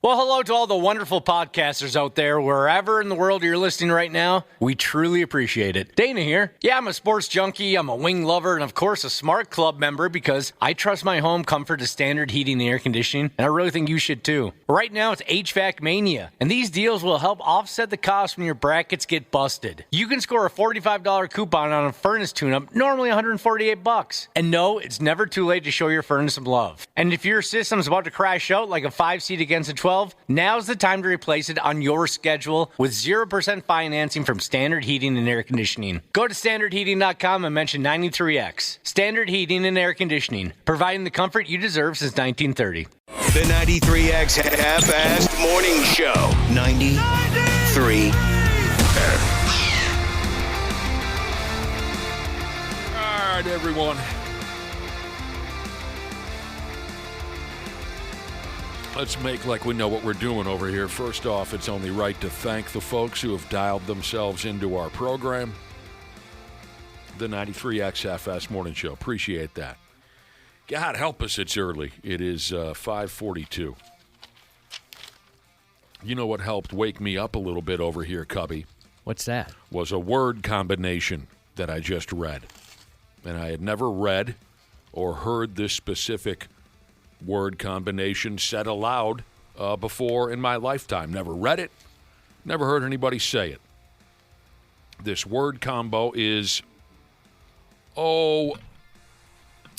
Well, hello to all the wonderful podcasters out there, wherever in the world you're listening right now. We truly appreciate it. Dana here. Yeah, I'm a sports junkie, I'm a wing lover, and of course a Smart Club member because I trust my home comfort to standard heating and air conditioning, and I really think you should too. Right now it's HVAC Mania, and these deals will help offset the cost when your brackets get busted. You can score a $45 coupon on a furnace tune-up, normally $148. And no, it's never too late to show your furnace some love. And if your system's about to crash out like a 5-seat against a 12, now's the time to replace it on your schedule with 0% financing from Standard Heating and Air Conditioning. Go to standardheating.com and mention 93X. Standard Heating and Air Conditioning, providing the comfort you deserve since 1930. The 93X Half-Assed Morning Show. 93. All right, everyone. Let's make like we know what we're doing over here. First off, it's only right to thank the folks who have dialed themselves into our program. The 93X Half-Assed Morning Show. Appreciate that. God help us, it's early. It is 5:42. You know what helped wake me up a little bit over here, Cubby? What's that? Was a word combination that I just read. And I had never read or heard this specific word combination said aloud before in my lifetime. Never read it, never heard anybody say it. This word combo is,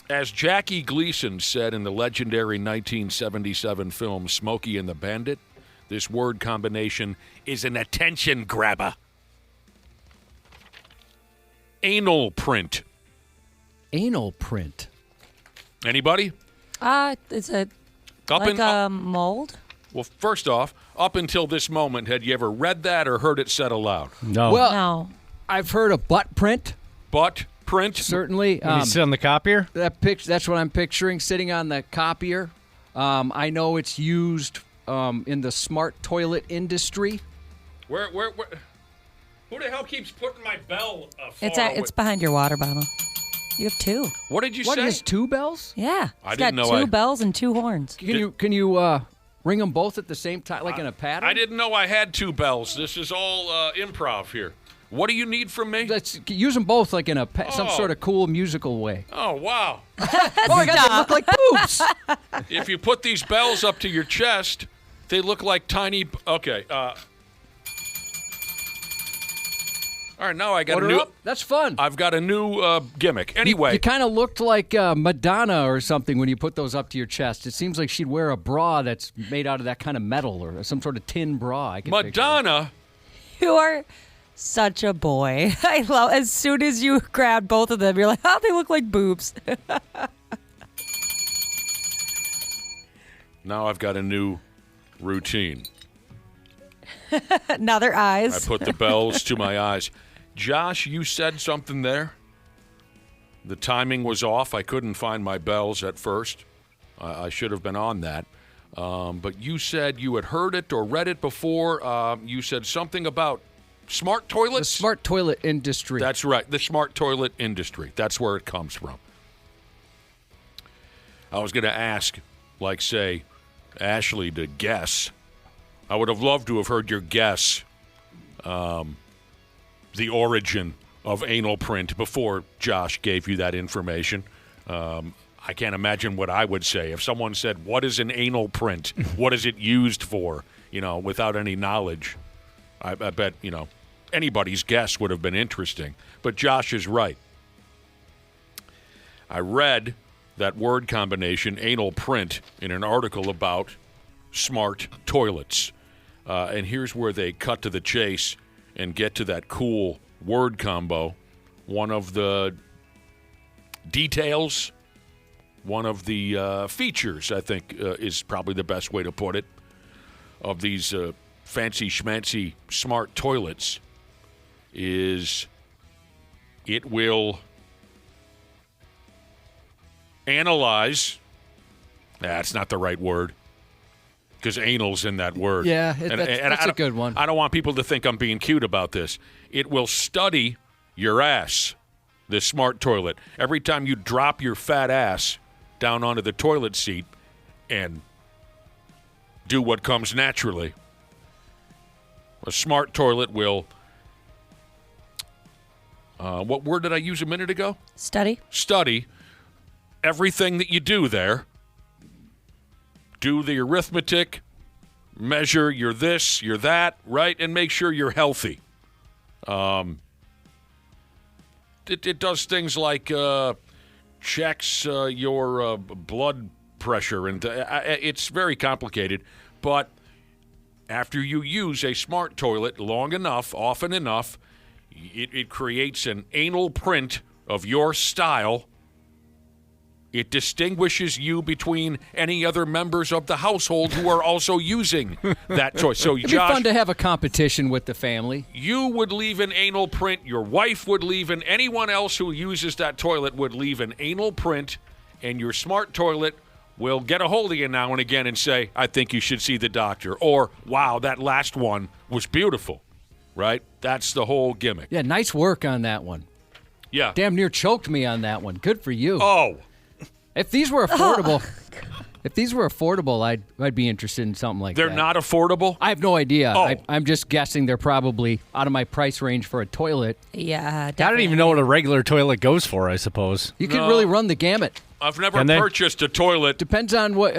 as Jackie Gleason said in the legendary 1977 film Smokey and the Bandit, this word combination is an attention grabber. Anal print. Anal print. Anybody? Is it a mold? Well, first off, up until this moment, had you ever read that or heard it said aloud? No. Well, No. I've heard a butt print. Butt print? Certainly. When you sit on the copier? That's what I'm picturing, sitting on the copier. I know it's used in the smart toilet industry. Where? Who the hell keeps putting my bell It's behind your water bottle. You have two. What did you What say? is 2 bells? Yeah. I It's didn't got know two bells and 2 horns. Can you ring them both at the same time, like in a pattern? I didn't know I had 2 bells. This is all improv here. What do you need from me? Let's use them both like in some sort of cool musical way. Oh, wow. Oh my God, they look like boobs. If you put these bells up to your chest, they look like tiny... Okay, all right, now I got Order a new... up. That's fun. I've got a new gimmick. Anyway. You kind of looked like Madonna or something when you put those up to your chest. It seems like she'd wear a bra that's made out of that kind of metal or some sort of tin bra. I can Madonna? You are such a boy. I love. As soon as you grabbed both of them, you're like, oh, they look like boobs. Now I've got a new routine. Now their eyes. I put the bells to my eyes. Josh, you said something there. The timing was off. I couldn't find my bells at first. I should have been on that. But you said you had heard it or read it before. You said something about smart toilets? The smart toilet industry. That's right. The smart toilet industry. That's where it comes from. I was going to ask, like, say, Ashley to guess. I would have loved to have heard your guess, the origin of anal print before Josh gave you that information. I can't imagine what I would say. If someone said, what is an anal print? What is it used for? Without any knowledge. I bet, anybody's guess would have been interesting. But Josh is right. I read that word combination, anal print, in an article about smart toilets. And here's where they cut to the chase and get to that cool word combo. One of the details, one of the features, I think, is probably the best way to put it, of these fancy schmancy smart toilets is it will analyze. That's not the right word. Because anal's in that word. Yeah, that's a good one. I don't want people to think I'm being cute about this. It will study your ass, this smart toilet. Every time you drop your fat ass down onto the toilet seat and do what comes naturally. A smart toilet will, what word did I use a minute ago? Study. Study everything that you do there. Do the arithmetic, measure your this, your that, right? And make sure you're healthy. It does things like checks your blood pressure, and it's very complicated. But after you use a smart toilet long enough, often enough, it creates an anal print of your style. It distinguishes you between any other members of the household who are also using that toilet. So, It'd Josh, be fun to have a competition with the family. you would leave an anal print. Your wife would leave an. Anyone else who uses that toilet would leave an anal print, and your smart toilet will get a hold of you now and again and say, I think you should see the doctor. Or, wow, that last one was beautiful. Right? That's the whole gimmick. Yeah, nice work on that one. Yeah. Damn near choked me on that one. Good for you. Oh. If these were affordable, I'd be interested in something like that. They're not affordable? I have no idea. Oh. I'm just guessing they're probably out of my price range for a toilet. Yeah, I don't even know what a regular toilet goes for, I suppose. You could really run the gamut. I've never And then- purchased a toilet. Depends on what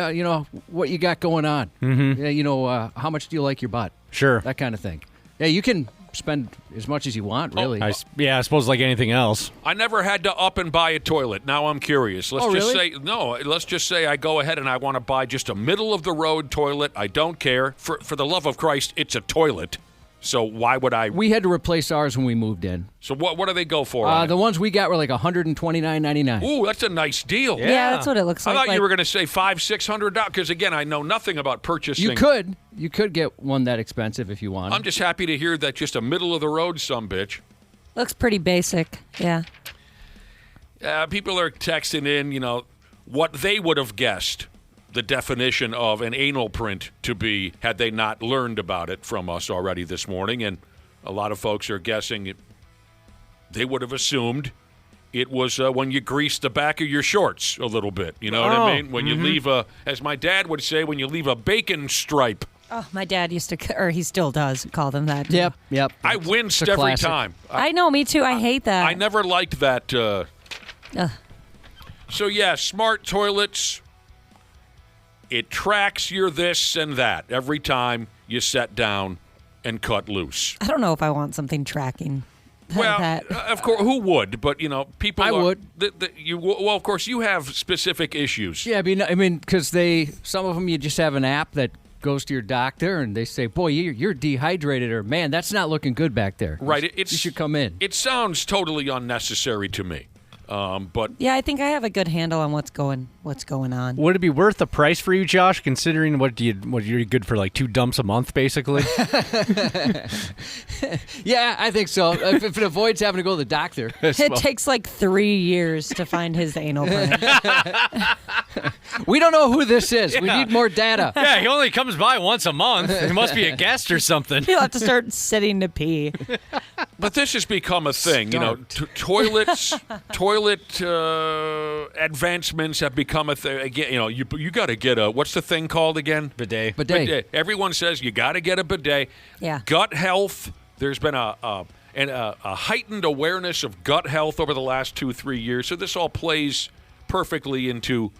what you got going on. Mm-hmm. How much do you like your butt? Sure. That kind of thing. Yeah, you can spend as much as you want, really. I suppose like anything else. I never had to up and buy a toilet. Now I'm curious. Let's just say I go ahead and I want to buy just a middle-of-the-road toilet. I don't care. For the love of Christ, it's a toilet. So why would I? We had to replace ours when we moved in. So what do they go for? on The it? ones we got were like $129.99. Ooh, that's a nice deal. Yeah, that's what it looks I like. thought you were going to say $500-$600 because again, I know nothing about purchasing. You could get one that expensive if you want. I'm just happy to hear that just a middle-of-the-road sumbitch. Looks pretty basic. Yeah. People are texting in, what they would have guessed the definition of an anal print to be had they not learned about it from us already this morning. And a lot of folks are guessing they would have assumed it was when you grease the back of your shorts a little bit. You know what I mean? When you leave as my dad would say, when you leave a bacon stripe. Oh, my dad used to, or he still does, call them that. Yep. I winced It's a every classic. time. I know, me too. I hate that. I never liked that. Ugh. So, yeah, smart toilets. It tracks your this and that every time you set down and cut loose. I don't know if I want something tracking Well, that. of course, who would? But, people I would. Well, of course, you have specific issues. Yeah, because some of them you just have an app that goes to your doctor and they say, boy, you're dehydrated, or man, that's not looking good back there. Right. You should come in. It sounds totally unnecessary to me. But Yeah, I think I have a good handle on what's going on. Would it be worth the price for you, Josh, considering what you're good for, like 2 dumps a month, basically? Yeah, I think so. if it avoids having to go to the doctor. It takes like 3 years to find his anal print. We don't know who this is. We need more data. Yeah, he only comes by once a month. He must be a guest or something. You'll have to start sitting to pee. But this has become a thing, toilet advancements have become a thing. Again, you got to get a, what's the thing called again? Bidet. Everyone says you got to get a bidet. Yeah. Gut health. There's been a heightened awareness of gut health over the last 2-3 years. So this all plays perfectly into,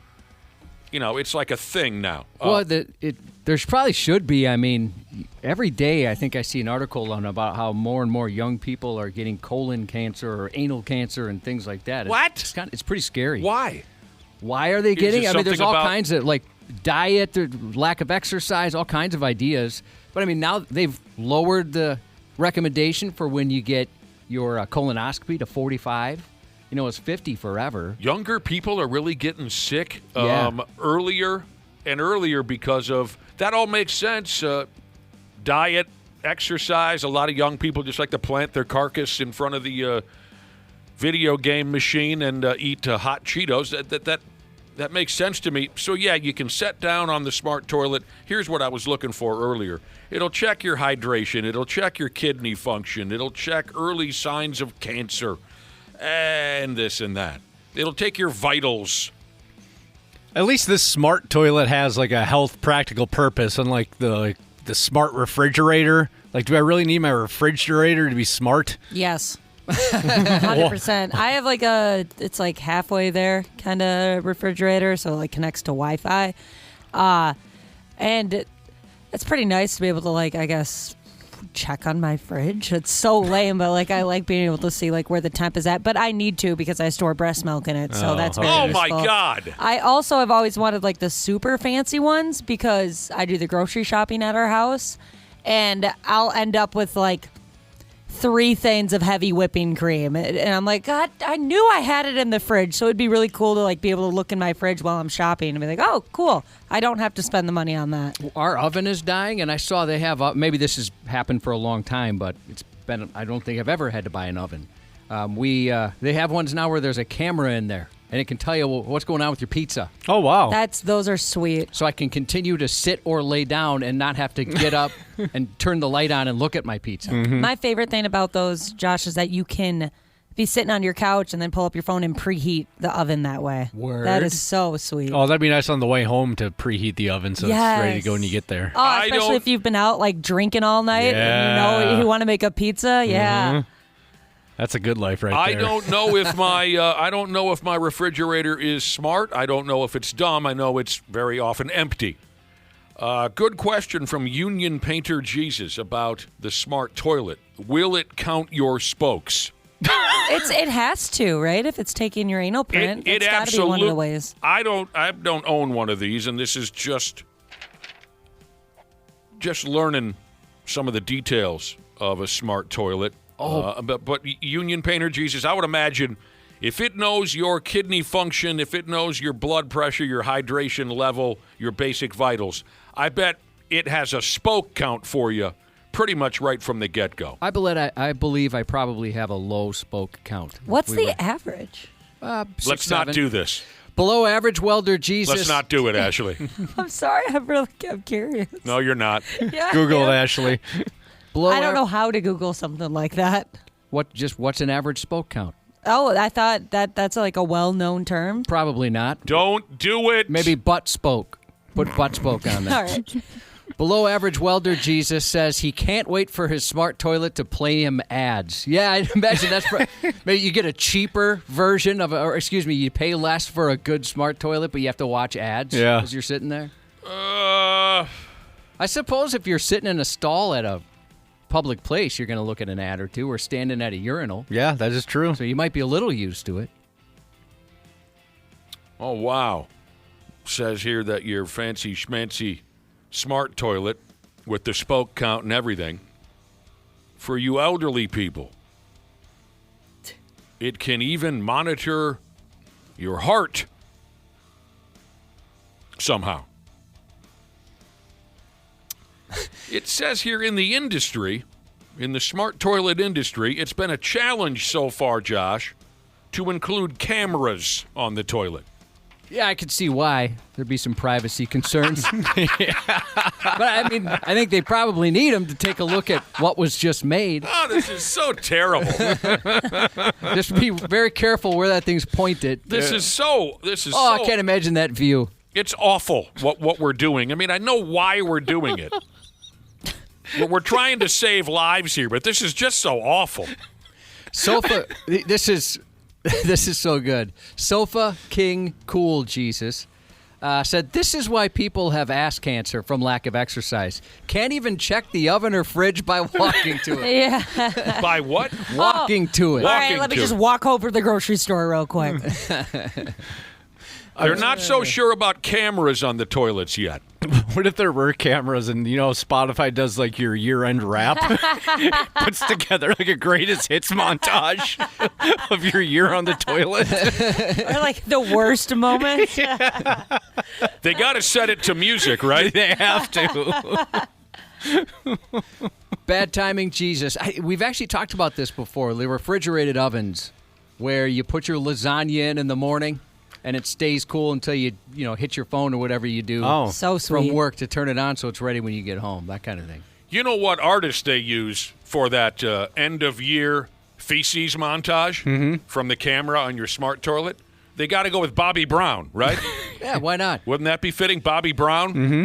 it's like a thing now. Well, there probably should be. I mean, every day I think I see an article about how more and more young people are getting colon cancer or anal cancer and things like that. What? It's pretty scary. Why? Why are they getting? it I mean, there's something all about- kinds of diet, lack of exercise, all kinds of ideas. But I mean, now they've lowered the recommendation for when you get your colonoscopy to 45. It's 50 forever. Younger people are really getting sick Yeah. earlier and earlier because of that. All makes sense. Diet, exercise. A lot of young people just like to plant their carcass in front of the video game machine and eat hot Cheetos. That makes sense to me. So, yeah, you can set down on the smart toilet. Here's what I was looking for earlier. It'll check your hydration. It'll check your kidney function. It'll check early signs of cancer and this and that. It'll take your vitals. At least this smart toilet has like a health practical purpose, unlike the smart refrigerator. Like, do I really need my refrigerator to be smart? Yes. 100%. I have like it's like halfway there kind of refrigerator, so it like connects to Wi-Fi. And it's pretty nice to be able to like, I guess, check on my fridge. It's so lame, but like I like being able to see like where the temp is at. But I need to because I store breast milk in it, so that's very Oh, my useful. God. I also have always wanted like the super fancy ones because I do the grocery shopping at our house, and I'll end up with like 3 things of heavy whipping cream, and I'm like, God, I knew I had it in the fridge, so it'd be really cool to like be able to look in my fridge while I'm shopping and be like, oh, cool, I don't have to spend the money on that. Our oven is dying, and I saw they have, maybe this has happened for a long time, but it's been, I don't think I've ever had to buy an oven. They have ones now where there's a camera in there, and it can tell you what's going on with your pizza. Oh, wow. Those are sweet. So I can continue to sit or lay down and not have to get up and turn the light on and look at my pizza. Mm-hmm. My favorite thing about those, Josh, is that you can be sitting on your couch and then pull up your phone and preheat the oven that way. Word. That is so sweet. Oh, that'd be nice on the way home to preheat the oven so it's ready to go when you get there. Oh, especially if you've been out like drinking all night and you know you want to make a pizza. Yeah. Mm-hmm. That's a good life right I there. don't know if my refrigerator is smart. I don't know if it's dumb. I know it's very often empty. Good question from Union Painter Jesus about the smart toilet. Will it count your spokes? It has to, right? If it's taking your anal print, It it's got to be one of the ways. I don't own one of these, and this is just learning some of the details of a smart toilet. But Union Painter Jesus, I would imagine if it knows your kidney function, if it knows your blood pressure, your hydration level, your basic vitals, I bet it has a spoke count for you pretty much right from the get-go. I believe I probably have a low spoke count. What's the average? 6, Let's 7. not do this. Below average welder Jesus. Let's not do it, Ashley. I'm sorry. I'm curious. No, you're not. Yeah, Google it, yeah. Ashley. I don't know how to Google something like that. What's an average spoke count? Oh, I thought that's like a well-known term. Probably not. Don't do it. Maybe butt spoke. Put butt spoke on there. All right. Below average welder Jesus says he can't wait for his smart toilet to play him ads. Yeah, I imagine that's maybe you get a cheaper version of, you pay less for a good smart toilet, but you have to watch ads as you're sitting there. I suppose if you're sitting in a stall at a public place, you're going to look at an ad or two, or standing at a urinal. Yeah, that is true. So you might be a little used to it. Oh, wow. Says here that your fancy schmancy smart toilet with the spoke count and everything, for you elderly people, it can even monitor your heart somehow. It says here in the industry, in the smart toilet industry, it's been a challenge so far, Josh, to include cameras on the toilet. Yeah, I could see why. There'd be some privacy concerns. But, I mean, I think they probably need them to take a look at what was just made. Oh, this is so terrible. Just be very careful where that thing's pointed. This is so. I can't imagine that view. It's awful what we're doing. I mean, I know why we're doing it. We're trying to save lives here, but this is just so awful. Sofa, this is so good. Sofa King Cool Jesus said, this is why people have ass cancer from lack of exercise. Can't even check the oven or fridge by walking to it. Yeah. By what? Walking to it. All right, Walking let me to just it. walk over to the grocery store real quick. They're not so sure about cameras on the toilets yet. What if there were cameras and, Spotify does like your year-end wrap? Puts together like a greatest hits montage of your year on the toilet. Or like the worst moment. They got to set it to music, right? They have to. Bad timing, Jesus. We've actually talked about this before. The refrigerated ovens where you put your lasagna in the morning and it stays cool until you hit your phone or whatever you do. Oh. So sweet. From work to turn it on so it's ready when you get home. That kind of thing. You know what artist they use for that end-of-year feces montage from the camera on your smart toilet? They got to go with Bobby Brown, right? Yeah, why not? Wouldn't that be fitting? Bobby Brown? Mm-hmm.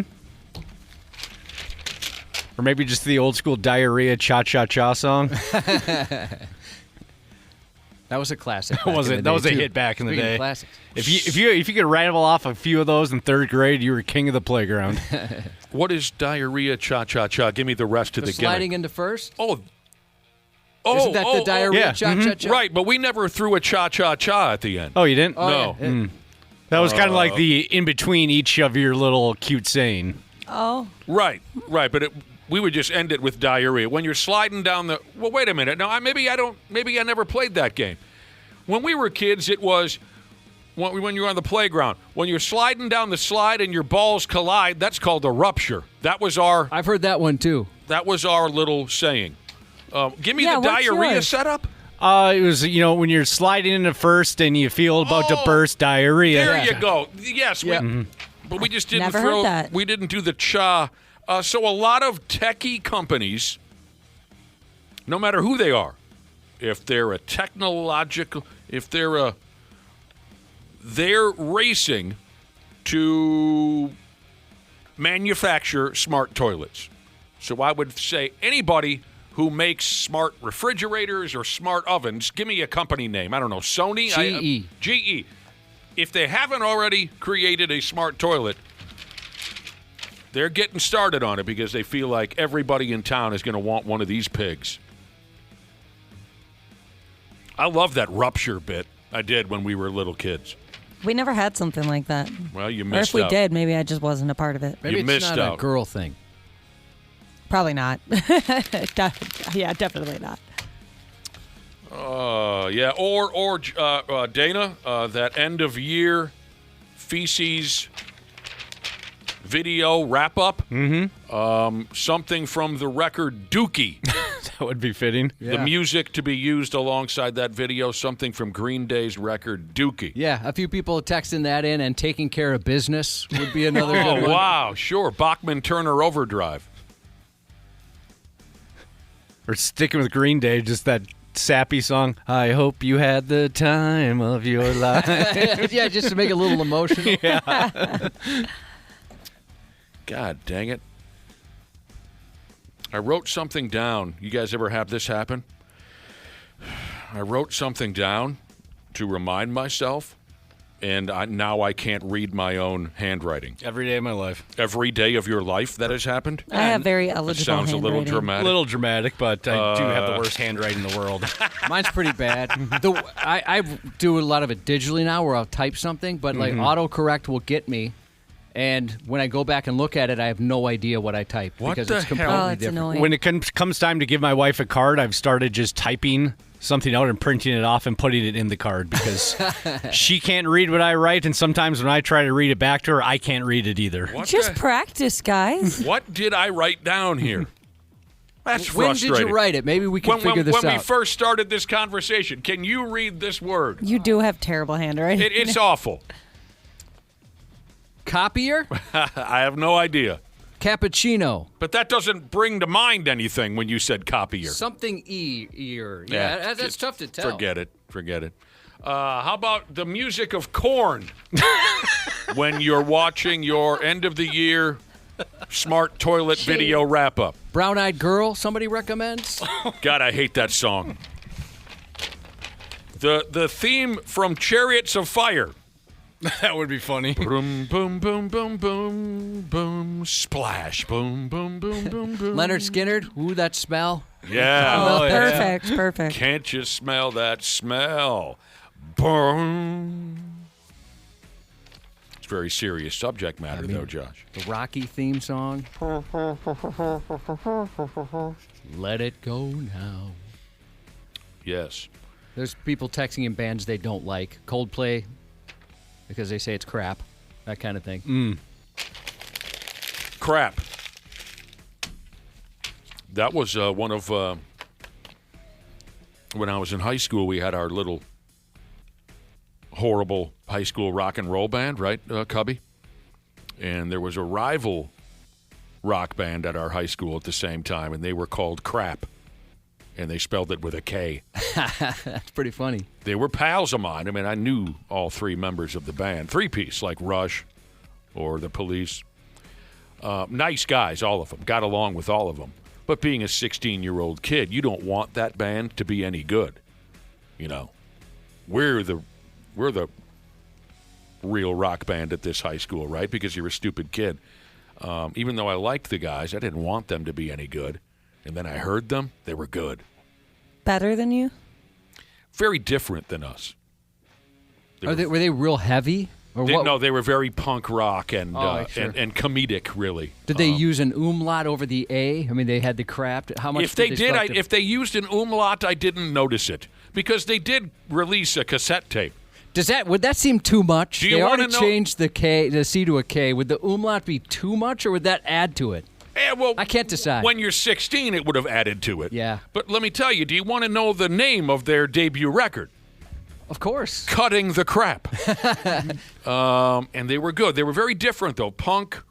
Or maybe just the old school diarrhea cha-cha-cha song. That was a classic. That was a hit back in the Speaking of day. classics. If you could rattle off a few of those in third grade, you were king of the playground. What is diarrhea cha-cha-cha? Give me the rest of the sliding gimmick. into first? Isn't that the diarrhea Yeah. cha-cha-cha? Right, but we never threw a cha-cha-cha at the end. Oh, you didn't? Oh, No. yeah. That was kind of like the in-between each of your little cute saying. Oh, Right, but we would just end it with diarrhea. When you're sliding down the... Well, wait a minute. Now, maybe I never played that game. When we were kids, it was... When you're on the playground, when you're sliding down the slide and your balls collide, that's called a rupture. That was our I've heard that one, too. little saying. Give me Yeah, the what's diarrhea yours? setup. It was, when you're sliding into first and you feel about to burst, diarrhea. There you go. Yes, but we just didn't Never heard that. We didn't do the cha. So a lot of techie companies, no matter who they are, if they're a technological, they're racing to manufacture smart toilets. So I would say anybody who makes smart refrigerators or smart ovens, give me a company name. I don't know, Sony? GE. GE. If they haven't already created a smart toilet, they're getting started on it because they feel like everybody in town is going to want one of these pigs. I love that rupture bit. I did when we were little kids. we never had something like that. Well, you Or missed if we out. did, maybe I just wasn't a part of it. Maybe You it's missed not out. a girl thing. Probably not. Yeah, definitely not. Yeah, or Dana, that end of year feces video wrap up. Mm-hmm. Something from the record Dookie. That would be fitting. The music to be used alongside that video, something from Green Day's record Dookie. Yeah, a few people texting that in, and taking care of business would be another good one. Oh, wow, sure. Bachman Turner Overdrive. Or sticking with Green Day, just that sappy song, I hope you had the time of your life. Yeah, just to make it a little emotional. God dang it. I wrote something down. You guys ever have this happen? I wrote something down to remind myself, and now I can't read my own handwriting. Every day of my life. Every day of your life that has happened? I have very That eligible sounds a little handwriting. A dramatic. little dramatic, but I do have the worst handwriting in the world. Mine's pretty bad. I do a lot of it digitally now where I'll type something, but like autocorrect will get me. And when I go back and look at it, I have no idea what I typed What because the it's hell? completely Oh, it's different. annoying. When it comes time to give my wife a card, I've started just typing something out and printing it off and putting it in the card because she can't read what I write, and sometimes when I try to read it back to her, I can't read it either. What Just the- practice, guys. What did I write down here? That's When frustrating. did you write it? Maybe we can figure this when out. we first started this conversation, can you read this word? You do have terrible handwriting. It's awful. Copier? I have no idea. Cappuccino. But that doesn't bring to mind anything when you said copier. Something ear. Yeah, that's tough to tell. Forget it. How about the music of Korn when you're watching your end of the year smart toilet video wrap up? Brown-eyed girl, somebody recommends? God, I hate that song. The theme from Chariots of Fire. That would be funny. Boom, boom, boom, boom, boom, boom, splash, boom, boom, boom, boom, boom. Leonard Skinner, ooh, that smell. Yeah. Oh, yeah. Perfect. Can't you smell that smell? Boom. It's very serious subject matter, though, Josh. The Rocky theme song. Let it go now. Yes. There's people texting in bands they don't like. Coldplay, because they say it's crap. That kind of thing. Crap. That was one of when I was in high school. We had our little horrible high school rock and roll band, right, Cubby? And there was a rival rock band at our high school at the same time, and they were called Crap. and they spelled it with a K. That's pretty funny. They were pals of mine. I mean, I knew all three members of the band. Three-piece, like Rush or the Police. Nice guys, all of them. Got along with all of them. But being a 16-year-old kid, you don't want that band to be any good. You know, we're the real rock band at this high school, right? Because you're a stupid kid. Even though I liked the guys, I didn't want them to be any good. And then I heard them. They were good. Better than you? Very different than us. Were they real heavy? Or what? No, they were very punk rock and Sure. and comedic, really. Did they use an umlaut over the A? I mean, they had the crap. How much? If they did, spell it? if they used an umlaut, I didn't notice it because they did release a cassette tape. Would that seem too much? Do you they already wanna know- changed the C to a K. Would the umlaut be too much, or would that add to it? Well, I can't decide. When you're 16, it would have added to it. Yeah. But let me tell you, do you want to know the name of their debut record? Of course. Cutting the Crap. And they were good. They were very different, though. Punk,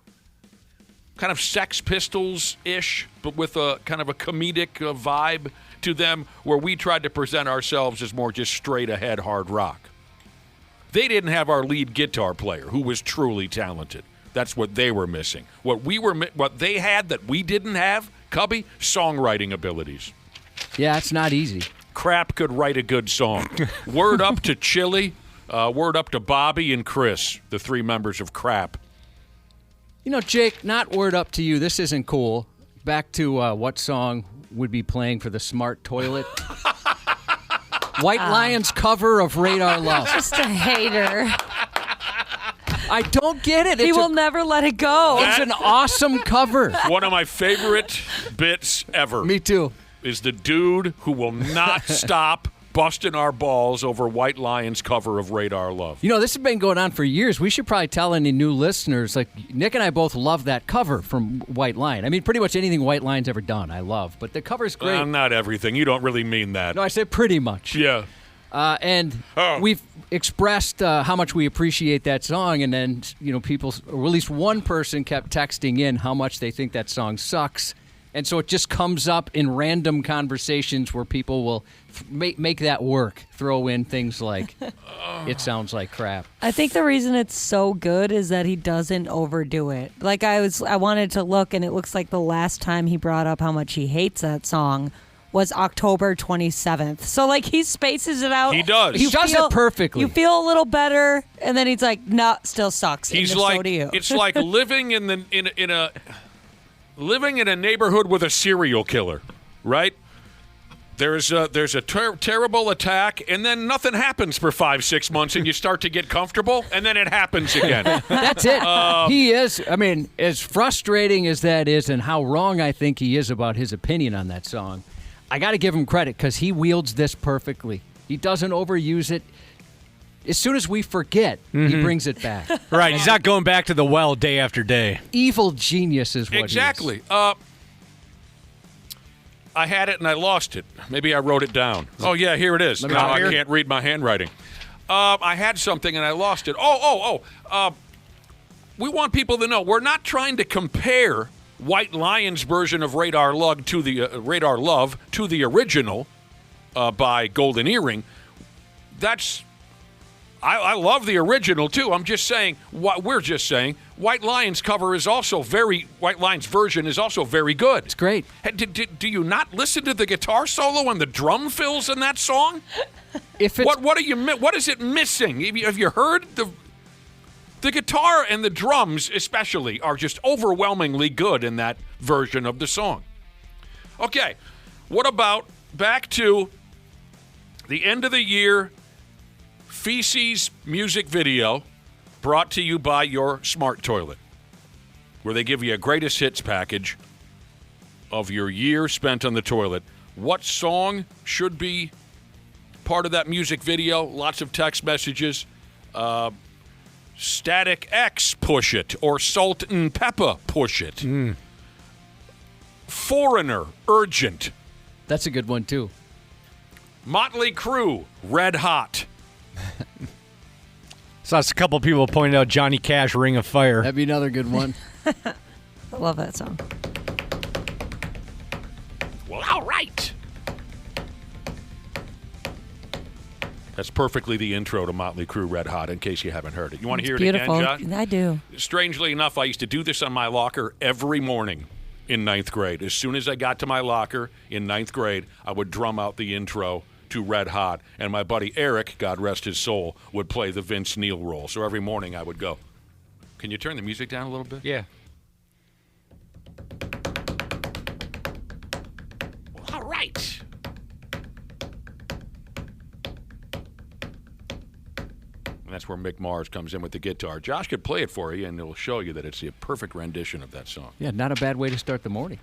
kind of Sex Pistols-ish, but with a kind of a comedic vibe to them, where we tried to present ourselves as more just straight-ahead hard rock. They didn't have our lead guitar player, who was truly talented. That's what they were missing. What they had that we didn't have, Cubby, songwriting abilities. Yeah, it's not easy. Crap could write a good song. Word up to Chili. Word up to Bobby and Chris, the three members of Crap. You know, Jake, not word up to you. This isn't cool. Back to what song would be playing for the smart toilet? White Lion's cover of Radar Love. Just a hater. I don't get it. He will never let it go. It's an awesome cover. One of my favorite bits ever. Me too. Is the dude who will not stop busting our balls over White Lion's cover of Radar Love. You know, this has been going on for years. We should probably tell any new listeners, like, Nick and I both love that cover from White Lion. I mean, pretty much anything White Lion's ever done, I love. But the cover's great. Not everything. You don't really mean that. No, I said pretty much. Yeah. And we've expressed how much we appreciate that song, and then, you know, people, or at least one person kept texting in how much they think that song sucks. And so it just comes up in random conversations where people will make that work, throw in things like, it sounds like crap. I think the reason it's so good is that he doesn't overdo it. Like I wanted to look, and it looks like the last time he brought up how much he hates that song was October 27th. So, like, he spaces it out. He does. He does it perfectly. You feel a little better, and then he's like, "No, still sucks." He's and like, so do you. it's like living in a neighborhood with a serial killer, right? There's a terrible attack, and then nothing happens for 5-6 months, and you start to get comfortable, and then it happens again. That's it. He is, I mean, as frustrating as that is, and how wrong I think he is about his opinion on that song, I got to give him credit because he wields this perfectly. He doesn't overuse it. As soon as we forget, he brings it back. Right, he's not going back to the well day after day. Evil genius is what Exactly. he is. I had it and I lost it. Maybe I wrote it down. Oh, yeah, here it is. Now I can't read my handwriting. I had something and I lost it. We want people to know we're not trying to compare White Lion's version of Radar Love to the original by Golden Earring. I love the original too. I'm just saying we're just saying White Lion's version is also very good. It's great. Do you not listen to the guitar solo and the drum fills in that song? What is it missing? Have you heard the guitar and the drums especially are just overwhelmingly good in that version of the song. Okay, what about back to the end of the year Feces music video brought to you by your smart toilet, where they give you a greatest hits package of your year spent on the toilet. What song should be part of that music video? Lots of text messages. Static X, Push It, or Salt and Pepper, Push It. Foreigner, Urgent. That's a good one, too. Motley Crue, Red Hot. So that's a couple people pointed out Johnny Cash, Ring of Fire. That'd be another good one. I love that song. Well, all right. That's perfectly the intro to Motley Crue Red Hot, in case you haven't heard it. You want to hear Beautiful. it again, Josh? I do. Strangely enough, I used to do this on my locker every morning in 9th grade. As soon as I got to my locker in 9th grade, I would drum out the intro to Red Hot, and my buddy Eric, God rest his soul, would play the Vince Neil role. So every morning I would go, can you turn the music down a little bit? Yeah. All right. And that's where Mick Mars comes in with the guitar. Josh could play it for you, and it'll show you that it's a perfect rendition of that song. Yeah, not a bad way to start the morning.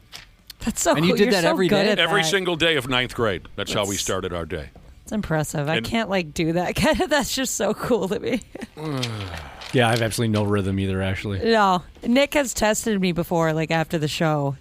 That's so And cool. you did You're that so every good day? at Every that. single day of 9th grade. That's how we started our day. It's impressive. I And- can't do that. That's just so cool to me. Yeah, I have absolutely no rhythm either, actually. No, Nick has tested me before, after the show.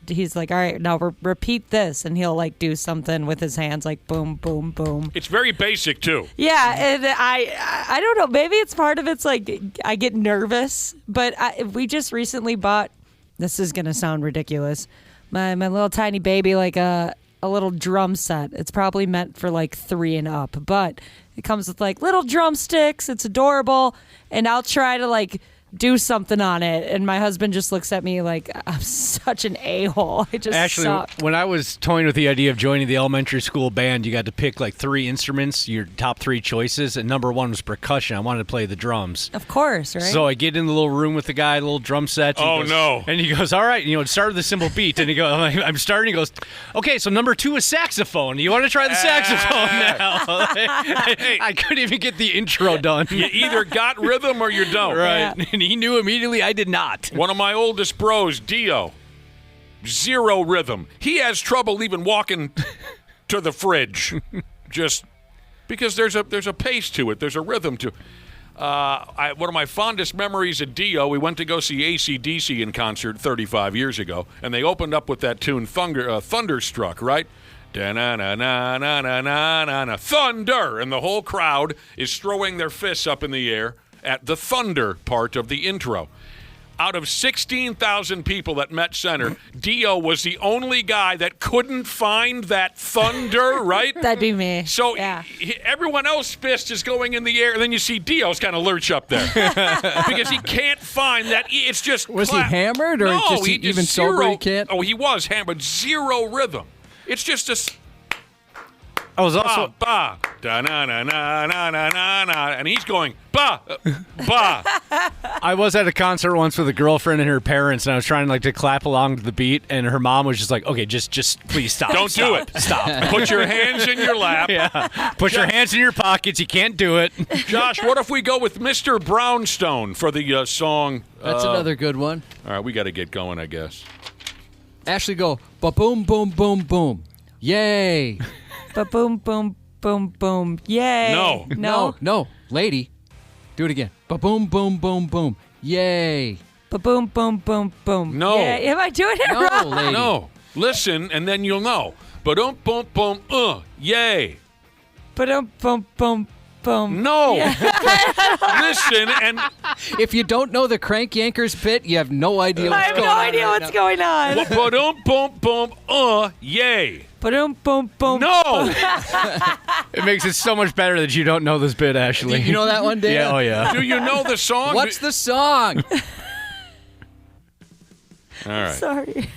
He's like, all right, now repeat this, and he'll do something with his hands, boom, boom, boom. It's very basic, too. Yeah, and I don't know. Maybe it's part of it's I get nervous, but we just recently bought. This is gonna sound ridiculous. My little tiny baby a little drum set. It's probably meant for 3 and up, but it comes with little drumsticks. It's adorable, and I'll try to do something on it, and my husband just looks at me like I'm such an a-hole. I just Actually, suck. when I was toying with the idea of joining the elementary school band, you got to pick 3 instruments, your top 3 choices, and number 1 was percussion. I wanted to play the drums. Of course, right? So I get in the little room with the guy, little drum set. Oh, no. And he goes, all right, start with a simple beat. And he goes, I'm starting. He goes, okay, so number 2 is saxophone. You want to try the saxophone now? I couldn't even get the intro done. You either got rhythm or you don't. Right. Yeah. And he knew immediately I did not. One of my oldest bros, Dio, 0 rhythm. He has trouble even walking to the fridge, just because there's a pace to it. There's a rhythm to it. One of my fondest memories of Dio, we went to go see AC/DC in concert 35 years ago, and they opened up with that tune, Thunderstruck, right? Da-na-na-na-na-na-na-na, Thunder! And the whole crowd is throwing their fists up in the air at the thunder part of the intro. Out of 16,000 people at Met Center, Dio was the only guy that couldn't find that thunder, right? That'd be me. So yeah. Everyone else's fist is going in the air, and then you see Dio's kind of lurch up there because he can't find that. It's just Was he hammered, or no, just he even zero, sober he can't? Oh, he was hammered. 0 rhythm. It's just a I was also ba da na na na na na na na, and he's going ba ba. I was at a concert once with a girlfriend and her parents, and I was trying to clap along to the beat, and her mom was just like, okay, just please stop. Don't do Stop. it. Stop. Put your hands in your lap. Yeah. Put your hands in your pockets. You can't do it. Josh, what if we go with Mr. Brownstone for the song? That's another good one. All right, we got to get going, I guess. Ashley, go ba-boom, boom, boom, boom. Yay. But boom, boom, boom, boom. Yay. No. No. Lady, do it again. Ba-boom, boom, boom, boom. Yay. But boom, boom, boom, boom. No. Yay. Am I doing it No, wrong? lady. No, listen, and then you'll know. Ba-dum, boom, boom, yay. But boom, boom, boom. No. Listen, and If you don't know the Crank Yankers bit, you have no idea I what's have going no on. idea right what's now. going on. ba-dum, boom, boom, yay. But boom, boom. No. It makes it so much better that you don't know this bit, Ashley. You know that one, Dan? Yeah, oh yeah. Do you know the song? What's the song? All right. Sorry.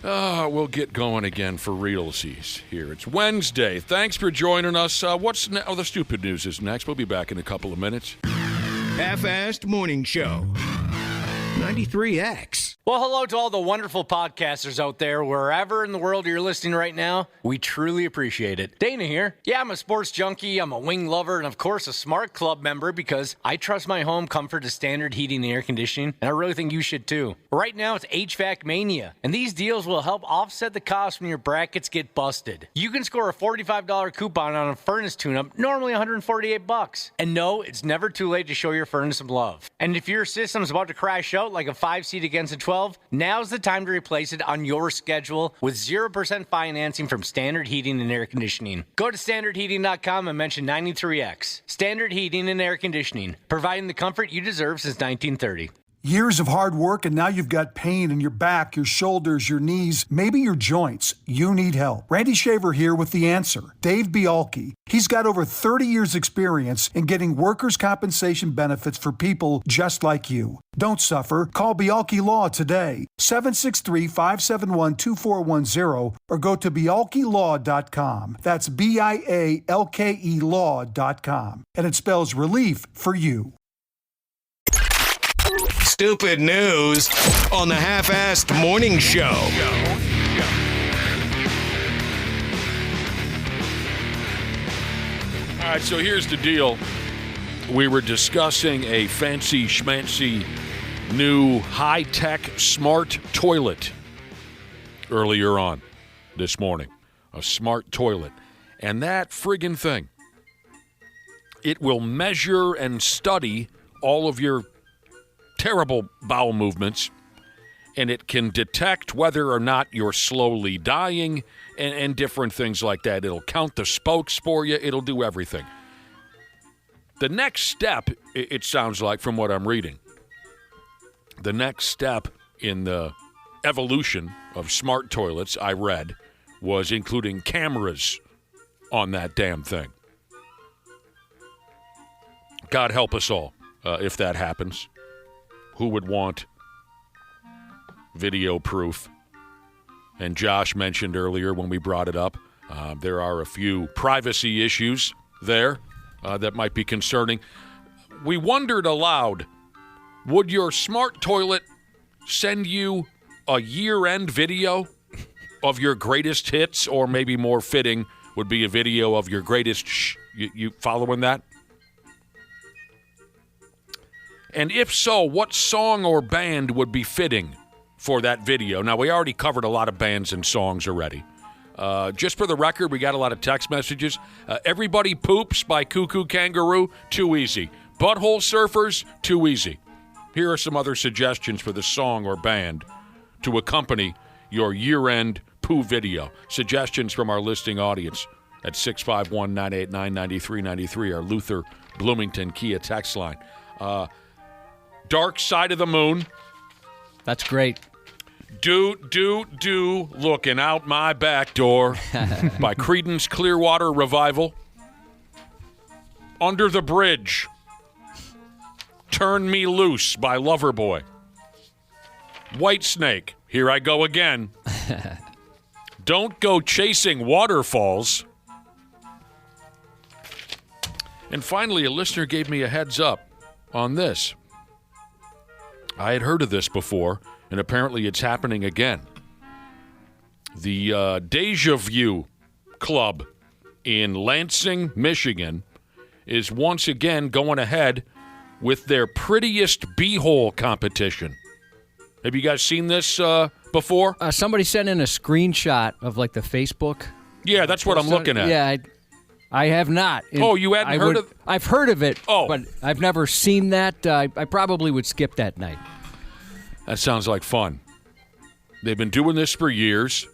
We'll get going again for realsies here. It's Wednesday. Thanks for joining us. The stupid news is next. We'll be back in a couple of minutes. Half-assed morning show. 93X. Well, hello to all the wonderful podcasters out there, wherever in the world you're listening right now. We truly appreciate it. Dana here. Yeah, I'm a sports junkie, I'm a wing lover, and of course a smart club member because I trust my home comfort to standard heating and air conditioning, and I really think you should too. Right now it's HVAC mania, and these deals will help offset the cost when your brackets get busted. You can score a $45 coupon on a furnace tune-up, normally $148. And no, it's never too late to show your furnace some love. And if your system's about to crash out like a 5-seat against a 12, now's the time to replace it on your schedule with 0% financing from Standard Heating and Air Conditioning. Go to standardheating.com and mention 93X. Standard Heating and Air Conditioning, providing the comfort you deserve since 1930. Years of hard work, and now you've got pain in your back, your shoulders, your knees, maybe your joints. You need help. Randy Shaver here with the answer. Dave Bialke. He's got over 30 years experience in getting workers' compensation benefits for people just like you. Don't suffer. Call Bialke Law today. 763-571-2410 or go to bialkelaw.com. That's BIALKE law.com. And it spells relief for you. Stupid news on the Half-Assed Morning Show. All right, so here's the deal. We were discussing a fancy schmancy new high-tech smart toilet earlier on this morning. A smart toilet. And that friggin' thing, it will measure and study all of your terrible bowel movements, and it can detect whether or not you're slowly dying and different things like that. It'll count the spokes for you. It'll do everything. The next step, it sounds like from what I'm reading, the next step in the evolution of smart toilets, I read, was including cameras on that damn thing. God help us all if that happens. Who would want video proof? And Josh mentioned earlier when we brought it up, there are a few privacy issues there that might be concerning. We wondered aloud, would your smart toilet send you a year-end video of your greatest hits, or maybe more fitting would be a video of your greatest you following that? And if so, what song or band would be fitting for that video? Now, we already covered a lot of bands and songs already. Just for the record, we got a lot of text messages. Everybody Poops by Cuckoo Kangaroo, too easy. Butthole Surfers, too easy. Here are some other suggestions for the song or band to accompany your year-end poo video. Suggestions from our listening audience at 651-989-9393, our Luther Bloomington Kia text line. Dark Side of the Moon. That's great. Do, looking out my back door by Creedence Clearwater Revival. Under the Bridge. Turn Me Loose by Loverboy. Whitesnake, Here I Go Again. Don't Go Chasing Waterfalls. And finally, a listener gave me a heads up on this. I had heard of this before, and apparently it's happening again. The Deja Vu Club in Lansing, Michigan, is once again going ahead with their prettiest beehole competition. Have you guys seen this before? Somebody sent in a screenshot of like the Facebook. Yeah, that's what I'm looking at. Yeah, I have not. Oh, you hadn't heard of it? I've heard of it, but I've never seen that. I probably would skip that night. That sounds like fun. They've been doing this for years.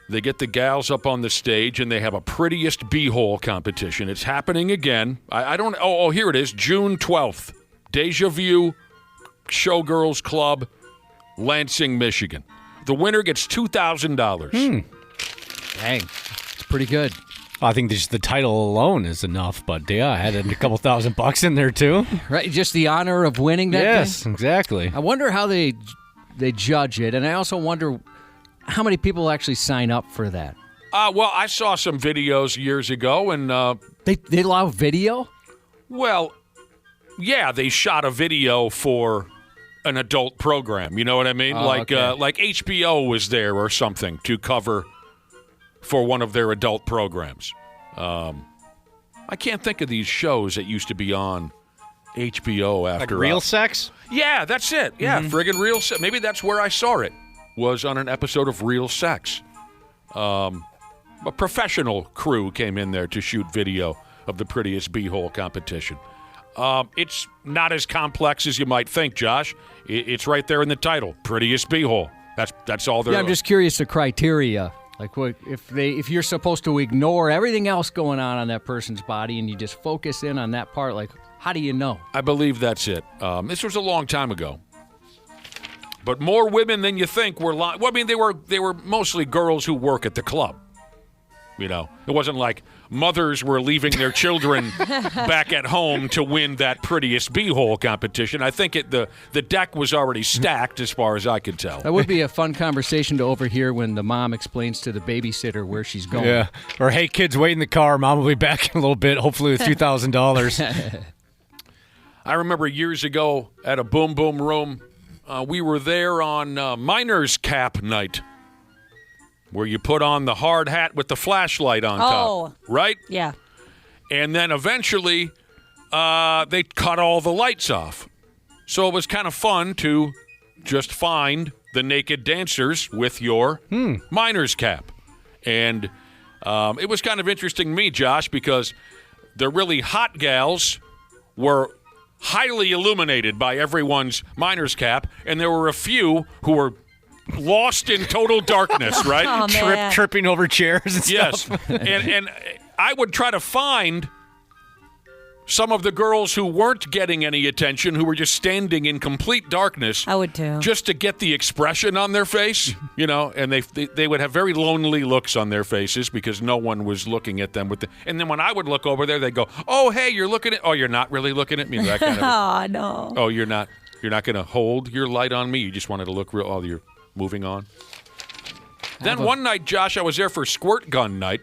They get the gals up on the stage, and they have a prettiest beehole competition. It's happening again. I don't... Oh, here it is. June 12th. Deja Vu Showgirls Club, Lansing, Michigan. The winner gets $2,000. Dang. It's pretty good. I think just the title alone is enough, but yeah, I had a couple $1,000 in there too. Right, just the honor of winning that Yes, thing? exactly. I wonder how they judge it, and I also wonder how many people actually sign up for that. Well, I saw some videos years ago, and... They allow video? Well, yeah, they shot a video for an adult program. You know what I mean? Oh, like HBO was there or something to cover for one of their adult programs. I can't think of these shows that used to be on HBO after... Like Real Sex? Yeah, that's it. Yeah, friggin' Real Sex. Maybe that's where I saw it, was on an episode of Real Sex. A professional crew came in there to shoot video of the prettiest beehole competition. It's not as complex as you might think, Josh. It's right there in the title, prettiest beehole. That's all there. Yeah, I'm just curious the criteria. Like, what if you're supposed to ignore everything else going on that person's body and you just focus in on that part, like, how do you know? I believe that's it. This was a long time ago. But more women than you think were lying. Well, I mean, they were mostly girls who work at the club. You know, it wasn't like mothers were leaving their children back at home to win that prettiest beehole competition. I think the deck was already stacked as far as I could tell. That would be a fun conversation to overhear when the mom explains to the babysitter where she's going. Yeah. Or, hey, kids, wait in the car. Mom will be back in a little bit, hopefully with $2,000. I remember years ago at a Boom Boom Room, we were there on Miner's Cap night, where you put on the hard hat with the flashlight on top, right? Yeah. And then eventually they cut all the lights off. So it was kind of fun to just find the naked dancers with your miner's cap. And it was kind of interesting to me, Josh, because the really hot gals were highly illuminated by everyone's miner's cap, and there were a few who were lost in total darkness, right? Oh, man. Tripping over chairs and Yes. stuff. and I would try to find some of the girls who weren't getting any attention, who were just standing in complete darkness. I would too. Just to get the expression on their face, you know, and they would have very lonely looks on their faces because no one was looking at them. And then when I would look over there, they'd go, "Oh, hey, you're looking at, oh, you're not really looking at me." That kind of, Oh, no. oh, you're not going to hold your light on me. You just wanted to look real, oh, you're moving on. Then one night, Josh, I was there for squirt gun night.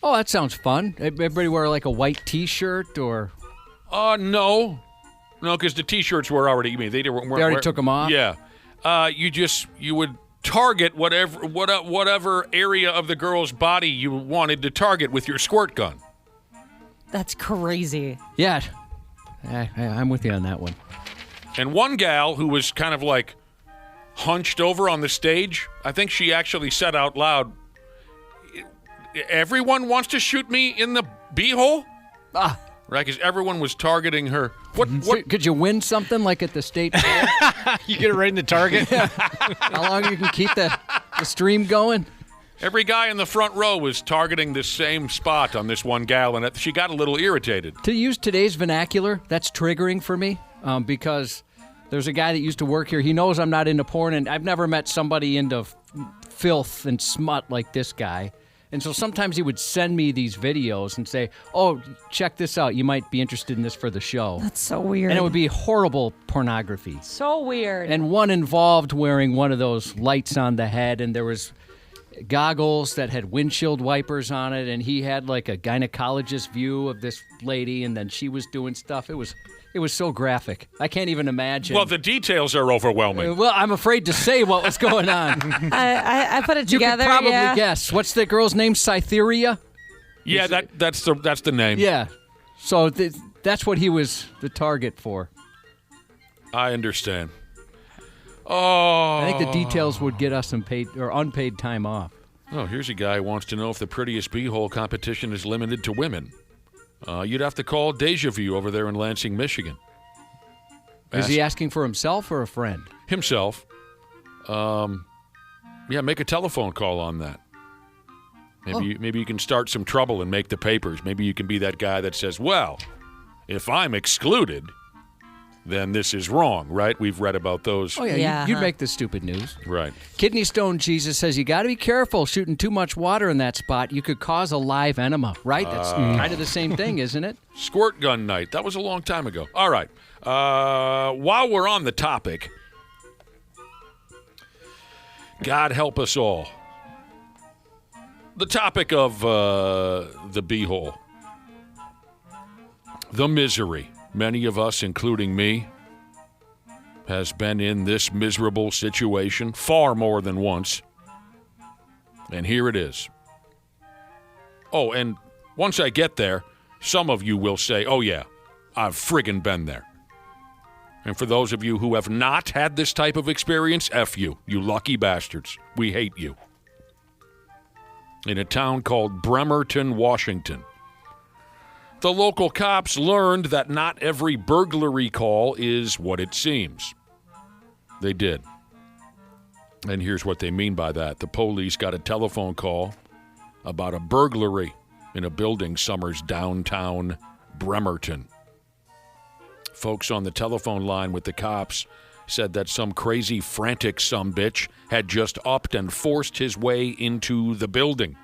Oh, that sounds fun. Everybody wear like a white T-shirt or... No, because the T-shirts were already. I mean, they already took them off? Yeah, you would target whatever area of the girl's body you wanted to target with your squirt gun. That's crazy. Yeah, I'm with you on that one. And one gal who was kind of like hunched over on the stage, I think she actually said out loud, "Everyone wants to shoot me in the beehole?" Right, because everyone was targeting her. What? Could you win something like at the state fair? You get it right in the target. How long you can keep the stream going? Every guy in the front row was targeting this same spot on this one gal, and she got a little irritated. To use today's vernacular, that's triggering for me because there's a guy that used to work here. He knows I'm not into porn, and I've never met somebody into filth and smut like this guy. And so sometimes he would send me these videos and say, "Oh, check this out. You might be interested in this for the show." That's so weird. And it would be horrible pornography. So weird. And one involved wearing one of those lights on the head, and there was goggles that had windshield wipers on it, and he had like a gynecologist view of this lady, and then she was doing stuff. It was so graphic. I can't even imagine. Well, the details are overwhelming. Well, I'm afraid to say what was going on. I put it You together. could probably yeah. guess. What's the girl's name? Cytherea? Yeah, that's the name. Yeah. So that's what he was the target for. I understand. Oh. I think the details would get us some paid or unpaid time off. Oh, here's a guy who wants to know if the prettiest beehole competition is limited to women. You'd have to call Deja Vu over there in Lansing, Michigan. Is he asking for himself or a friend? Himself. Yeah, make a telephone call on that. Maybe you can start some trouble and make the papers. Maybe you can be that guy that says, "Well, if I'm excluded, then this is wrong," right? We've read about those. Oh, yeah, Yeah, you'd make the stupid news. Right. Kidney Stone Jesus says you got to be careful shooting too much water in that spot. You could cause a live enema, right? That's kind of the same thing, isn't it? Squirt gun night. That was a long time ago. All right. While we're on the topic, God help us all. The topic of the beehole. The misery. Many of us, including me, has been in this miserable situation far more than once. And here it is. Oh, and once I get there, some of you will say, "Oh, yeah, I've friggin' been there." And for those of you who have not had this type of experience, F you, you lucky bastards. We hate you. In a town called Bremerton, Washington, the local cops learned that not every burglary call is what it seems. They did. And here's what they mean by that. The police got a telephone call about a burglary in a building Summers downtown Bremerton. Folks on the telephone line with the cops said that some crazy, frantic sumbitch had just upped and forced his way into the building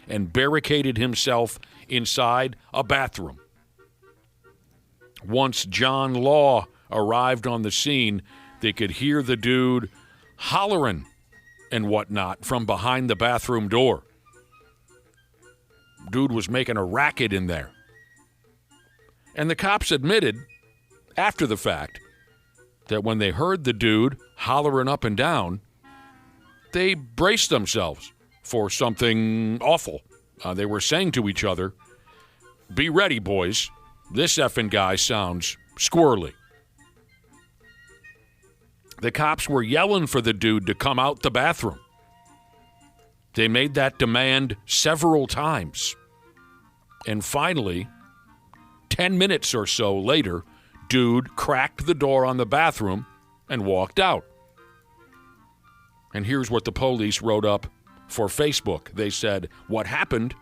and barricaded himself inside a bathroom. Once John Law arrived on the scene, they could hear the dude hollering and whatnot from behind the bathroom door. Dude was making a racket in there. And the cops admitted, after the fact, that when they heard the dude hollering up and down, they braced themselves for something awful. They were saying to each other, "Be ready, boys. This effing guy sounds squirrely." The cops were yelling for the dude to come out the bathroom. They made that demand several times. And finally, 10 minutes or so later, dude cracked the door on the bathroom and walked out. And here's what the police wrote up for Facebook. They said, "What happened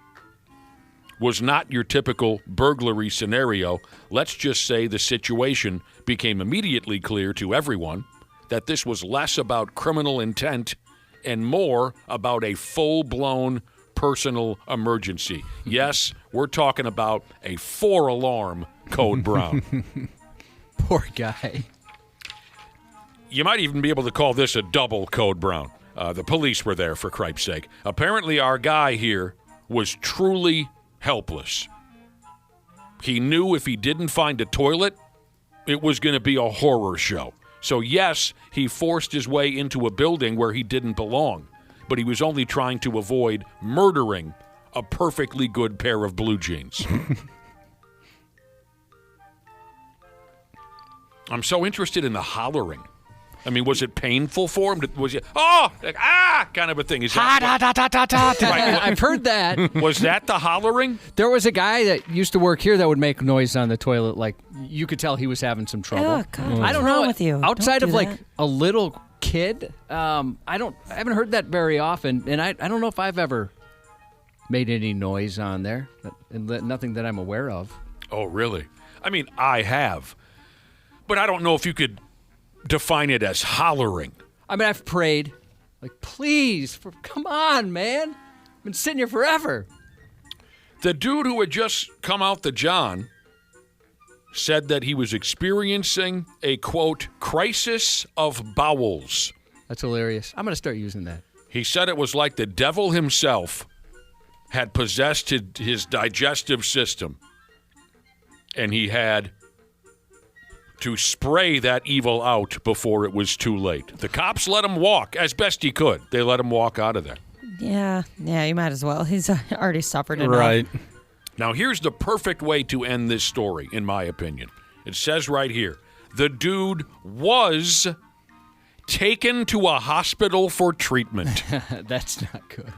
was not your typical burglary scenario. Let's just say the situation became immediately clear to everyone that this was less about criminal intent and more about a full-blown personal emergency." Yes, we're talking about a 4-alarm code brown. Poor guy. You might even be able to call this a double code brown. The police were there, for cripe's sake. Apparently, our guy here was truly helpless. He knew if he didn't find a toilet, it was going to be a horror show. So yes, he forced his way into a building where he didn't belong, but he was only trying to avoid murdering a perfectly good pair of blue jeans. I'm so interested in the hollering. I mean, was it painful for him? Was it, kind of a thing? Is that right, I've heard that. was that the hollering? There was a guy that used to work here that would make noise on the toilet. Like, you could tell he was having some trouble. Oh, God, I don't what's know. wrong with you? Outside Don't of do like that. a little kid, I haven't heard that very often, and I don't know if I've ever made any noise on there, and nothing that I'm aware of. Oh, really? I mean, I have. But I don't know if you could define it as hollering. I mean, I've prayed, like, please, come on, man. I've been sitting here forever. The dude who had just come out the John said that he was experiencing a, quote, crisis of bowels. That's hilarious. I'm going to start using that. He said it was like the devil himself had possessed his digestive system, and he had to spray that evil out before it was too late. The cops let him walk as best he could. They let him walk out of there. Yeah, you might as well. He's already suffered enough. Right. Now, here's the perfect way to end this story, in my opinion. It says right here, the dude was taken to a hospital for treatment. That's not good.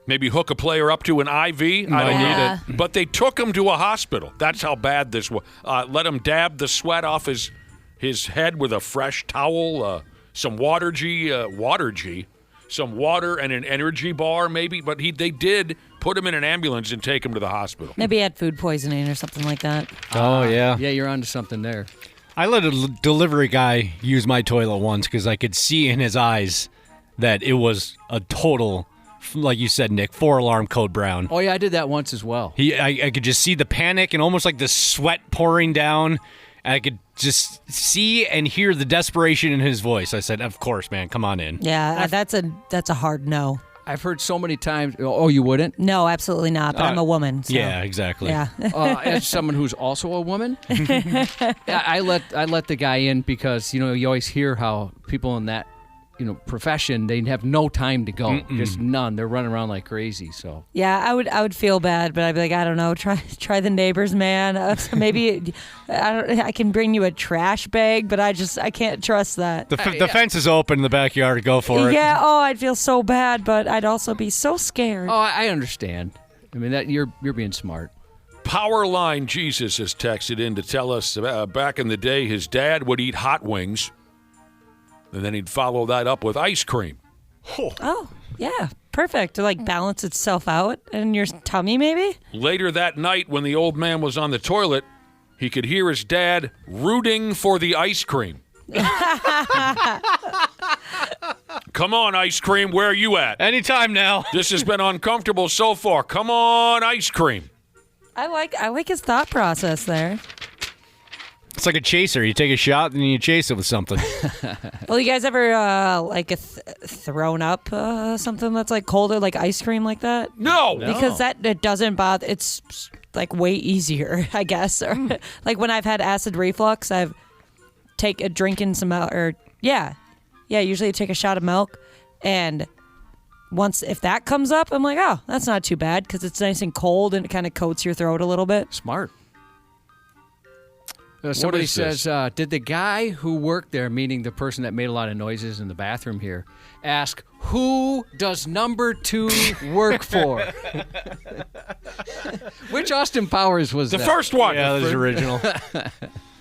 Maybe hook a player up to an IV. I don't Yeah. need it. But they took him to a hospital. That's how bad this was. Let him dab the sweat off his head with a fresh towel, some water, some water and an energy bar maybe. But they did put him in an ambulance and take him to the hospital. Maybe he had food poisoning or something like that. Oh, yeah. Yeah, you're onto something there. I let a delivery guy use my toilet once because I could see in his eyes that it was a total, like you said, Nick, 4-alarm code brown. Oh, yeah, I did that once as well. I could just see the panic and almost like the sweat pouring down. And I could just see and hear the desperation in his voice. I said, "Of course, man, come on in." Yeah, that's a hard no. I've heard so many times, oh, you wouldn't? No, absolutely not. But I'm a woman. So. Yeah, exactly. Yeah. As someone who's also a woman, I let the guy in because, you always hear how people in that, profession, they have no time to go. Just none. They're running around like crazy. So Yeah, I would feel bad, but I'd be like, I don't know, try the neighbors, man. Maybe I can bring you a trash bag, but I can't trust that. The fence is open in the backyard. Go for it. Yeah. Oh, I'd feel so bad, but I'd also be so scared. Oh, I understand. I mean, that you're being smart. Powerline Jesus has texted in to tell us back in the day his dad would eat hot wings, and then he'd follow that up with ice cream. Oh, yeah. Perfect. To balance itself out in your tummy, maybe? Later that night, when the old man was on the toilet, he could hear his dad rooting for the ice cream. Come on, ice cream. Where are you at? Anytime now. This has been uncomfortable so far. Come on, ice cream. I like his thought process there. It's like a chaser. You take a shot and you chase it with something. Well, you guys ever thrown up something that's like colder, like ice cream, like that? No. Because it doesn't bother. It's like way easier, I guess. Or like when I've had acid reflux, I've take a drink in some milk, or usually I take a shot of milk, and once if that comes up, I'm like, oh, that's not too bad because it's nice and cold and it kind of coats your throat a little bit. Smart. Somebody says, did the guy who worked there, meaning the person that made a lot of noises in the bathroom here, ask, who does number 2 work for? Which Austin Powers was The that? first one. Yeah, that was original.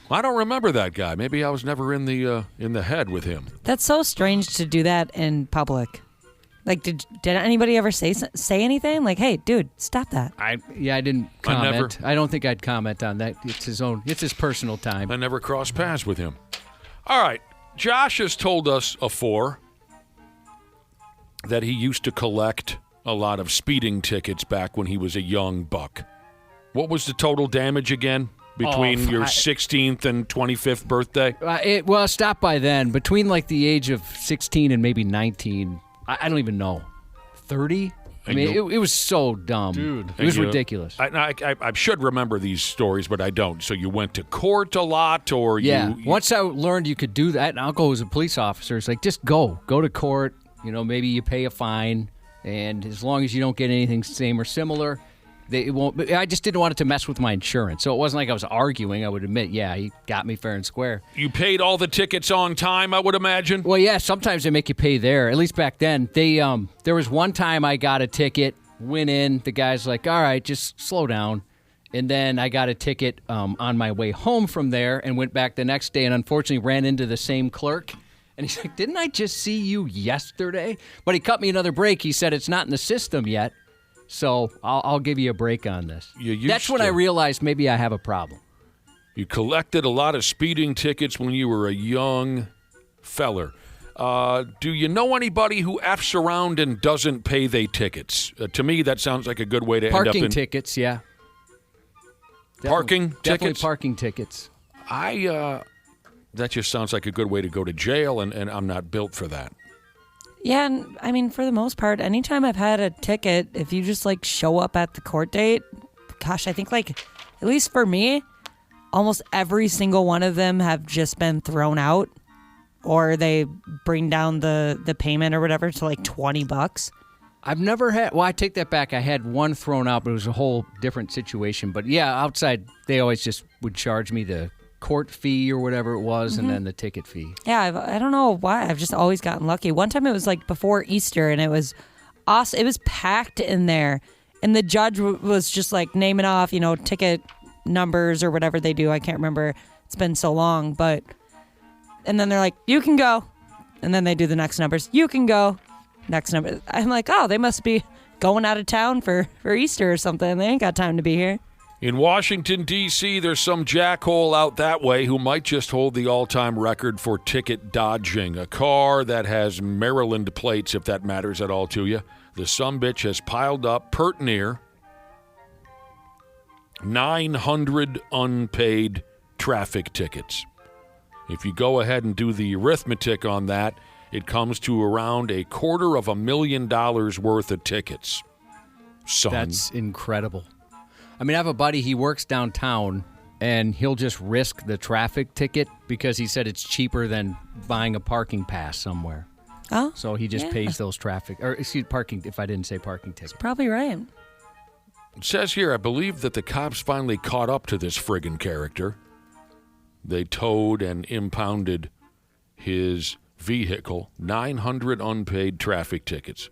I don't remember that guy. Maybe I was never in the head with him. That's so strange to do that in public. Like, did anybody ever say anything? Like, hey, dude, stop that. I didn't comment. I don't think I'd comment on that. It's his personal time. I never crossed paths with him. All right. Josh has told us afore that he used to collect a lot of speeding tickets back when he was a young buck. What was the total damage again between your 16th and 25th birthday? Well, stop by then. Between like the age of 16 and maybe 19, I don't even know. 30? I mean, it was so dumb. Dude. It was ridiculous. I should remember these stories, but I don't. So you went to court a lot, or yeah. you... Once I learned you could do that, and I'll go as a police officer. It's like, just go to court. You know, maybe you pay a fine, and as long as you don't get anything same or similar, it won't. I just didn't want it to mess with my insurance. So it wasn't like I was arguing. I would admit, yeah, he got me fair and square. You paid all the tickets on time, I would imagine? Well, yeah, sometimes they make you pay there. At least back then. There was one time I got a ticket, went in, the guy's like, all right, just slow down. And then I got a ticket on my way home from there and went back the next day and unfortunately ran into the same clerk. And he's like, didn't I just see you yesterday? But he cut me another break. He said, it's not in the system yet, so I'll give you a break on this. That's when I realized maybe I have a problem. You collected a lot of speeding tickets when you were a young feller. Do you know anybody who F's around and doesn't pay their tickets? To me, that sounds like a good way to end up in... Parking tickets, yeah. Parking Definitely tickets? parking tickets. That just sounds like a good way to go to jail, and I'm not built for that. Yeah, and I mean, for the most part, anytime I've had a ticket, if you just like show up at the court date, gosh, I think like, at least for me, almost every single one of them have just been thrown out, or they bring down the payment or whatever to like $20. I've never had, well, I take that back. I had one thrown out, but it was a whole different situation. But yeah, outside, they always just would charge me the court fee or whatever it was, and then the ticket fee. Yeah, I don't know why. I've just always gotten lucky. One time it was like before Easter, and it was awesome. It was packed in there, and the judge was just like naming off, ticket numbers or whatever they do. I can't remember. It's been so long, but and then they're like, you can go, and then they do the next numbers. You can go, next number. I'm like, oh, they must be going out of town for Easter or something. They ain't got time to be here. In Washington, D.C., there's some jackhole out that way who might just hold the all-time record for ticket dodging. A car that has Maryland plates, if that matters at all to you. The sumbitch has piled up pert near 900 unpaid traffic tickets. If you go ahead and do the arithmetic on that, it comes to around $250,000 worth of tickets. Son. That's incredible. I mean, I have a buddy, he works downtown, and he'll just risk the traffic ticket because he said it's cheaper than buying a parking pass somewhere. Oh, so he just pays those parking, if I didn't say parking ticket. Probably right. It says here, I believe that the cops finally caught up to this friggin' character. They towed and impounded his vehicle, 900 unpaid traffic tickets.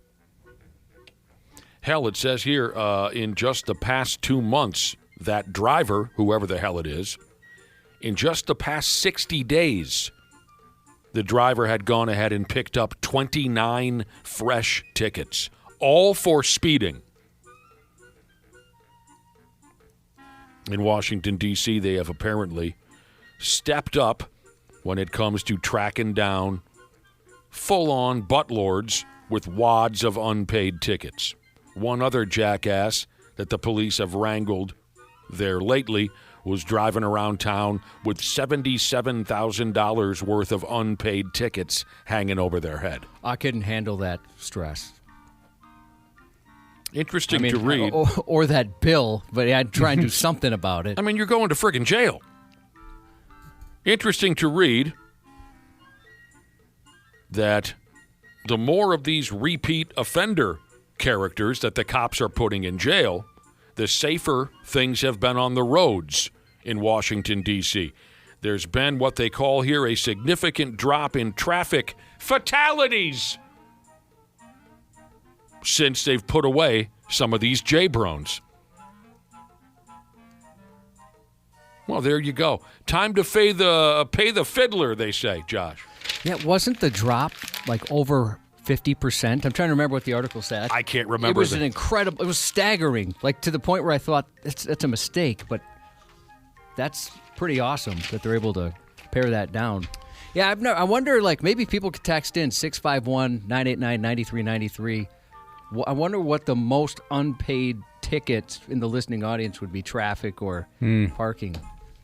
Hell, it says here, in just the past 2 months, that driver, whoever the hell it is, in just the past 60 days, the driver had gone ahead and picked up 29 fresh tickets, all for speeding. In Washington, D.C., they have apparently stepped up when it comes to tracking down full-on buttlords with wads of unpaid tickets. One other jackass that the police have wrangled there lately was driving around town with $77,000 worth of unpaid tickets hanging over their head. I couldn't handle that stress. Interesting to read. Or that bill, but I'd try and do something about it. I mean, you're going to friggin' jail. Interesting to read that the more of these repeat offender characters that the cops are putting in jail, the safer things have been on the roads in Washington, D.C. There's been what they call here a significant drop in traffic fatalities since they've put away some of these J-Brones. Well, there you go. Time to pay the fiddler, they say, Josh. Yeah, wasn't the drop like over 50%? I'm trying to remember what the article said. I can't remember. It was it was staggering, like to the point where I thought that's a mistake, but that's pretty awesome that they're able to pare that down. Yeah, I wonder, like, maybe people could text in 651-989-9393. I wonder what the most unpaid tickets in the listening audience would be, traffic or parking.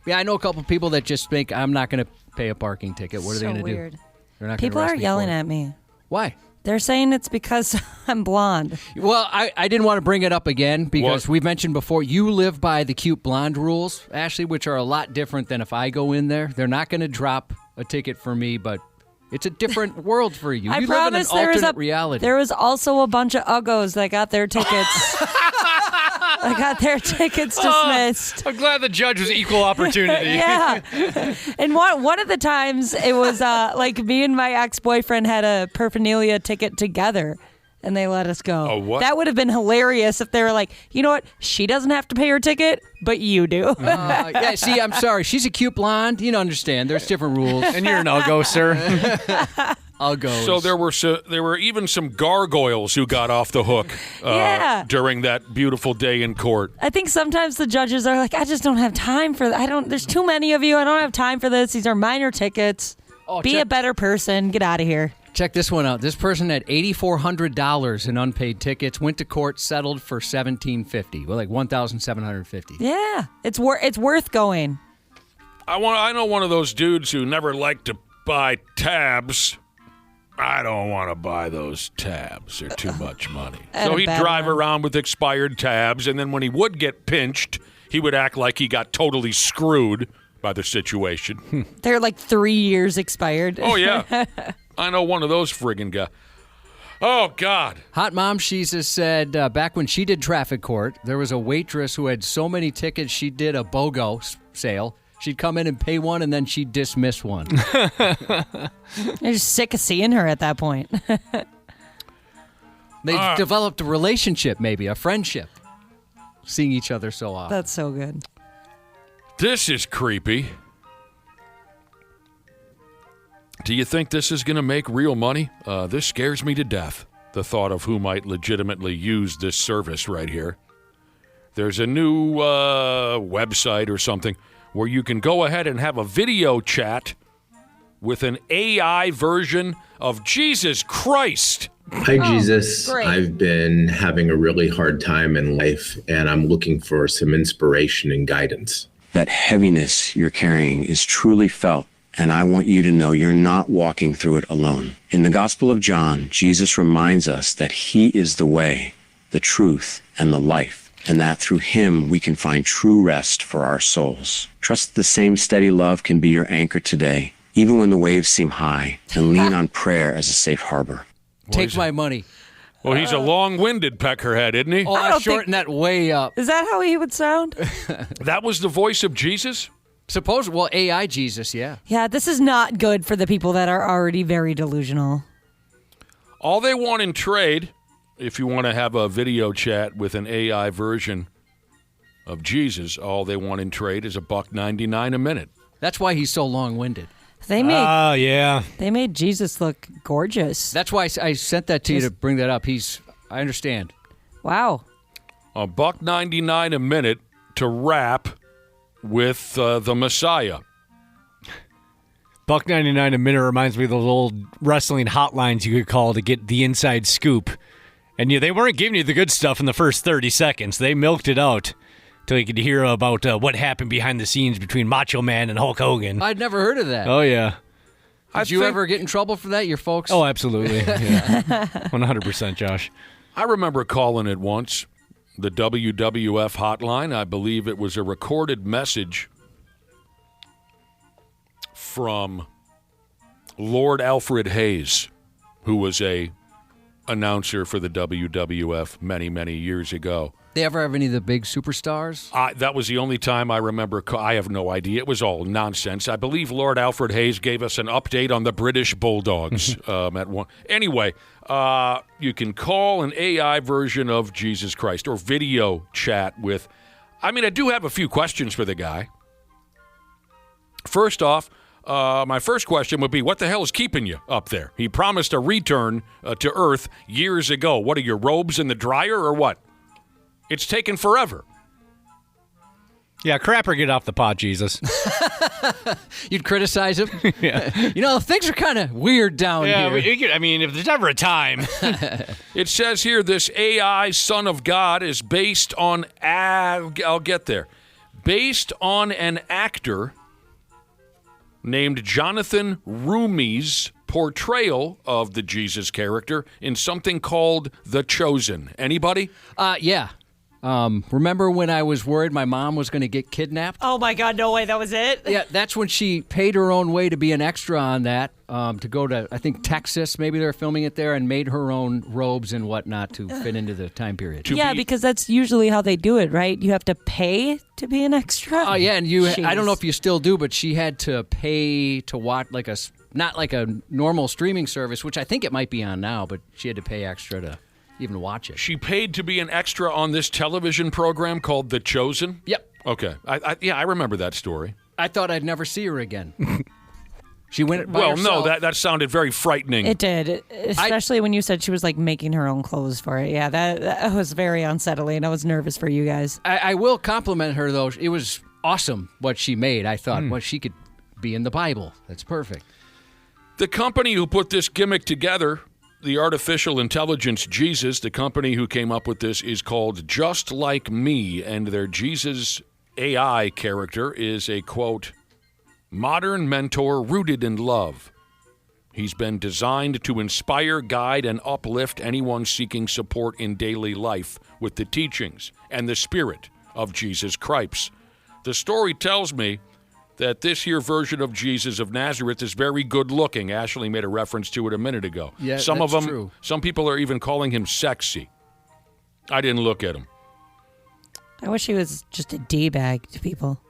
Yeah, I know a couple of people that just think, I'm not going to pay a parking ticket. What are they going to do? They're not People gonna are arrest me yelling for it. at me. Why? They're saying it's because I'm blonde. Well, I didn't want to bring it up again because we've mentioned before, you live by the cute blonde rules, Ashley, which are a lot different than if I go in there. They're not going to drop a ticket for me, but it's a different world for you. I You live in an promise alternate reality. There was also a bunch of uggos that got their tickets. I got their tickets dismissed. I'm glad the judge was equal opportunity. Yeah. And one of the times it was like me and my ex-boyfriend had a paraphernalia ticket together and they let us go. Oh, what? That would have been hilarious if they were like, you know what? She doesn't have to pay her ticket, but you do. Yeah, see, I'm sorry. She's a cute blonde. You don't understand. There's different rules. And you're an uggo, sir. Uggos. So there were even some gargoyles who got off the hook Yeah. during that beautiful day in court. I think sometimes the judges are like, I just don't have time for that. There's too many of you. I don't have time for this. These are minor tickets. Be a better person. Get out of here. Check this one out. This person had $8,400 in unpaid tickets, went to court, settled for $1,750. Well, like $1,750. Yeah. It's worth going. I know one of those dudes who never liked to buy tabs. I don't want to buy those tabs. They're too much money. So he'd drive around with expired tabs, and then when he would get pinched, he would act like he got totally screwed by the situation. They're like 3 years expired. Oh, yeah. I know one of those friggin' guys. Oh, God. Hot Mom Jesus said back when she did traffic court, there was a waitress who had so many tickets she did a BOGO sale. She'd come in and pay one, and then she'd dismiss one. You're just sick of seeing her at that point. They developed a relationship, maybe, a friendship, seeing each other so often. That's so good. This is creepy. Do you think this is going to make real money? This scares me to death, the thought of who might legitimately use this service right here. There's a new website or something where you can go ahead and have a video chat with an AI version of Jesus Christ. Hi, Jesus. great. I've been having a really hard time in life, and I'm looking for some inspiration and guidance. That heaviness you're carrying is truly felt, and I want you to know you're not walking through it alone. In the Gospel of John, Jesus reminds us that he is the way, the truth, and the life, and that through him we can find true rest for our souls. Trust the same steady love can be your anchor today, even when the waves seem high, and lean on prayer as a safe harbor. Take my money. Well, he's a long-winded peckerhead, isn't he? Oh, I shortened that way up. Is that how he would sound? That was the voice of Jesus? Well, AI Jesus, yeah. Yeah, this is not good for the people that are already very delusional. All they want in trade, if you want to have a video chat with an AI version of Jesus, all they want in trade is $1.99 a minute. That's why he's so long-winded. They made yeah. they made Jesus look gorgeous. That's why I sent that to you to bring that up. I understand. Wow. $1.99 a minute to rap with the Messiah. $1.99 a minute reminds me of those old wrestling hotlines you could call to get the inside scoop. And they weren't giving you the good stuff in the first 30 seconds. They milked it out till you could hear about what happened behind the scenes between Macho Man and Hulk Hogan. I'd never heard of that. Oh, yeah. Did you ever get in trouble for that, your folks? Oh, absolutely. Yeah. 100%, Josh. I remember calling it once, the WWF hotline. I believe it was a recorded message from Lord Alfred Hayes, who was a announcer for the WWF many, many years ago. They ever have any of the big superstars? That was the only time I remember. I have no idea. It was all nonsense. I believe Lord Alfred Hayes gave us an update on the British Bulldogs at one. Anyway, you can call an AI version of Jesus Christ or video chat with. I do have a few questions for the guy. First off, my first question would be, what the hell is keeping you up there? He promised a return to Earth years ago. What are your robes in the dryer or what? It's taken forever. Yeah, crap or get off the pot, Jesus. You'd criticize him? Yeah. Things are kind of weird down here. If there's ever a time. It says here, this AI Son of God is based on, I'll get there, based on an actor named Jonathan Rumi's portrayal of the Jesus character in something called The Chosen. Anybody? Yeah. Remember when I was worried my mom was going to get kidnapped? Oh, my God, no way, that was it? Yeah, that's when she paid her own way to be an extra on that, to go to, I think, Texas. Maybe they were filming it there, and made her own robes and whatnot to fit into the time period. Because that's usually how they do it, right? You have to pay to be an extra? Oh, yeah, and I don't know if you still do, but she had to pay to watch, not like a normal streaming service, which I think it might be on now, but she had to pay extra to even watch it. She paid to be an extra on this television program called The Chosen? Yep. Okay. I remember that story. I thought I'd never see her again. She went by herself. No, that sounded very frightening. It did, especially when you said she was making her own clothes for it. Yeah, that was very unsettling. I was nervous for you guys. I will compliment her, though. It was awesome what she made. I thought, she could be in the Bible. That's perfect. The company who put this gimmick together, the artificial intelligence Jesus, the company who came up with this is called Just Like Me, and their Jesus AI character is a, quote, modern mentor rooted in love. He's been designed to inspire, guide, and uplift anyone seeking support in daily life with the teachings and the spirit of Jesus Christ. The story tells me that this here version of Jesus of Nazareth is very good looking. Ashley made a reference to it a minute ago. Yeah, some that's of them, true. Some people are even calling him sexy. I didn't look at him. I wish he was just a D-bag to people.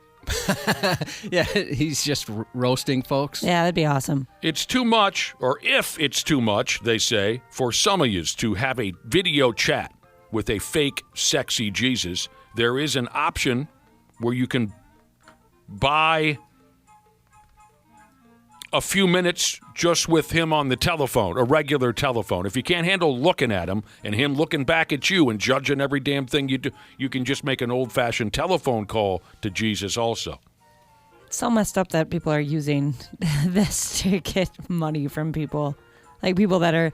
Yeah, he's just roasting folks. Yeah, that'd be awesome. It's too much, or if it's too much, they say, for some of yous to have a video chat with a fake sexy Jesus. There is an option where you can buy a few minutes just with him on the telephone, a regular telephone. If you can't handle looking at him and him looking back at you and judging every damn thing you do, you can just make an old-fashioned telephone call to Jesus also. It's so messed up that people are using this to get money from people. People that are,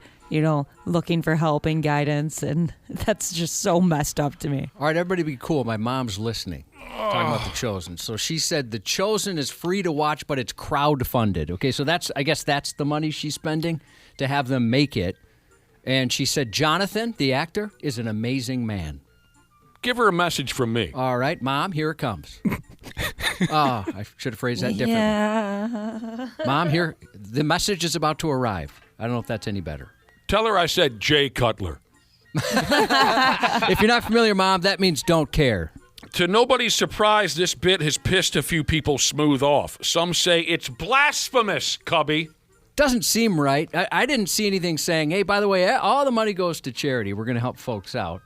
looking for help and guidance, and that's just so messed up to me. All right, everybody be cool. My mom's listening. Talking about The Chosen. So she said The Chosen is free to watch, but it's crowd-funded. Okay, so I guess that's the money she's spending to have them make it. And she said Jonathan, the actor, is an amazing man. Give her a message from me. All right, Mom, here it comes. I should have phrased that differently. Yeah. Mom, here, the message is about to arrive. I don't know if that's any better. Tell her I said Jay Cutler. If you're not familiar, Mom, that means don't care. To nobody's surprise, this bit has pissed a few people smooth off. Some say it's blasphemous, Cubby. Doesn't seem right. I didn't see anything saying, hey, by the way, all the money goes to charity. We're going to help folks out.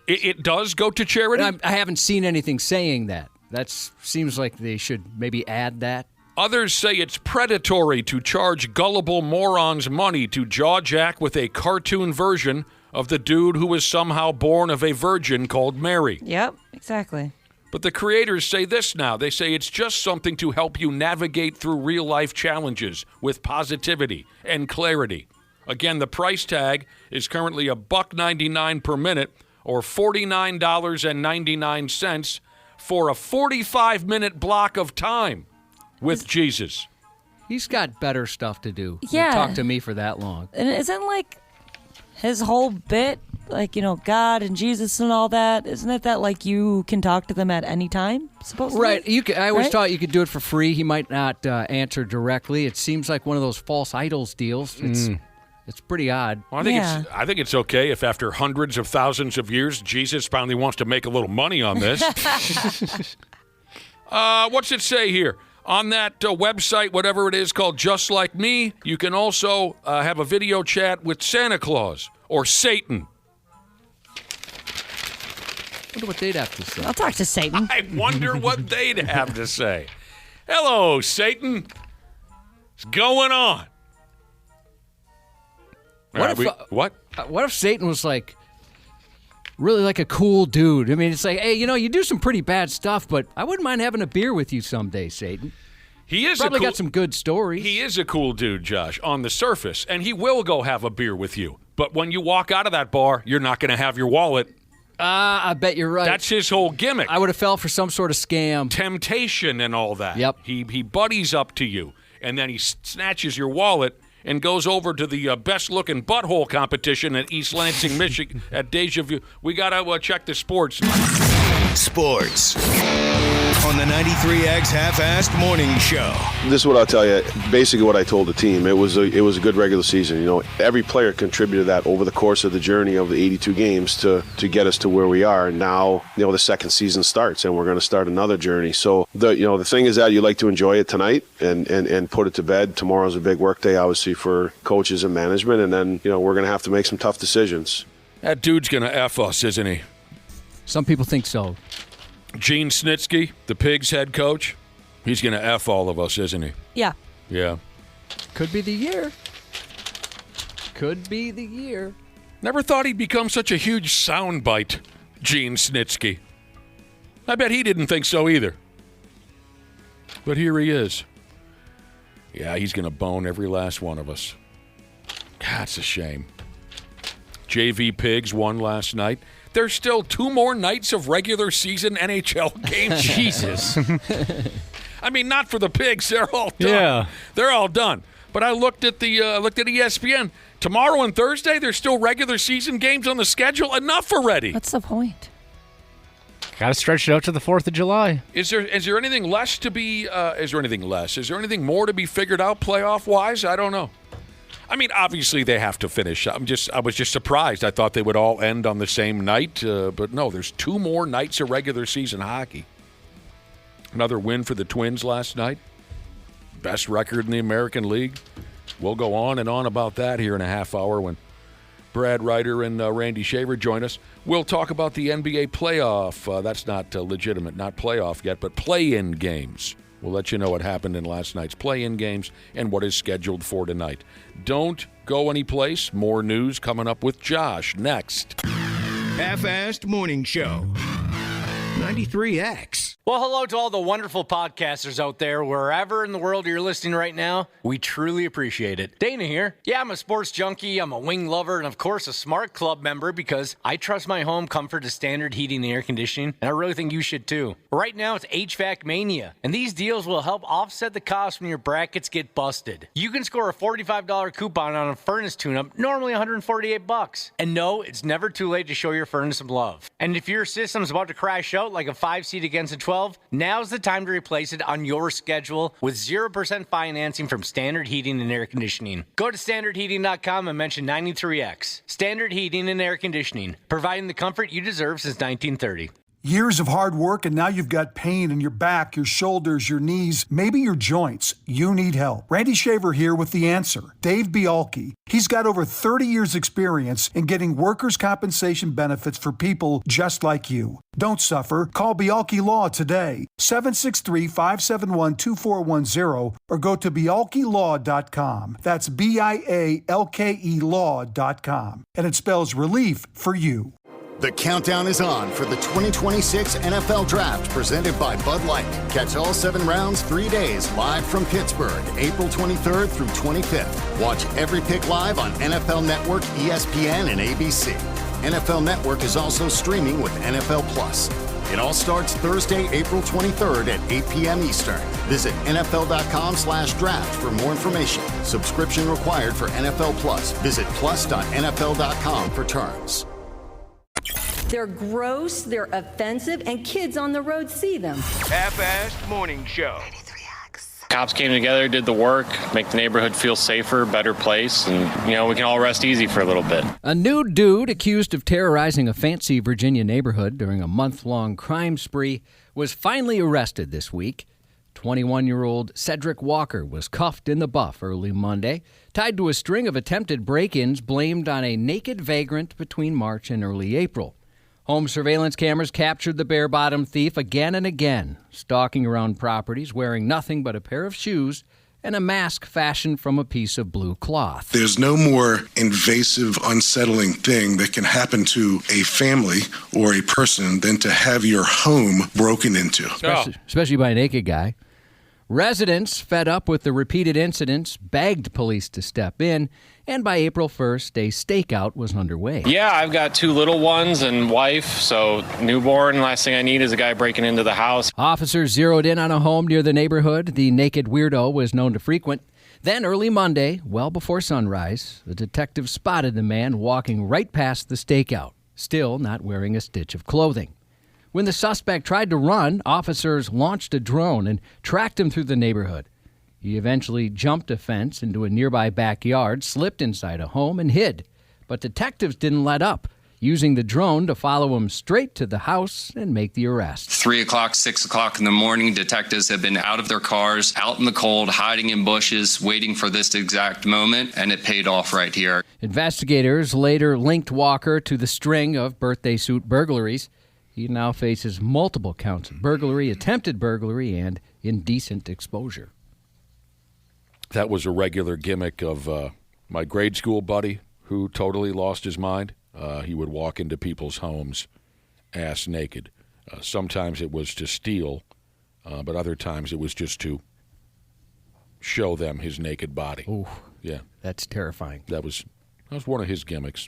It does go to charity? I haven't seen anything saying that. That seems like they should maybe add that. Others say it's predatory to charge gullible morons money to jaw-jack with a cartoon version of the dude who was somehow born of a virgin called Mary. Yep, exactly. But the creators say this now. They say it's just something to help you navigate through real-life challenges with positivity and clarity. Again, the price tag is currently $1.99 per minute or $49.99 for a 45-minute block of time with Jesus. He's got better stuff to do Yeah. than talk to me for that long. And isn't like his whole bit, like, God and Jesus and all that, isn't it that like you can talk to them at any time, supposedly? Right. I always Right? thought you could do it for free. He might not answer directly. It seems like one of those false idols deals. It's pretty odd. Well, I think it's okay if after hundreds of thousands of years, Jesus finally wants to make a little money on this. What's it say here? On that website, whatever it is called Just Like Me, you can also have a video chat with Santa Claus or Satan. Wonder what they'd have to say. I'll talk to Satan. I wonder what they'd have to say. Hello, Satan. What's going on? What if Satan was like really like a cool dude? I mean, it's like, hey, you do some pretty bad stuff, but I wouldn't mind having a beer with you someday, Satan. He is Probably got some good stories. He is a cool dude, Josh, on the surface, and he will go have a beer with you. But when you walk out of that bar, you're not going to have your wallet. I bet you're right. That's his whole gimmick. I would have fell for some sort of scam. Temptation and all that. Yep. He buddies up to you, and then he snatches your wallet and goes over to the best-looking butthole competition at East Lansing, Michigan, at Deja Vu. We got to check the sports. Sports on the 93X Half-Assed Morning Show. This is what I'll tell you. Basically, what I told the team. It was a good regular season. Every player contributed that over the course of the journey of the 82 games to get us to where we are. And now, the second season starts, and we're going to start another journey. So the thing is that you like to enjoy it tonight and put it to bed. Tomorrow's a big work day, obviously, for coaches and management, and then we're going to have to make some tough decisions. That dude's going to F us, isn't he? Some people think so. Gene Snitsky, the Pigs head coach, he's going to F all of us, isn't he? Yeah. Yeah. Could be the year. Could be the year. Never thought he'd become such a huge soundbite, Gene Snitsky. I bet he didn't think so either. But here he is. Yeah, he's going to bone every last one of us. That's a shame. JV Pigs won last night. There's still 2 more nights of regular season NHL games. Jesus. I mean, not for the Pigs. They're all done. Yeah. They're all done. But I looked at ESPN. Tomorrow and Thursday, there's still regular season games on the schedule. Enough already. What's the point? Got to stretch it out to the 4th of July. Is there anything less to be? Is there anything less? Is there anything more to be figured out playoff wise? I don't know. I mean, obviously they have to finish. I was just surprised. I thought they would all end on the same night, but no. There's 2 more nights of regular season hockey. Another win for the Twins last night. Best record in the American League. We'll go on and on about that here in a half hour when Brad Ryder and Randy Shaver join us. We'll talk about the NBA playoff. That's not legitimate, not playoff yet, but play-in games. We'll let you know what happened in last night's play-in games and what is scheduled for tonight. Don't go anyplace. More news coming up with Josh next. Half-Assed Morning Show. 93X. Well, hello to all the wonderful podcasters out there, wherever in the world you're listening right now. We truly appreciate it. Dana here. Yeah, I'm a sports junkie, I'm a wing lover, and of course a Smart Club member because I trust my home comfort to standard heating and air conditioning, and I really think you should too. Right now it's HVAC Mania, and these deals will help offset the cost when your brackets get busted. You can score a $45 coupon on a furnace tune-up, normally $148. And no, it's never too late to show your furnace some love. And if your system's about to crash out like a 5-seat against a 12, now's the time to replace it on your schedule with 0% financing from Standard Heating and Air Conditioning. Go to standardheating.com and mention 93X. Standard Heating and Air Conditioning, providing the comfort you deserve since 1930. Years of hard work, and now you've got pain in your back, your shoulders, your knees, maybe your joints. You need help. Randy Shaver here with the answer. Dave Bialke. He's got over 30 years experience in getting workers' compensation benefits for people just like you. Don't suffer. Call Bialke Law today. 763-571-2410 or go to bialkelaw.com. That's BIALKE law.com. And it spells relief for you. The countdown is on for the 2026 NFL Draft presented by Bud Light. Catch all 7 rounds 3 days live from Pittsburgh, April 23rd through 25th. Watch every pick live on NFL Network, ESPN, and ABC. NFL Network is also streaming with NFL Plus. It all starts Thursday, April 23rd at 8 p.m. Eastern. Visit NFL.com/draft for more information. Subscription required for NFL Plus. Visit plus.nfl.com for terms. They're gross, they're offensive, and kids on the road see them. Half-assed morning show. Cops came together, did the work, make the neighborhood feel safer, better place, and, we can all rest easy for a little bit. A nude dude accused of terrorizing a fancy Virginia neighborhood during a month-long crime spree was finally arrested this week. 21-year-old Cedric Walker was cuffed in the Buff early Monday, tied to a string of attempted break-ins blamed on a naked vagrant between March and early April. Home surveillance cameras captured the bare-bottom thief again and again, stalking around properties wearing nothing but a pair of shoes and a mask fashioned from a piece of blue cloth. There's no more invasive, unsettling thing that can happen to a family or a person than to have your home broken into. Especially by a naked guy. Residents, fed up with the repeated incidents, begged police to step in, and by April 1st, a stakeout was underway. Yeah, I've got 2 little ones and wife, so newborn. Last thing I need is a guy breaking into the house. Officers zeroed in on a home near the neighborhood the naked weirdo was known to frequent. Then early Monday, well before sunrise, the detective spotted the man walking right past the stakeout, still not wearing a stitch of clothing. When the suspect tried to run, officers launched a drone and tracked him through the neighborhood. He eventually jumped a fence into a nearby backyard, slipped inside a home, and hid. But detectives didn't let up, using the drone to follow him straight to the house and make the arrest. 3 o'clock, 6 o'clock in the morning, detectives have been out of their cars, out in the cold, hiding in bushes, waiting for this exact moment, and it paid off right here. Investigators later linked Walker to the string of birthday suit burglaries. He now faces multiple counts of burglary, attempted burglary, and indecent exposure. That was a regular gimmick of my grade school buddy who totally lost his mind. He would walk into people's homes ass naked. Sometimes it was to steal, but other times it was just to show them his naked body. Ooh, yeah, that's terrifying. That was one of his gimmicks.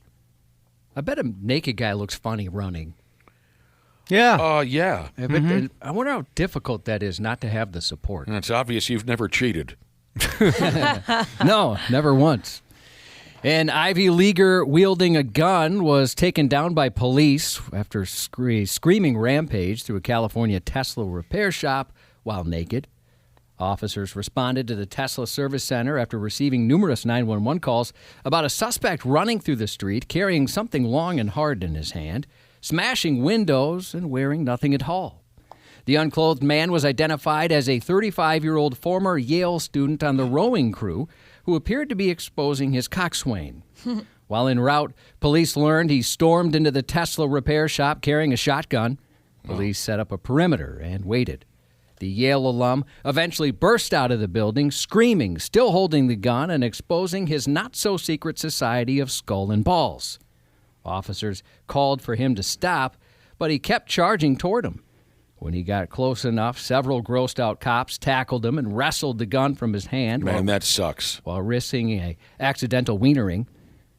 I bet a naked guy looks funny running. Yeah. Yeah. But I wonder how difficult that is not to have the support. And it's obvious you've never cheated. No, never once. An Ivy Leaguer wielding a gun was taken down by police after a screaming rampage through a California Tesla repair shop while naked. Officers responded to the Tesla service center after receiving numerous 911 calls about a suspect running through the street carrying something long and hard in his hand, smashing windows, and wearing nothing at all. The unclothed man was identified as a 35-year-old former Yale student on the rowing crew who appeared to be exposing his coxswain. While en route, police learned he stormed into the Tesla repair shop carrying a shotgun. Police set up a perimeter and waited. The Yale alum eventually burst out of the building, screaming, still holding the gun and exposing his not-so-secret society of skull and balls. Officers called for him to stop, but he kept charging toward him. When he got close enough, several grossed-out cops tackled him and wrestled the gun from his hand. Man, that sucks. While risking an accidental wienering.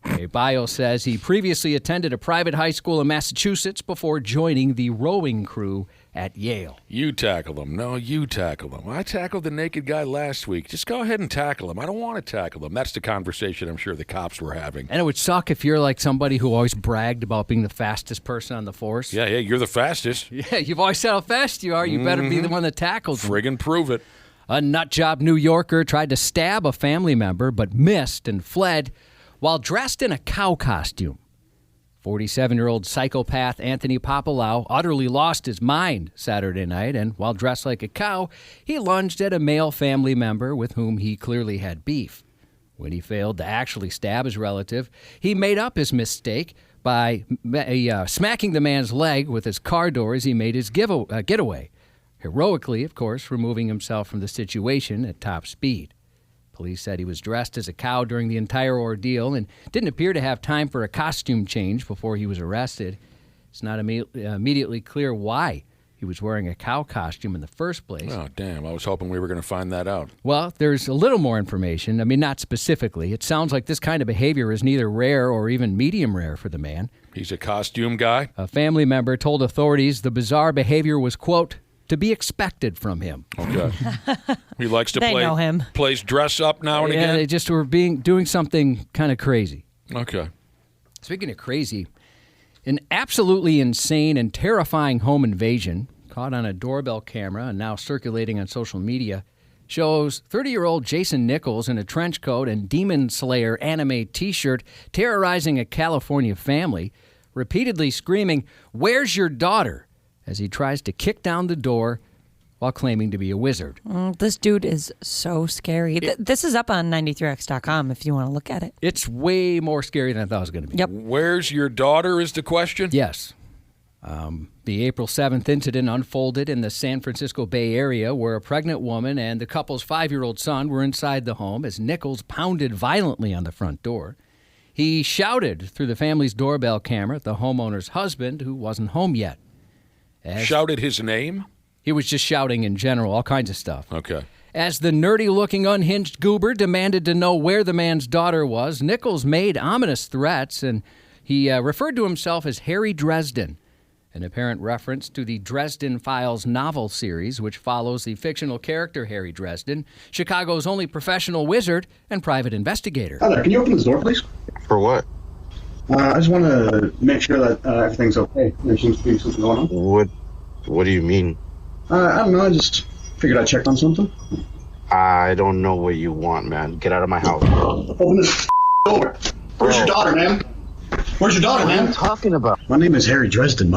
A bio says he previously attended a private high school in Massachusetts before joining the rowing crew at Yale. You tackle him. No, you tackle him. I tackled the naked guy last week. Just go ahead and tackle him. I don't want to tackle him. That's the conversation I'm sure the cops were having. And it would suck if you're like somebody who always bragged about being the fastest person on the force. Yeah, you're the fastest. Yeah, you've always said how fast you are. You better be the one that tackles him. Friggin' prove it. A nutjob New Yorker tried to stab a family member but missed and fled while dressed in a cow costume. 47-year-old psychopath Anthony Papalau utterly lost his mind Saturday night, and while dressed like a cow, he lunged at a male family member with whom he clearly had beef. When he failed to actually stab his relative, he made up his mistake by smacking the man's leg with his car door as he made his getaway, heroically, of course, removing himself from the situation at top speed. Police said he was dressed as a cow during the entire ordeal and didn't appear to have time for a costume change before he was arrested. It's not immediately clear why he was wearing a cow costume in the first place. Oh, damn. I was hoping we were going to find that out. Well, there's a little more information. I mean, not specifically. It sounds like this kind of behavior is neither rare or even medium rare for the man. He's a costume guy? A family member told authorities the bizarre behavior was, quote, to be expected from him. Okay. He likes to They know him. plays dress up now and Yeah, again? they just were doing something kind of crazy. Okay. Speaking of crazy, an absolutely insane and terrifying home invasion caught on a doorbell camera and now circulating on social media shows 30-year-old Jason Nichols in a trench coat and Demon Slayer anime T-shirt terrorizing a California family, repeatedly screaming, "Where's your daughter?" as he tries to kick down the door while claiming to be a wizard. This dude is so scary. This is up on 93x.com if you want to look at it. It's way more scary than I thought it was going to be. Yep. Where's your daughter is the question? Yes. The April 7th incident unfolded in the San Francisco Bay Area where a pregnant woman and the couple's 5-year-old son were inside the home as Nichols pounded violently on the front door. He shouted through the family's doorbell camera at the homeowner's husband, who wasn't home yet. Shouted his name? He was just shouting in general, all kinds of stuff. Okay. As the nerdy-looking unhinged goober demanded to know where the man's daughter was, Nichols made ominous threats, and he referred to himself as Harry Dresden, an apparent reference to the Dresden Files novel series, which follows the fictional character Harry Dresden, Chicago's only professional wizard and private investigator. Hi there, can you open this door, please? For what? I just want to make sure that everything's okay. There seems to be something going on. What do you mean? I don't know, I just figured I'd check on something. I don't know what you want, man. Get out of my house. Open this door. Where's your daughter, man? Where's your daughter, man? What are you talking about? My name is Harry Dresden,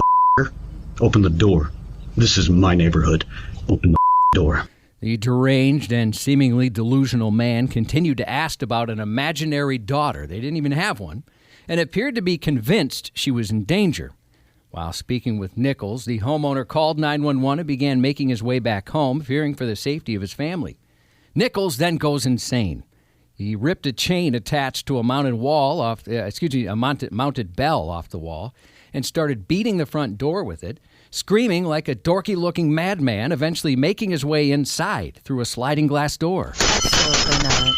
Open the door. This is my neighborhood. Open the door. The deranged and seemingly delusional man continued to ask about an imaginary daughter. They didn't even have one, and appeared to be convinced she was in danger. While speaking with Nichols, the homeowner called 911 and began making his way back home, fearing for the safety of his family. Nichols then goes insane. He ripped a chain attached to a mounted bell off the wall and started beating the front door with it, screaming like a dorky-looking madman, eventually making his way inside through a sliding glass door. Absolutely not.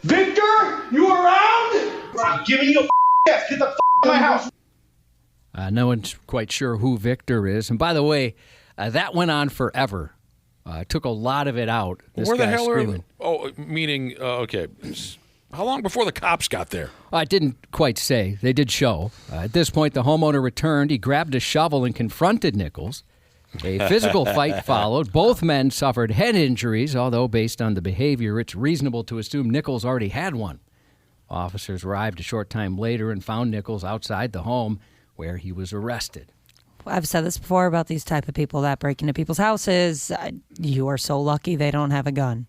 Victor, you around? I'm giving you a yes. Get the out of my house. No one's quite sure who Victor is. And by the way, that went on forever. Took a lot of it out. Where the hell screaming. Meaning, okay. How long before the cops got there? I didn't quite say. They did show. At this point, the homeowner returned. He grabbed a shovel and confronted Nichols. A physical fight followed. Both men suffered head injuries, although based on the behavior, it's reasonable to assume Nichols already had one. Officers arrived a short time later and found Nichols outside the home where he was arrested. I've said this before about these type of people that break into people's houses. You are so lucky they don't have a gun.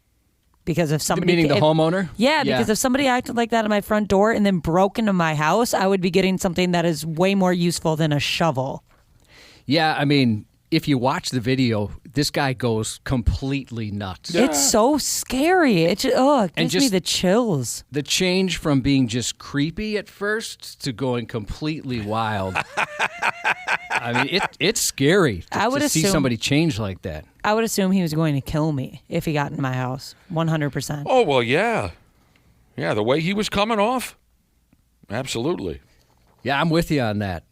Because if somebody... Meaning the homeowner? Yeah, because if somebody acted like that at my front door and then broke into my house, I would be getting something that is way more useful than a shovel. Yeah, I mean, if you watch the video, this guy goes completely nuts. Yeah. It's so scary. It gives me the chills. The change from being just creepy at first to going completely wild. I mean, it's scary to see somebody change like that. I would assume he was going to kill me if he got in my house. 100%. Oh, well, yeah. Yeah, the way he was coming off. Absolutely. Yeah, I'm with you on that.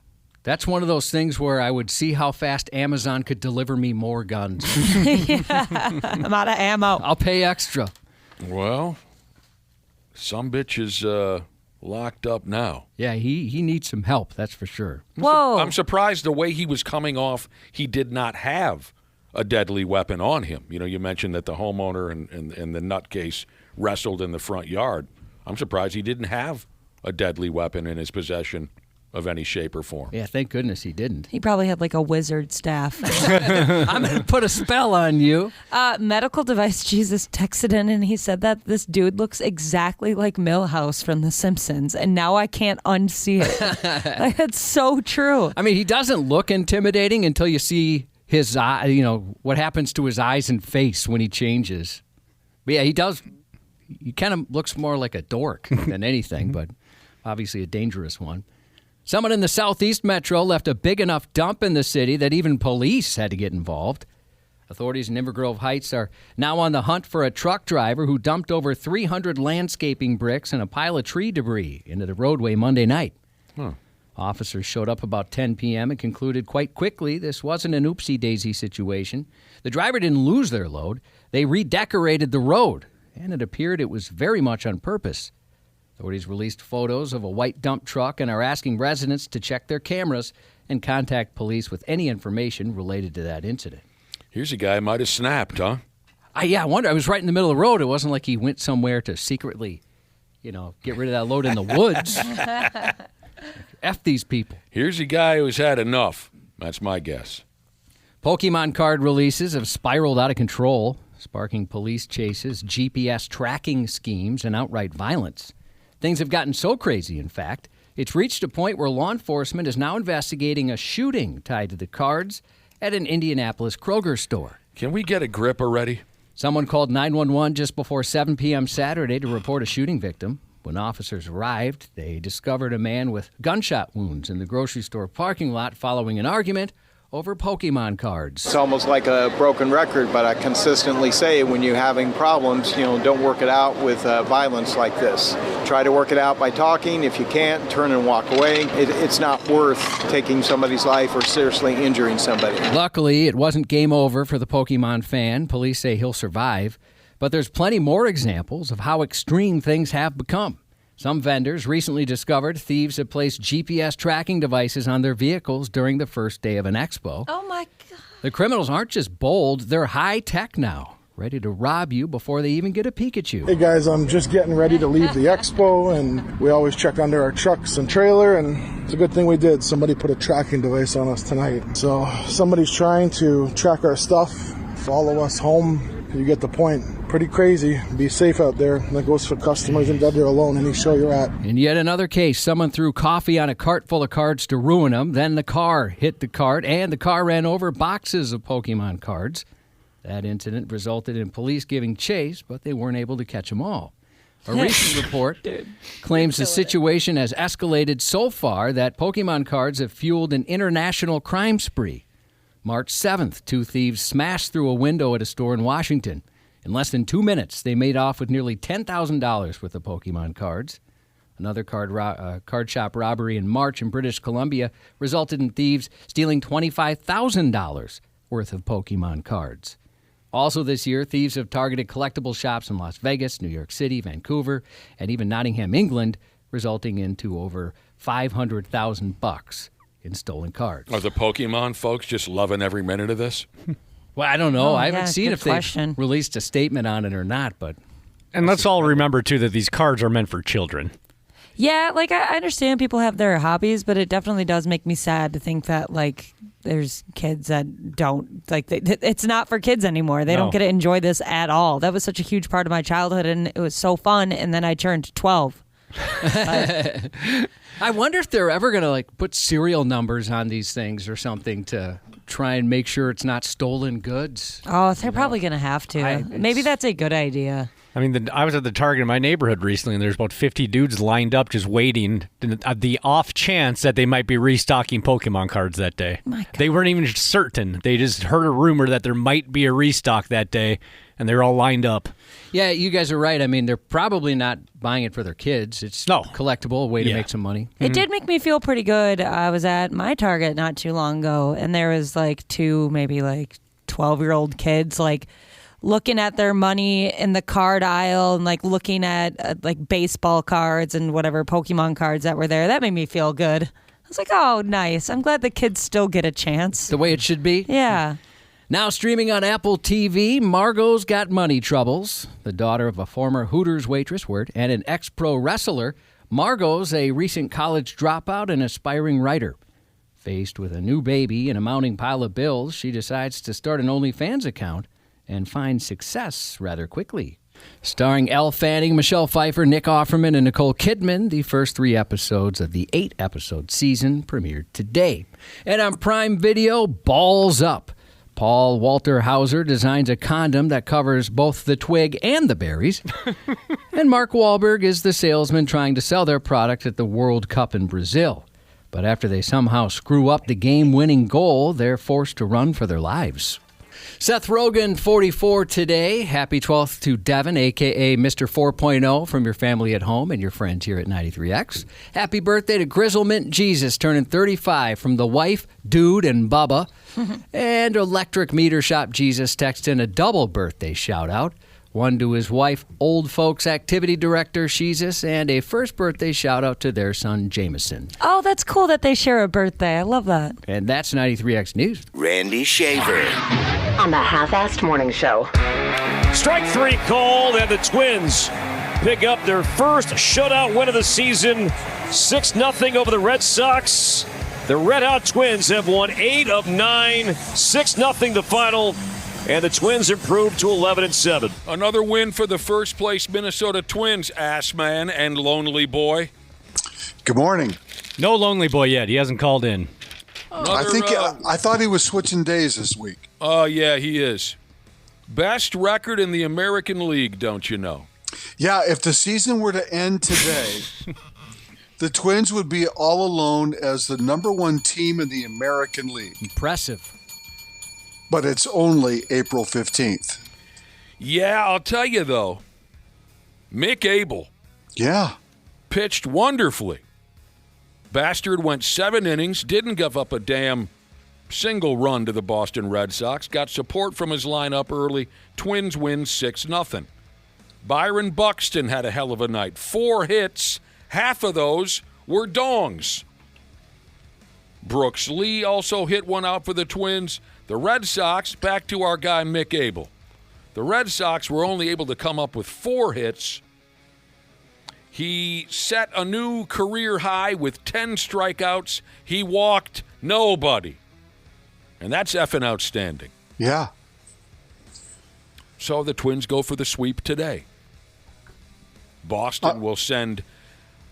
That's one of those things where I would see how fast Amazon could deliver me more guns. Yeah, I'm out of ammo. I'll pay extra. Well, some bitch is locked up now. Yeah, he needs some help, that's for sure. Whoa. I'm surprised the way he was coming off, he did not have a deadly weapon on him. You know, you mentioned that the homeowner and the nutcase wrestled in the front yard. I'm surprised he didn't have a deadly weapon in his possession of any shape or form. Yeah, thank goodness he didn't. He probably had like a wizard staff. I'm going to put a spell on you. Medical device Jesus texted in and he said that this dude looks exactly like Milhouse from The Simpsons, and now I can't unsee it. Like, that's so true. I mean, he doesn't look intimidating until you see his eye, what happens to his eyes and face when he changes. But yeah, he does. He kind of looks more like a dork than anything, but obviously a dangerous one. Someone in the Southeast Metro left a big enough dump in the city that even police had to get involved. Authorities in Inver Grove Heights are now on the hunt for a truck driver who dumped over 300 landscaping bricks and a pile of tree debris into the roadway Monday night. Huh. Officers showed up about 10 p.m. and concluded quite quickly this wasn't an oopsie-daisy situation. The driver didn't lose their load. They redecorated the road, and it appeared it was very much on purpose. Authorities released photos of a white dump truck and are asking residents to check their cameras and contact police with any information related to that incident. Here's a guy who might have snapped, huh? I wonder. I was right in the middle of the road. It wasn't like he went somewhere to secretly, get rid of that load in the woods. F these people. Here's a guy who's had enough. That's my guess. Pokemon card releases have spiraled out of control, sparking police chases, GPS tracking schemes, and outright violence. Things have gotten so crazy, in fact, it's reached a point where law enforcement is now investigating a shooting tied to the cards at an Indianapolis Kroger store. Can we get a grip already? Someone called 911 just before 7 p.m. Saturday to report a shooting victim. When officers arrived, they discovered a man with gunshot wounds in the grocery store parking lot following an argument over Pokemon cards. It's almost like a broken record, but I consistently say when you're having problems, don't work it out with violence like this. Try to work it out by talking. If you can't, turn and walk away. It's not worth taking somebody's life or seriously injuring somebody. Luckily, it wasn't game over for the Pokemon fan. Police say he'll survive. But there's plenty more examples of how extreme things have become. Some vendors recently discovered thieves have placed GPS tracking devices on their vehicles during the first day of an expo. Oh, my God. The criminals aren't just bold, they're high-tech now, ready to rob you before they even get a Pikachu. Hey, guys, I'm just getting ready to leave the expo, and we always check under our trucks and trailer, and it's a good thing we did. Somebody put a tracking device on us tonight. So somebody's trying to track our stuff, follow us home. You get the point. Pretty crazy. Be safe out there. That goes for customers and they're alone any show you're at. In yet another case, someone threw coffee on a cart full of cards to ruin them. Then the car hit the cart, and the car ran over boxes of Pokemon cards. That incident resulted in police giving chase, but they weren't able to catch them all. A recent report claims the situation has escalated so far that Pokemon cards have fueled an international crime spree. March 7th, 2 thieves smashed through a window at a store in Washington. In less than 2 minutes, they made off with nearly $10,000 worth of Pokemon cards. Another card shop robbery in March in British Columbia resulted in thieves stealing $25,000 worth of Pokemon cards. Also this year, thieves have targeted collectible shops in Las Vegas, New York City, Vancouver, and even Nottingham, England, resulting into over $500,000 in stolen cards. Are the Pokemon folks just loving every minute of this? Well, I don't know. I haven't yeah, seen if question. they've released a statement on it or not, but... And let's all remember, too, that these cards are meant for children. Yeah, I understand people have their hobbies, but it definitely does make me sad to think that, there's kids that don't, it's not for kids anymore. They don't get to enjoy this at all. That was such a huge part of my childhood, and it was so fun, and then I turned 12. I wonder if they're ever going to put serial numbers on these things or something to try and make sure it's not stolen goods. Oh, they're probably going to have to. Maybe that's a good idea. I mean, I was at the Target in my neighborhood recently, and there's about 50 dudes lined up just waiting the off chance that they might be restocking Pokemon cards that day. They weren't even certain. They just heard a rumor that there might be a restock that day, and they're all lined up. Yeah, you guys are right. I mean, they're probably not buying it for their kids. It's collectible, a way to make some money. It did make me feel pretty good. I was at my Target not too long ago, and there was 2 maybe 12-year-old kids looking at their money in the card aisle and looking at baseball cards and whatever Pokemon cards that were there. That made me feel good. I was like, oh, nice. I'm glad the kids still get a chance. The way it should be? Yeah. Now streaming on Apple TV, Margot's Got Money Troubles. The daughter of a former Hooters waitress and an ex-pro wrestler, Margot's a recent college dropout and aspiring writer. Faced with a new baby and a mounting pile of bills, she decides to start an OnlyFans account and find success rather quickly. Starring Elle Fanning, Michelle Pfeiffer, Nick Offerman, and Nicole Kidman, the first 3 episodes of the 8-episode season premiered today. And on Prime Video, Balls Up. Paul Walter Hauser designs a condom that covers both the twig and the berries. And Mark Wahlberg is the salesman trying to sell their product at the World Cup in Brazil. But after they somehow screw up the game-winning goal, they're forced to run for their lives. Seth Rogen, 44 today. Happy 12th to Devin, a.k.a. Mr. 4.0 from your family at home and your friends here at 93X. Happy birthday to Grizzlemint Jesus, turning 35 from the wife, Dude, and Bubba. And Electric Meter Shop Jesus text in a double birthday shout-out. One to his wife, Old Folks Activity Director Sheezus, and a first birthday shout-out to their son, Jameson. Oh, that's cool that they share a birthday. I love that. And that's 93X News. Randy Shaver. On the Half-Assed Morning Show. Strike three called, and the Twins pick up their first shutout win of the season, 6-0 over the Red Sox. The Red Hot Twins have won 8 of 9, 6-0 the final, and the Twins improved to 11-7. Another win for the first-place Minnesota Twins, ass man and lonely boy. Good morning. No lonely boy yet. He hasn't called in. I thought he was switching days this week. Oh, yeah, he is. Best record in the American League, don't you know? Yeah, if the season were to end today, the Twins would be all alone as the number one team in the American League. Impressive. But it's only April 15th. Yeah, I'll tell you, though. Mick Abel. Yeah. Pitched wonderfully. Bastard went 7 innings, didn't give up a damn single run to the Boston Red Sox, got support from his lineup early. Twins win 6-0. Byron Buxton had a hell of a night. 4 hits, half of those were dongs. Brooks Lee also hit one out for the Twins. The Red Sox, back to our guy Mick Abel. The Red Sox were only able to come up with 4 hits. He set a new career high with 10 strikeouts. He walked nobody. And that's effing outstanding. Yeah. So the Twins go for the sweep today. Boston will send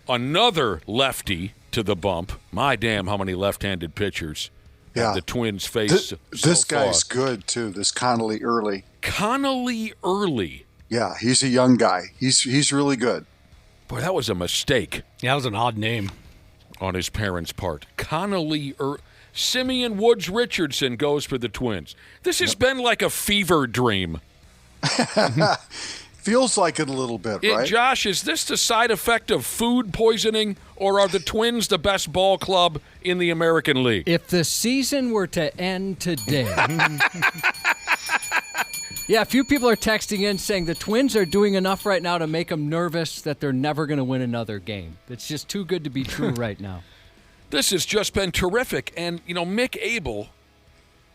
another lefty to the bump. My damn, how many left-handed pitchers have the Twins face this guy's good, too, this Connolly Early. Connolly Early? Yeah, he's a young guy. He's really good. Boy, that was a mistake. Yeah, that was an odd name. On his parents' part. Connolly Early. Simeon Woods Richardson goes for the Twins. This has been like a fever dream. Feels like it a little bit, right? Josh, is this the side effect of food poisoning, or are the Twins the best ball club in the American League? If the season were to end today. Yeah, a few people are texting in saying the Twins are doing enough right now to make them nervous that they're never going to win another game. It's just too good to be true right now. This has just been terrific. And, you know, Mick Abel,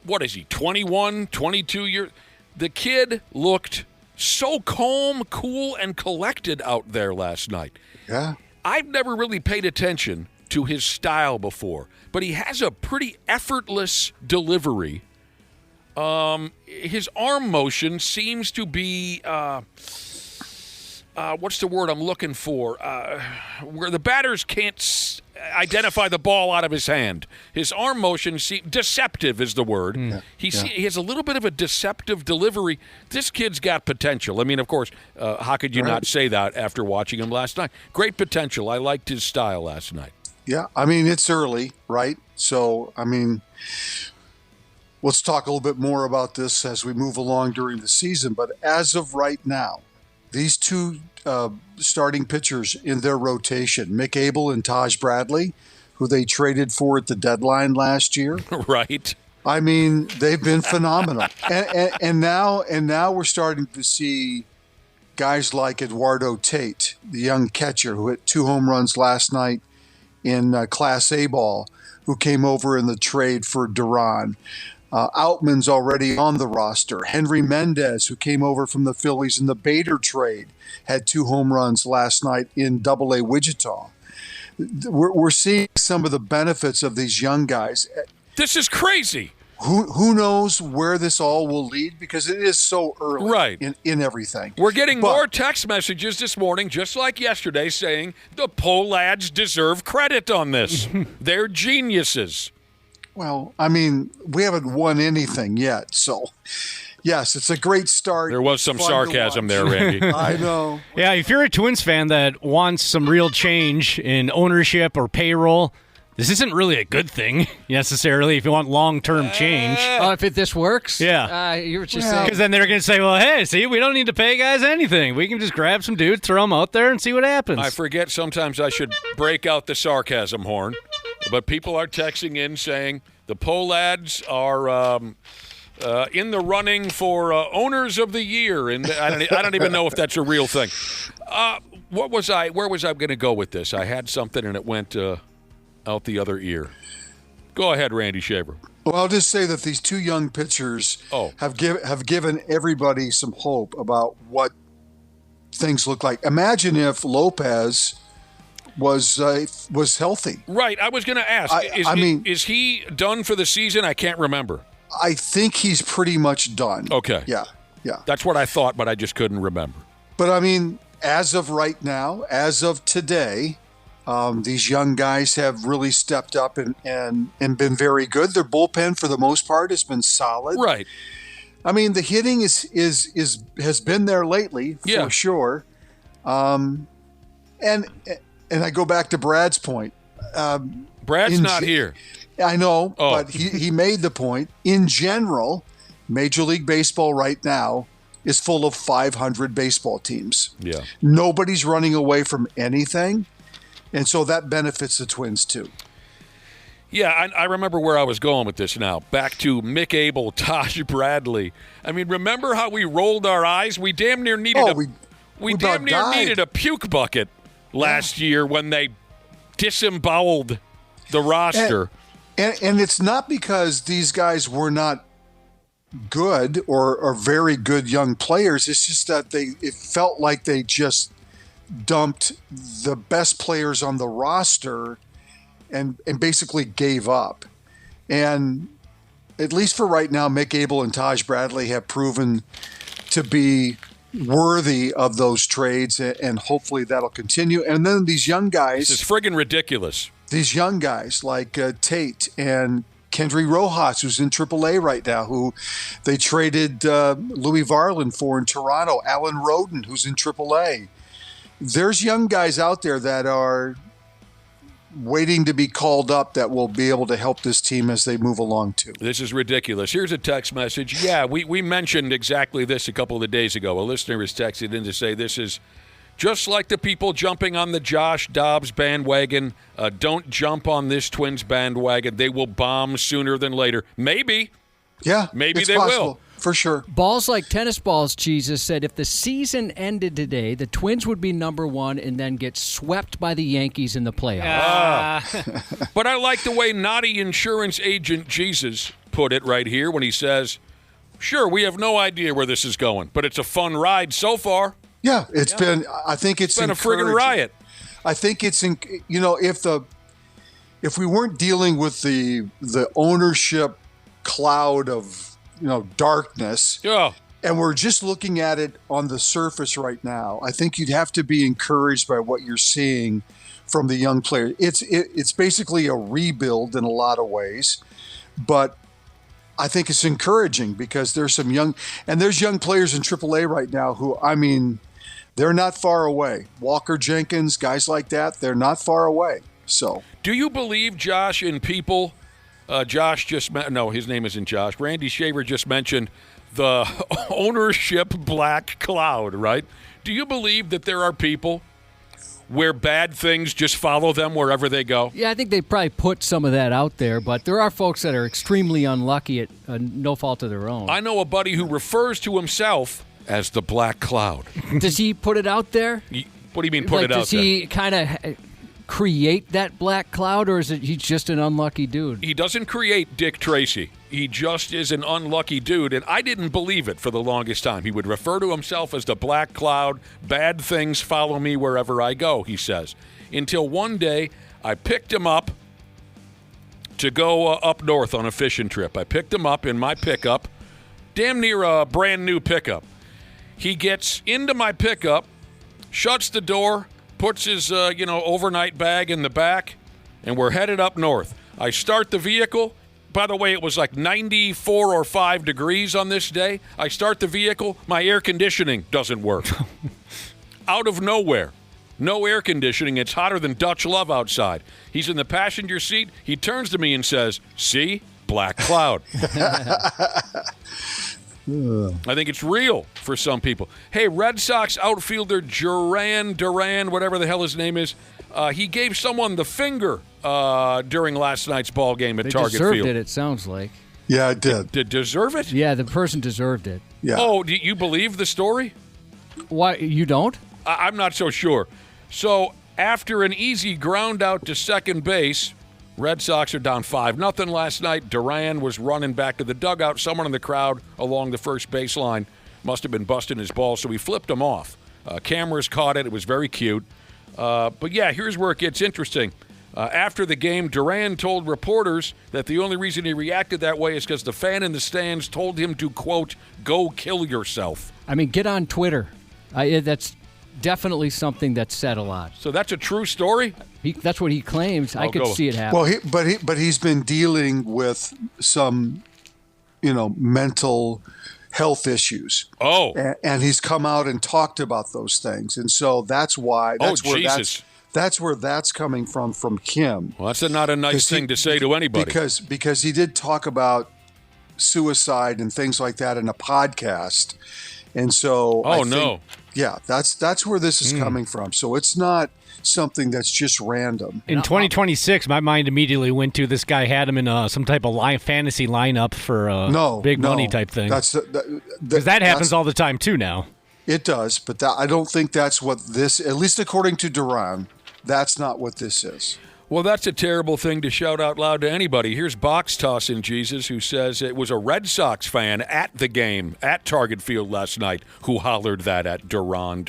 what is he, 21, 22 years? The kid looked so calm, cool, and collected out there last night. Yeah. I've never really paid attention to his style before, but he has a pretty effortless delivery. His arm motion seems to be, what's the word I'm looking for? Where the batters can't identify the ball out of his hand. His arm motion, deceptive is the word. He has a little bit of a deceptive delivery. This kid's got potential. I mean, of course, how could you not say that after watching him last night? Great potential. I liked his style last night. Yeah, I mean, it's early, right? So, I mean, let's talk a little bit more about this as we move along during the season. But as of right now, these two starting pitchers in their rotation, Mick Abel and Taj Bradley, who they traded for at the deadline last year. Right. I mean, they've been phenomenal. and now we're starting to see guys like Eduardo Tate, the young catcher who hit 2 home runs last night in Class A ball, who came over in the trade for Duran. Outman's already on the roster. Henry Mendez, who came over from the Phillies in the Bader trade, had 2 home runs last night in Double-A Wichita. We're seeing some of the benefits of these young guys. This is crazy. Who knows where this all will lead, because it is so early in everything. We're getting more text messages this morning, just like yesterday, saying the Pohlads deserve credit on this. They're geniuses. Well, I mean, we haven't won anything yet, so yes, it's a great start. There was some Fun to sarcasm watch. there, Randy. I know. Yeah, if you're a Twins fan that wants some real change in ownership or payroll, this isn't really a good thing necessarily if you want long-term change. Oh, if this works? Yeah. You were just saying. Because then they're going to say, well, hey, see, we don't need to pay guys anything. We can just grab some dudes, throw them out there, and see what happens. I forget sometimes I should break out the sarcasm horn, but people are texting in saying the Polads are in the running for owners of the year, and I don't even know if that's a real thing. Where was I going to go with this? I had something, and it went out the other ear. Go ahead, Randy Shaver. Well, I'll just say that these two young pitchers have given everybody some hope about what things look like. Imagine if Lopez was healthy. Right. I was going to ask. Is he done for the season? I can't remember. I think he's pretty much done. Okay. Yeah. That's what I thought, but I just couldn't remember. But I mean, as of right now, as of today, these young guys have really stepped up and been very good. Their bullpen, for the most part, has been solid. Right. I mean, the hitting has been there lately for sure. And I go back to Brad's point. Brad's not here. I know, but he made the point. In general, Major League Baseball right now is full of 500 baseball teams. Yeah. Nobody's running away from anything. And so that benefits the Twins too. Yeah, I remember where I was going with this now. Back to Mick Abel, Taj Bradley. I mean, remember how we rolled our eyes? We damn near needed we damn near needed a puke bucket last year when they disemboweled the roster. And it's not because these guys were not good or very good young players. It's just that it felt like they just dumped the best players on the roster and basically gave up. And at least for right now, Mick Abel and Taj Bradley have proven to be worthy of those trades, and hopefully that'll continue. And then these young guys. This is friggin' ridiculous. These young guys like Tate and Kendry Rojas, who's in AAA right now, who they traded Louis Varland for in Toronto. Alan Roden, who's in AAA. There's young guys out there that are waiting to be called up that will be able to help this team as they move along too. This is ridiculous. Here's a text message. Yeah, we mentioned exactly this a couple of days ago. A listener has texted in to say this is just like the people jumping on the Josh Dobbs bandwagon. Don't jump on this Twins bandwagon. They will bomb sooner than later. Maybe. Yeah, maybe they will. For sure. Balls like tennis balls, Jesus said, if the season ended today, the Twins would be number one and then get swept by the Yankees in the playoffs. But I like the way naughty insurance agent Jesus put it right here when he says, sure, we have no idea where this is going, but it's a fun ride so far. Yeah, it's been, I think it's been a friggin' riot. I think it's, if we weren't dealing with the ownership cloud of, darkness. Yeah. And we're just looking at it on the surface right now. I think you'd have to be encouraged by what you're seeing from the young players. It's basically a rebuild in a lot of ways, but I think it's encouraging because there's young players in AAA right now who, they're not far away. Walker Jenkins, guys like that, they're not far away. So, do you believe, Josh, in people? Josh his name isn't Josh. Randy Shaver just mentioned the ownership black cloud, right? Do you believe that there are people where bad things just follow them wherever they go? Yeah, I think they probably put some of that out there, but there are folks that are extremely unlucky at no fault of their own. I know a buddy who refers to himself as the black cloud. Does he put it out there? What do you mean put it out does there? Does he kind of create that black cloud, or is it he's just an unlucky dude? He doesn't create Dick Tracy. He just is an unlucky dude, and I didn't believe it for the longest time. He would refer to himself as the black cloud. Bad things follow me wherever I go, he says. Until one day, I picked him up to go up north on a fishing trip. I picked him up in my pickup, damn near a brand new pickup. He gets into my pickup, shuts the door, puts his overnight bag in the back, and we're headed up north. I start the vehicle. By the way, it was like 94 or 5 degrees on this day. I start the vehicle, my air conditioning doesn't work. Out of nowhere. No air conditioning. It's hotter than Dutch love outside. He's in the passenger seat. He turns to me and says, "See? Black cloud." I think it's real for some people. Hey, Red Sox outfielder Duran, whatever the hell his name is, he gave someone the finger during last night's ball game at Target Field. They deserved it sounds like. Yeah, it did. Did deserve it? Yeah, the person deserved it. Yeah. Oh, do you believe the story? Why, you don't? I'm not so sure. So after an easy ground out to second base, Red Sox are down 5-0 last night. Duran was running back to the dugout. Someone in the crowd along the first baseline must have been busting his ball, so he flipped him off. Cameras caught it. It was very cute. But, yeah, here's where it gets interesting. After the game, Duran told reporters that the only reason he reacted that way is because the fan in the stands told him to, quote, "go kill yourself." I mean, get on Twitter. That's definitely something that's said a lot. So that's a true story? That's what he claims. I could see it happen. Well, but he's been dealing with some, mental health issues. Oh. And he's come out and talked about those things. And so that's why. That's where that's coming from Kim. Well, that's not a nice thing to say to anybody. Because he did talk about suicide and things like that in a podcast. And so that's where this is coming from. So it's not something that's just random. In 2026, my mind immediately went to this guy had him in some type of fantasy lineup for big money type thing. Because that happens all the time too now. It does, but I don't think that's what this, at least according to Duran, that's not what this is. Well, that's a terrible thing to shout out loud to anybody. Here's Box Tossin' Jesus, who says it was a Red Sox fan at the game at Target Field last night who hollered that at Duran.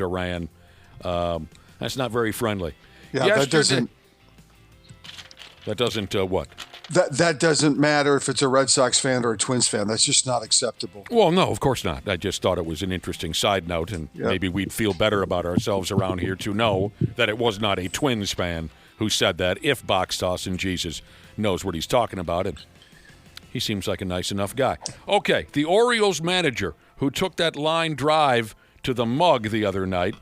That's not very friendly. Yeah, that doesn't. That doesn't what? That doesn't matter if it's a Red Sox fan or a Twins fan. That's just not acceptable. Well, no, of course not. I just thought it was an interesting side note, and maybe we'd feel better about ourselves around here to know that it was not a Twins fan who said that, if Box Tossin' Jesus knows what he's talking about, and he seems like a nice enough guy. Okay, the Orioles manager who took that line drive to the mug the other night,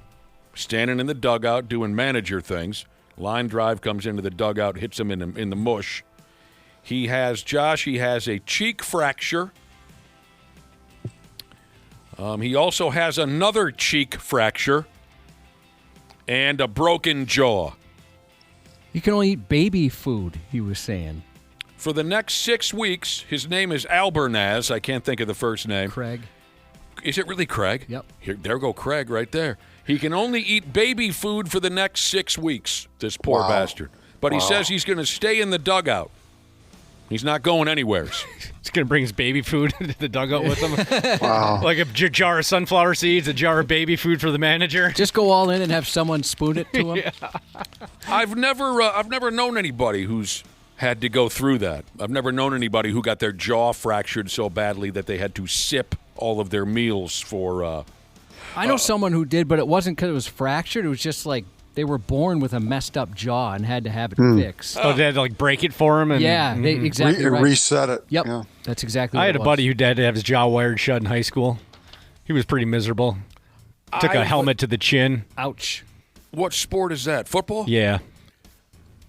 standing in the dugout doing manager things. Line drive comes into the dugout, hits him in the mush. He has a cheek fracture. He also has another cheek fracture and a broken jaw. You can only eat baby food, he was saying. For the next 6 weeks, his name is Albernaz. I can't think of the first name. Craig. Is it really Craig? Yep. There go Craig right there. He can only eat baby food for the next 6 weeks, this poor bastard. But he says he's going to stay in the dugout. He's not going anywhere. He's going to bring his baby food to the dugout with him. Wow. Like a jar of sunflower seeds, a jar of baby food for the manager. Just go all in and have someone spoon it to him. Yeah. I've never known anybody who's had to go through that. I've never known anybody who got their jaw fractured so badly that they had to sip all of their meals for... I know someone who did, but it wasn't because it was fractured. It was just like they were born with a messed up jaw and had to have it fixed. So they had to break it for him? And, exactly right. Reset it. Yep, yeah. That's exactly what I had it a was. buddy who had to have his jaw wired shut in high school. He was pretty miserable. Took a helmet to the chin. Ouch. What sport is that? Football? Yeah.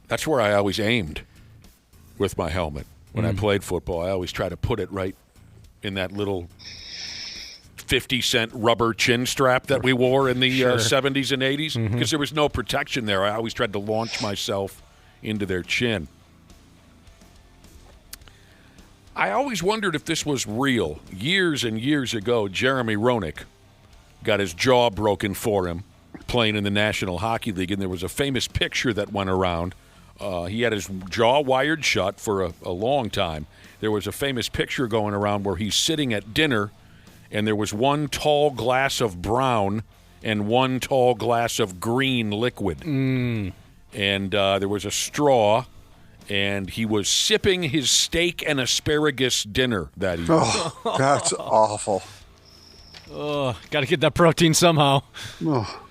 That's where I always aimed with my helmet. When I played football, I always try to put it right in that little 50-cent rubber chin strap that we wore in the 70s and 80s because there was no protection there. I always tried to launch myself into their chin. I always wondered if this was real. Years and years ago, Jeremy Roenick got his jaw broken for him playing in the National Hockey League, and there was a famous picture that went around. He had his jaw wired shut for a long time. There was a famous picture going around where he's sitting at dinner, and there was one tall glass of brown and one tall glass of green liquid. And there was a straw, and he was sipping his steak and asparagus dinner that evening. Oh, that's awful. Oh, got to get that protein somehow. Oh.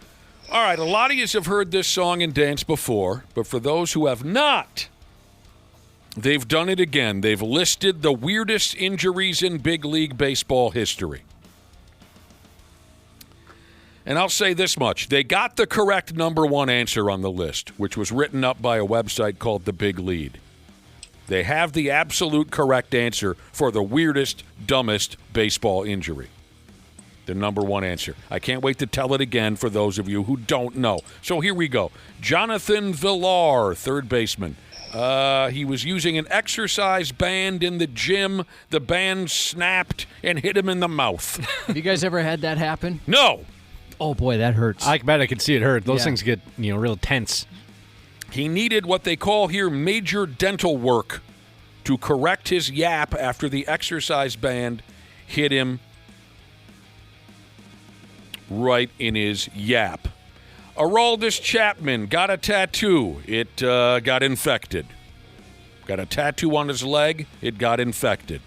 All right, a lot of you have heard this song and dance before, but for those who have not, They've done it again. They've listed the weirdest injuries in big league baseball history. And I'll say this much. They got the correct number one answer on the list, which was written up by a website called The Big Lead. They have the absolute correct answer for the weirdest, dumbest baseball injury. The number one answer. I can't wait to tell it again for those of you who don't know. So here we go. Jonathan Villar, third baseman. He was using an exercise band in the gym. The band snapped and hit him in the mouth. Have you guys ever had that happen? No. Oh, boy, that hurts. I bet I could see it hurt. Those things get, real tense. He needed what they call here major dental work to correct his yap after the exercise band hit him right in his yap. Aroldis Chapman got a tattoo. It got infected. Got a tattoo on his leg. It got infected.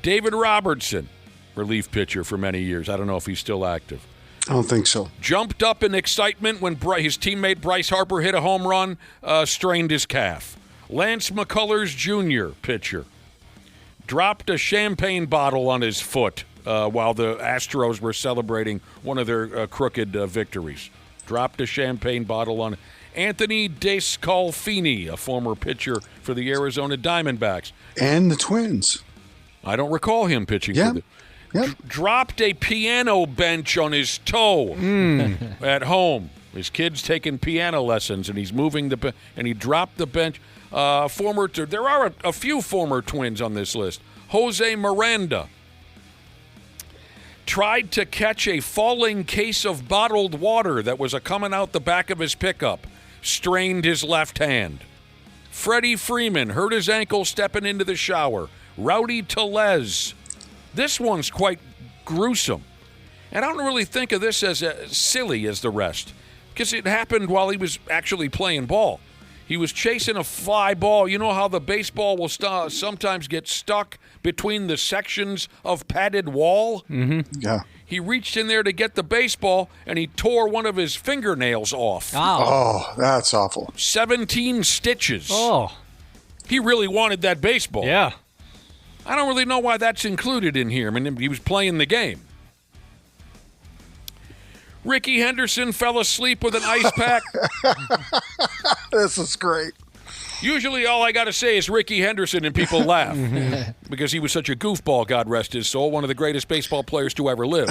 David Robertson, relief pitcher for many years. I don't know if he's still active. I don't think so. Jumped up in excitement when his teammate Bryce Harper hit a home run, strained his calf. Lance McCullers Jr., pitcher, dropped a champagne bottle on his foot while the Astros were celebrating one of their crooked victories. Dropped a champagne bottle on Anthony DeScalfini, a former pitcher for the Arizona Diamondbacks. And the Twins. I don't recall him pitching for the... Dropped a piano bench on his toe at home. His kid's taking piano lessons, and he's moving and he dropped the bench. There are a few former Twins on this list. Jose Miranda tried to catch a falling case of bottled water that was coming out the back of his pickup. Strained his left hand. Freddie Freeman hurt his ankle stepping into the shower. Rowdy Tellez. This one's quite gruesome. And I don't really think of this as silly as the rest, because it happened while he was actually playing ball. He was chasing a fly ball. You know how the baseball will sometimes get stuck between the sections of padded wall? Mm-hmm. Yeah. He reached in there to get the baseball, and he tore one of his fingernails off. Oh, that's awful. 17 stitches. Oh. He really wanted that baseball. Yeah. I don't really know why that's included in here. I mean, he was playing the game. Ricky Henderson fell asleep with an ice pack. This is great. Usually all I got to say is Ricky Henderson and people laugh because he was such a goofball, God rest his soul, one of the greatest baseball players to ever live.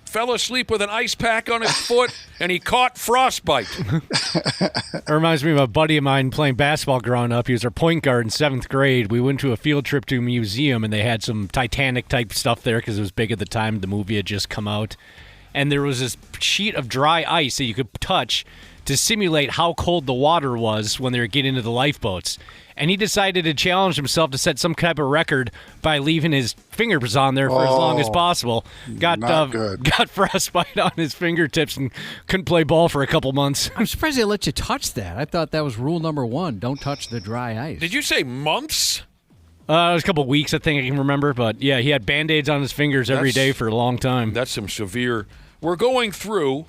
Fell asleep with an ice pack on his foot, and he caught frostbite. It reminds me of a buddy of mine playing basketball growing up. He was our point guard in 7th grade. We went to a field trip to a museum, and they had some Titanic-type stuff there because it was big at the time. The movie had just come out. And there was this sheet of dry ice that you could touch to simulate how cold the water was when they were getting into the lifeboats. And he decided to challenge himself to set some type of record by leaving his fingers on there for as long as possible. Got frostbite on his fingertips and couldn't play ball for a couple months. I'm surprised they let you touch that. I thought that was rule number 1. Don't touch the dry ice. Did you say months? It was a couple weeks, I think I can remember. But, yeah, he had Band-Aids on his fingers every day for a long time. That's some severe... We're going through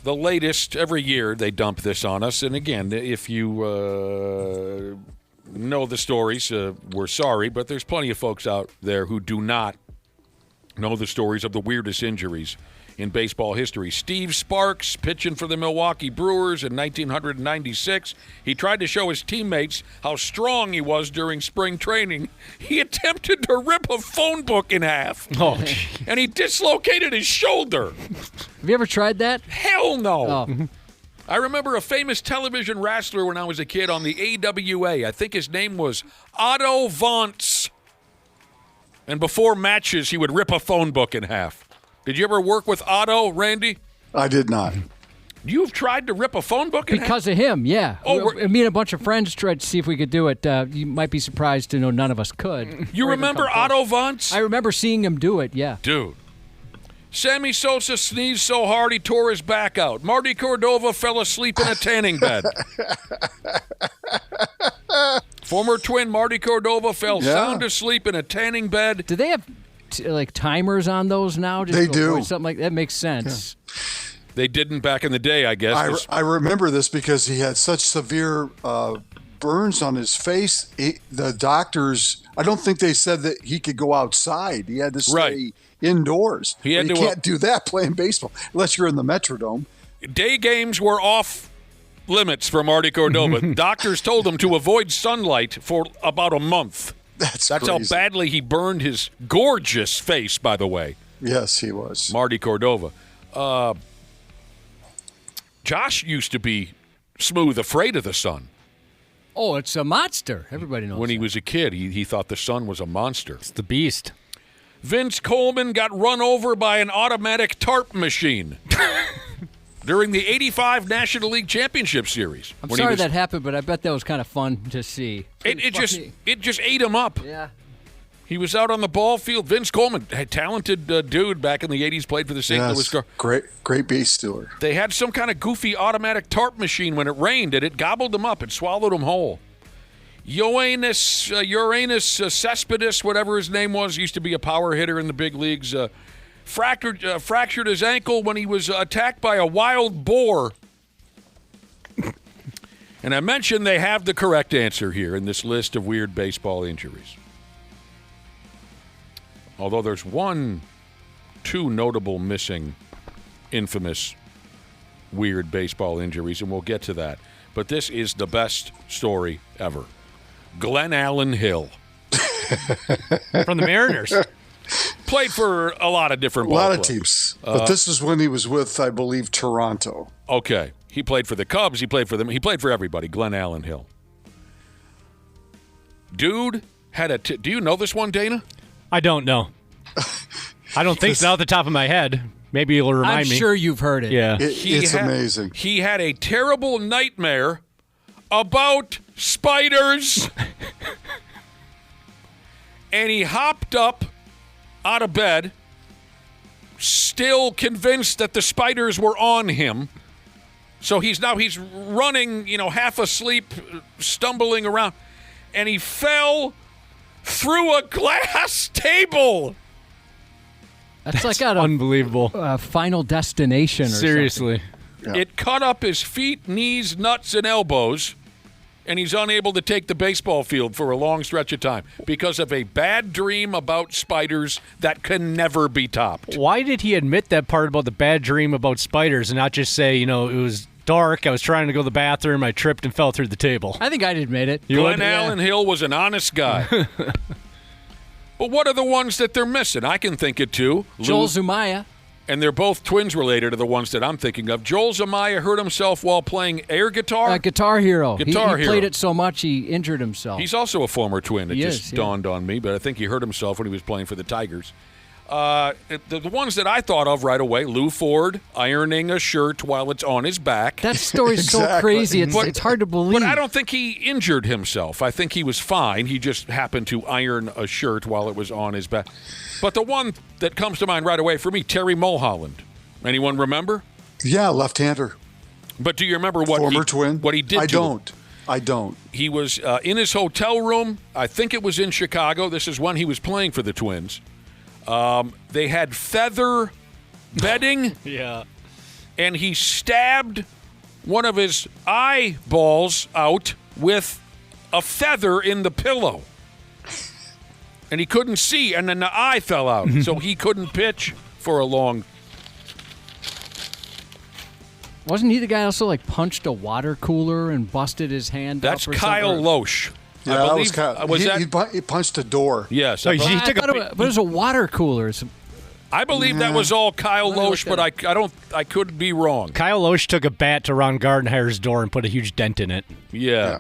the latest. Every year they dump this on us. And, again, if you know the stories, we're sorry. But there's plenty of folks out there who do not know the stories of the weirdest injuries in baseball history. Steve Sparks, pitching for the Milwaukee Brewers in 1996. He tried to show his teammates how strong he was during spring training. He attempted to rip a phone book in half. Oh, geez. And he dislocated his shoulder. Have you ever tried that? Hell no. Oh. I remember a famous television wrestler when I was a kid on the AWA. I think his name was Otto Vance. And before matches, he would rip a phone book in half. Did you ever work with Otto, Randy? I did not. You've tried to rip a phone book in half? Because of him, yeah. Oh, me and a bunch of friends tried to see if we could do it. You might be surprised to know none of us could. You remember Otto Vance? I remember seeing him do it, yeah. Dude. Sammy Sosa sneezed so hard he tore his back out. Marty Cordova fell asleep in a tanning bed. Former Twin Marty Cordova fell sound asleep in a tanning bed. Do they have timers on those now? They do. Something like that makes sense. Yeah. They didn't back in the day, I guess. I remember this because he had such severe burns on his face. The doctors, I don't think they said that he could go outside. He had to stay indoors. You can't do that playing baseball unless you're in the Metrodome. Day games were off limits for Marty Cordova. Doctors told him to avoid sunlight for about a month. That's crazy. How badly he burned his gorgeous face, by the way. Yes, he was. Marty Cordova. Josh used to be smooth afraid of the sun. Oh, it's a monster. Everybody knows When he was a kid, he thought the sun was a monster. It's the beast. Vince Coleman got run over by an automatic tarp machine during the 85 National League Championship Series. I'm sorry that happened, but I bet that was kind of fun to see. It just ate him up. Yeah. He was out on the ball field. Vince Coleman, a talented dude back in the 80s, played for the St. Louis Cardinals. Great base stealer. They had some kind of goofy automatic tarp machine when it rained, and it gobbled them up. It swallowed them whole. Uranus Cespedes, whatever his name was, used to be a power hitter in the big leagues. Fractured his ankle when he was attacked by a wild boar. And I mentioned they have the correct answer here in this list of weird baseball injuries. Although there's two notable missing infamous weird baseball injuries, and we'll get to that. But this is the best story ever. Glenn Allen Hill. From the Mariners. Played for a lot of different ball clubs. Teams. But this is when he was with, I believe, Toronto. Okay. He played for the Cubs. He played for them. He played for everybody. Glenn Allen Hill. Dude had do you know this one, Dana? I don't know. I don't think so off the top of my head. Maybe you'll remind me. I'm sure you've heard it. Yeah. It's amazing. He had a terrible nightmare about spiders. And he hopped up out of bed, still convinced that the spiders were on him. So he's running, half asleep, stumbling around, and he fell through a glass table. That's like out of unbelievable. Final Destination or Seriously. Yeah. It cut up his feet, knees, nuts, and elbows, and he's unable to take the baseball field for a long stretch of time because of a bad dream about spiders that can never be topped. Why did he admit that part about the bad dream about spiders and not just say, it was dark, I was trying to go to the bathroom, I tripped and fell through the table? I think I'd admit it. Glenn Allen Hill was an honest guy. But what are the ones that they're missing? I can think of two. Joel Zumaya. And they're both twins related to the ones that I'm thinking of. Joel Zumaya hurt himself while playing air guitar. Guitar Hero. He played it so much he injured himself. He's also a former twin. It just dawned on me, but I think he hurt himself when he was playing for the Tigers. The ones that I thought of right away, Lou Ford ironing a shirt while it's on his back. That story's so crazy. It's hard to believe. But I don't think he injured himself. I think he was fine. He just happened to iron a shirt while it was on his back. But the one that comes to mind right away for me, Terry Mulholland. Anyone remember? Yeah, left-hander. But do you remember what former twin? What he did? I don't. He was in his hotel room. I think it was in Chicago. This is when he was playing for the Twins. They had feather bedding. Yeah. And he stabbed one of his eyeballs out with a feather in the pillow. And he couldn't see, and then the eye fell out. So he couldn't pitch for a long. Wasn't he the guy also punched a water cooler and busted his hand? That's Kyle Loesch. Yeah, that was Kyle. He punched a door. Yes. But it was a water cooler. I believe that was all Kyle Loesch, but I could be wrong. Kyle Loesch took a bat to Ron Gardenhire's door and put a huge dent in it. Yeah.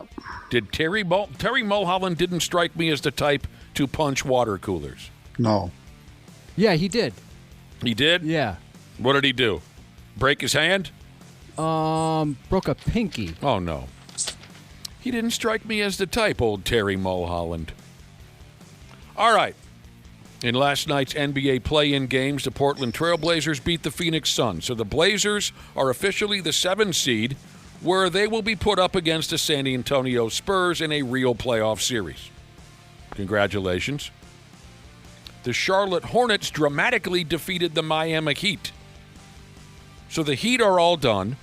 Did Terry Mulholland didn't strike me as the type to punch water coolers? No. Yeah, he did. He did? Yeah. What did he do? Break his hand? Broke a pinky. Oh, no. He didn't strike me as the type, old Terry Mulholland. All right. In last night's NBA play-in games, the Portland Trail Blazers beat the Phoenix Suns. So the Blazers are officially the 7 seed, where they will be put up against the San Antonio Spurs in a real playoff series. Congratulations. The Charlotte Hornets dramatically defeated the Miami Heat. So the Heat are all done.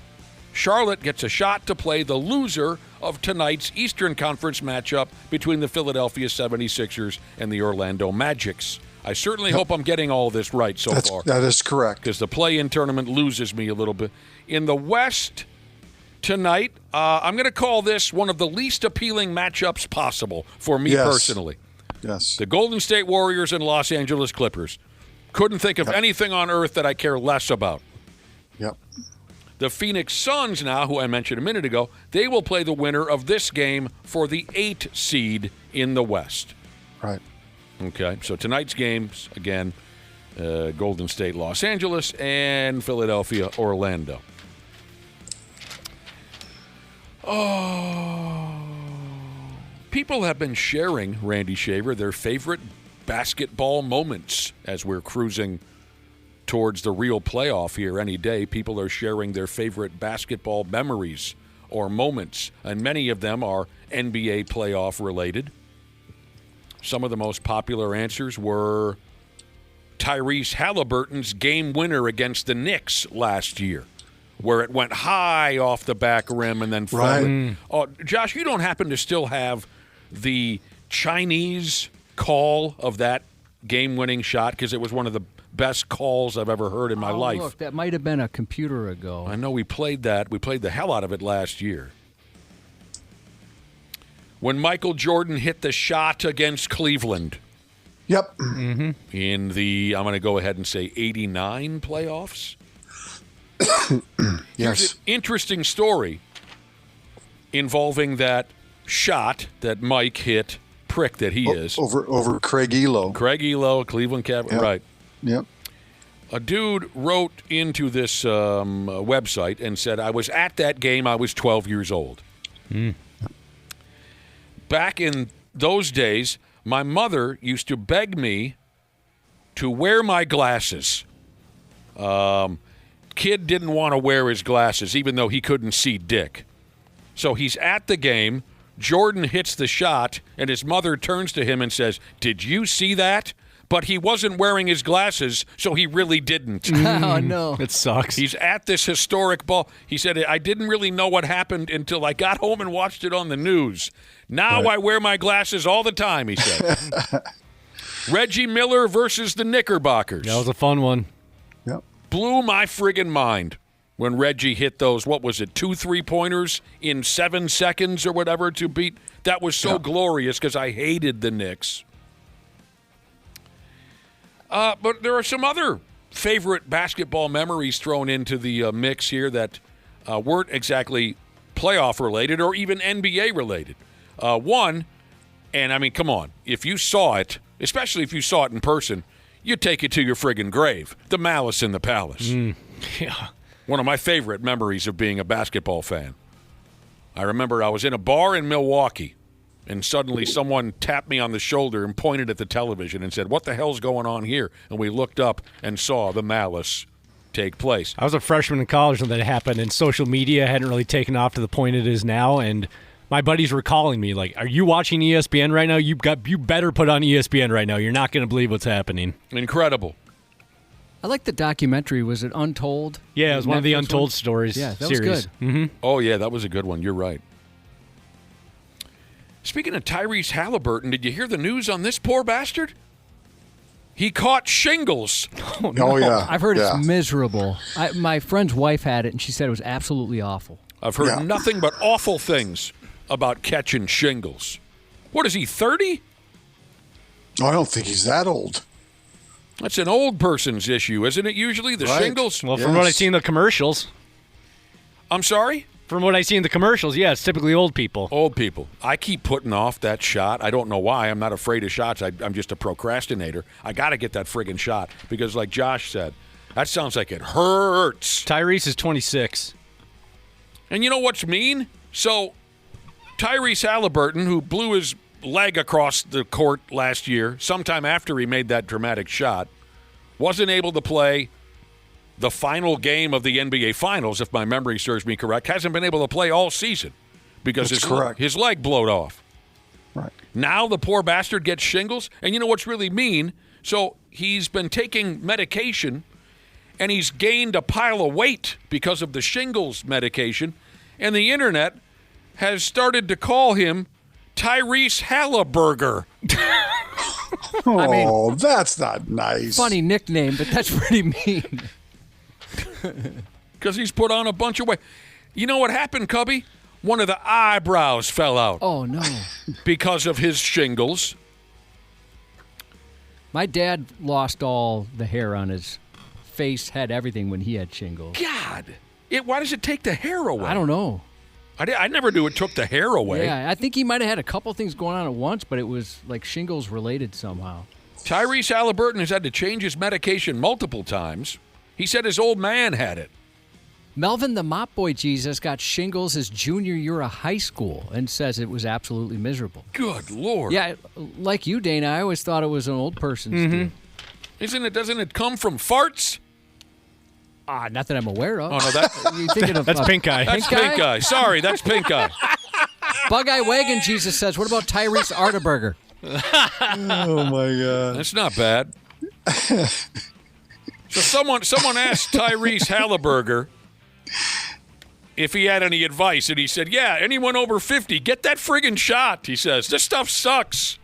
Charlotte gets a shot to play the loser of tonight's Eastern Conference matchup between the Philadelphia 76ers and the Orlando Magics. I certainly hope I'm getting all this right so far. That is correct. Because the play-in tournament loses me a little bit. In the West tonight, I'm going to call this one of the least appealing matchups possible for me personally. Yes. The Golden State Warriors and Los Angeles Clippers. Couldn't think of anything on earth that I care less about. Yep. The Phoenix Suns now, who I mentioned a minute ago, they will play the winner of this game for the 8 seed in the West. Right. Okay, so tonight's games, again, Golden State, Los Angeles, and Philadelphia, Orlando. Oh, people have been sharing, Randy Shaver, their favorite basketball moments as we're cruising towards the real playoff here any day. People are sharing their favorite basketball memories or moments, and many of them are NBA playoff related. Some of the most popular answers were Tyrese Halliburton's game winner against the Knicks last year, where it went high off the back rim and then fell. Oh, Josh, you don't happen to still have the Chinese call of that game-winning shot? Because it was one of the best calls I've ever heard in my life. Look, that might have been a computer ago. I know we played that. We played the hell out of it last year. When Michael Jordan hit the shot against Cleveland. Yep. Mm-hmm. In the, I'm going to go ahead and say 89 playoffs. Yes. Here's an interesting story involving that shot that Mike hit, prick that he is. Over Craig Elo. Craig Elo, Cleveland Cavaliers. Yep. Right. Yep. A dude wrote into this website and said, I was at that game. I was 12 years old. Back in those days, my mother used to beg me to wear my glasses. Kid didn't want to wear his glasses, even though he couldn't see dick. So he's at the game. Jordan hits the shot, and his mother turns to him and says, "Did you see that?" But he wasn't wearing his glasses, so he really didn't. Oh, no. It sucks. He's at this historic ball. He said, I didn't really know what happened until I got home and watched it on the news. Now I wear my glasses all the time, he said. Reggie Miller versus the Knickerbockers. That was a fun one. Yep. Blew my friggin' mind when Reggie hit those, what was it, 2 3-pointers in 7 seconds or whatever to beat. That was so glorious because I hated the Knicks. But there are some other favorite basketball memories thrown into the mix here that weren't exactly playoff related or even NBA related. One, and I mean, come on, if you saw it, especially if you saw it in person, you'd take it to your friggin' grave. The Malice in the Palace. Yeah. One of my favorite memories of being a basketball fan. I remember I was in a bar in Milwaukee, and suddenly someone tapped me on the shoulder and pointed at the television and said, "What the hell's going on here?" And we looked up and saw the Malice take place. I was a freshman in college when that happened, and social media hadn't really taken off to the point it is now, and my buddies were calling me like, "Are you watching ESPN right now? You better put on ESPN right now. You're not going to believe what's happening." Incredible. I like the documentary. Was it Untold? Yeah, it was one of the Untold Stories Yeah, that series. was good. Mm-hmm. Oh, yeah, that was a good one. You're right. Speaking of Tyrese Halliburton, did you hear the news on this poor bastard? He caught shingles. Oh, yeah. I've heard it's miserable. My friend's wife had it, and she said it was absolutely awful. I've heard nothing but awful things about catching shingles. What is he, 30? Oh, I don't think he's that old. That's an old person's issue, isn't it, usually, the shingles? Well, from what I see in the commercials. I'm sorry? From what I see in the commercials, yeah, it's typically old people. Old people. I keep putting off that shot. I don't know why. I'm not afraid of shots. I'm just a procrastinator. I got to get that friggin' shot because, like Josh said, that sounds like it hurts. Tyrese is 26. And you know what's mean? So, Tyrese Halliburton, who blew his leg across the court last year, sometime after he made that dramatic shot, wasn't able to play the final game of the NBA Finals, if my memory serves me correct, hasn't been able to play all season because his leg blowed off. Right. Now the poor bastard gets shingles, and you know what's really mean? So he's been taking medication, and he's gained a pile of weight because of the shingles medication, and the internet has started to call him Tyrese Halliburger. Oh, that's not nice. Funny nickname, but that's pretty mean. Because he's put on a bunch of weight. You know what happened, Cubby? One of the eyebrows fell out. Oh, no. Because of his shingles. My dad lost all the hair on his face, head, everything when he had shingles. God. Why does it take the hair away? I don't know. I never knew it took the hair away. Yeah, I think he might have had a couple things going on at once, but it was like shingles related somehow. Tyrese Halliburton has had to change his medication multiple times. He said his old man had it. Melvin the Mop Boy Jesus got shingles his junior year of high school and says it was absolutely miserable. Good Lord. Yeah, like you, Dana, I always thought it was an old person's deal. Doesn't it come from farts? Not that I'm aware of. Oh, no, You're thinking of that's pink eye. That's pink eye. Sorry, that's pink eye. Bug Eye Wagon Jesus says, what about Tyrese Arterburger? Oh, my God. That's not bad. So someone asked Tyrese Halliburger if he had any advice, and he said, yeah, anyone over 50, get that friggin' shot, he says. This stuff sucks.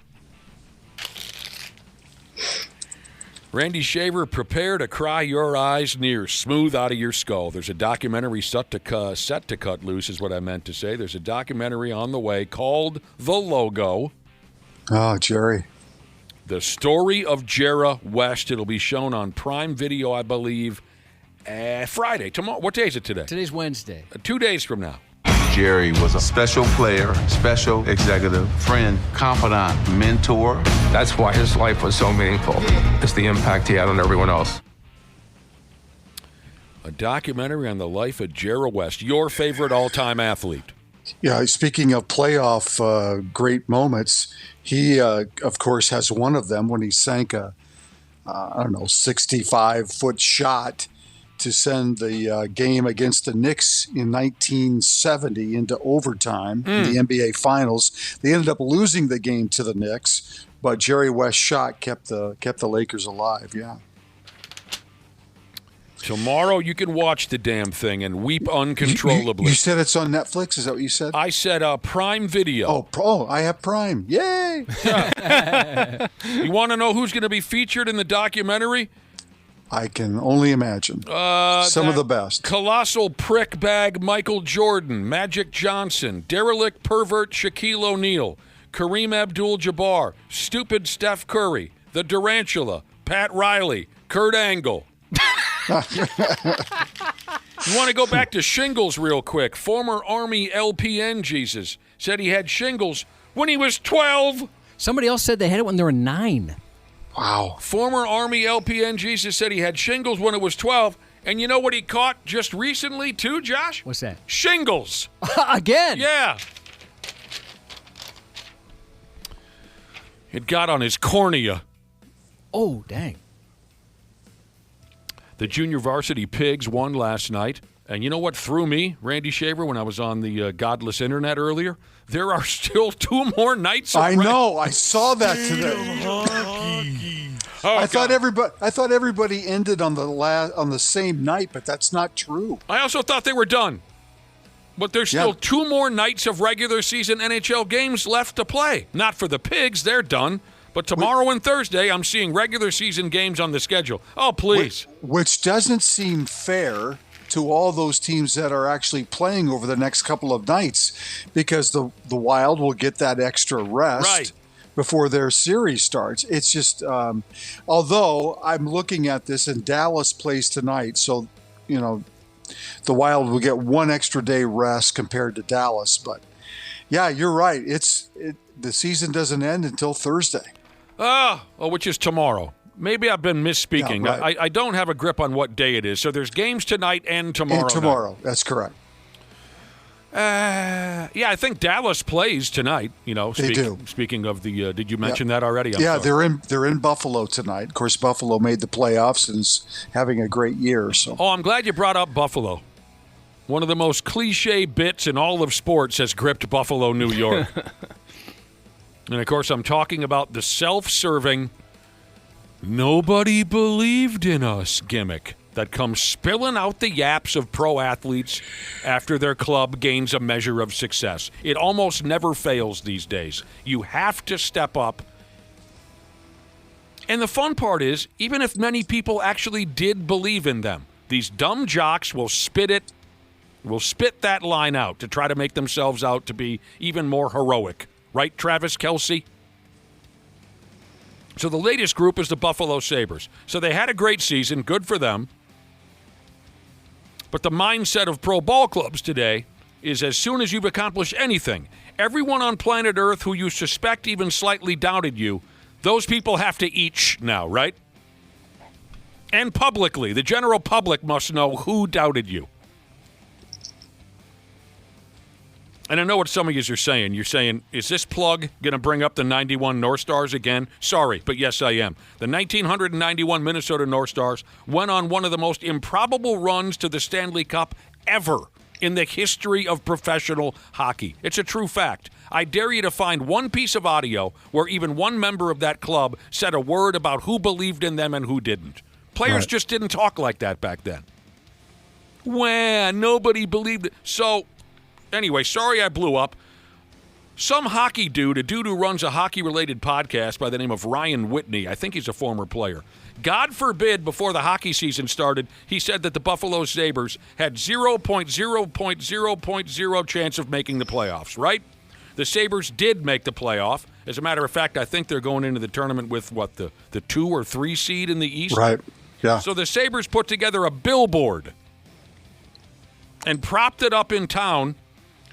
Randy Shaver, prepare to cry your eyes near smooth out of your skull. There's a documentary set to cut loose is what I meant to say. There's a documentary on the way called The Logo. Oh, Jerry. The story of Jera West. It'll be shown on Prime Video, I believe, Friday. Tomorrow. What day is it today? Today's Wednesday. 2 days from now. Jerry was a special player, special executive, friend, confidant, mentor. That's why his life was so meaningful. It's the impact he had on everyone else. A documentary on the life of Jera West, your favorite all-time athlete. Yeah, speaking of playoff great moments, he, of course, has one of them when he sank a 65-foot shot to send the game against the Knicks in 1970 into overtime in the NBA Finals. They ended up losing the game to the Knicks, but Jerry West's shot kept the Lakers alive. Yeah. Tomorrow you can watch the damn thing and weep uncontrollably. You said it's on Netflix? Is that what you said? I said Prime Video. Oh, I have Prime. Yay! You want to know who's going to be featured in the documentary? I can only imagine. Some of the best. Colossal prick bag Michael Jordan, Magic Johnson, derelict pervert Shaquille O'Neal, Kareem Abdul-Jabbar, stupid Steph Curry, the Durantula, Pat Riley, Kurt Angle. You want to go back to shingles real quick. Former Army LPN Jesus said he had shingles when he was 12. Somebody else said they had it when they were 9. Wow. Former Army LPN Jesus said he had shingles when it was 12. And you know what he caught just recently too, Josh? What's that? Shingles. Again? Yeah. It got on his cornea. Oh, dang. The junior varsity Pigs won last night. And you know what threw me, Randy Shaver, when I was on the godless internet earlier? There are still 2 more nights of I know. I saw that today. Oh, I thought everybody ended on the same night, but that's not true. I also thought they were done. But there's still 2 more nights of regular season NHL games left to play. Not for the Pigs, they're done. But tomorrow and Thursday, I'm seeing regular season games on the schedule. Oh, please. Which doesn't seem fair to all those teams that are actually playing over the next couple of nights, because the Wild will get that extra rest before their series starts. It's just, although I'm looking at this and Dallas plays tonight, so, the Wild will get 1 extra day rest compared to Dallas. But, yeah, you're right. The season doesn't end until Thursday. Which is tomorrow. Maybe I've been misspeaking. Yeah, right. I don't have a grip on what day it is. So there's games tonight and tomorrow. And tomorrow, that's correct. I think Dallas plays tonight. They do. Speaking of the, did you mention that already? They're in Buffalo tonight. Of course, Buffalo made the playoffs and is having a great year. So. Oh, I'm glad you brought up Buffalo. One of the most cliche bits in all of sports has gripped Buffalo, New York. And, of course, I'm talking about the self-serving, nobody believed in us gimmick that come spilling out the yaps of pro athletes after their club gains a measure of success. It almost never fails these days. You have to step up. And the fun part is, even if many people actually did believe in them, these dumb jocks will spit that line out to try to make themselves out to be even more heroic. Right, Travis Kelce? So the latest group is the Buffalo Sabres. So they had a great season. Good for them. But the mindset of pro ball clubs today is as soon as you've accomplished anything, everyone on planet Earth who you suspect even slightly doubted you, those people have to eat now, right? And publicly, the general public must know who doubted you. And I know what some of you are saying. You're saying, is this plug going to bring up the 91 North Stars again? Sorry, but yes, I am. The 1991 Minnesota North Stars went on one of the most improbable runs to the Stanley Cup ever in the history of professional hockey. It's a true fact. I dare you to find one piece of audio where even one member of that club said a word about who believed in them and who didn't. Players just didn't talk like that back then. Well, nobody believed it. So, anyway, sorry I blew up. Some hockey dude, a dude who runs a hockey-related podcast by the name of Ryan Whitney, I think he's a former player. God forbid, before the hockey season started, he said that the Buffalo Sabres had 0.0.0.0 chance of making the playoffs, right? The Sabres did make the playoff. As a matter of fact, I think they're going into the tournament with, the 2 or 3 seed in the East? Right, yeah. So the Sabres put together a billboard and propped it up in town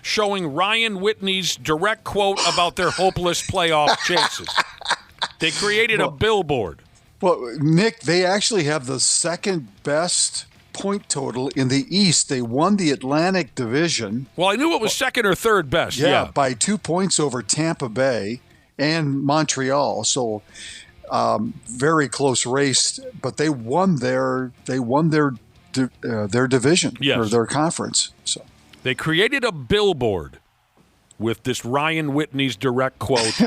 showing Ryan Whitney's direct quote about their hopeless playoff chances. They created a billboard. Well, Nick, they actually have the second best point total in the East. They won the Atlantic Division. Well, I knew it was second or third best. Yeah, by 2 points over Tampa Bay and Montreal. So very close race, but they won their division or their conference. So they created a billboard with this Ryan Whitney's direct quote.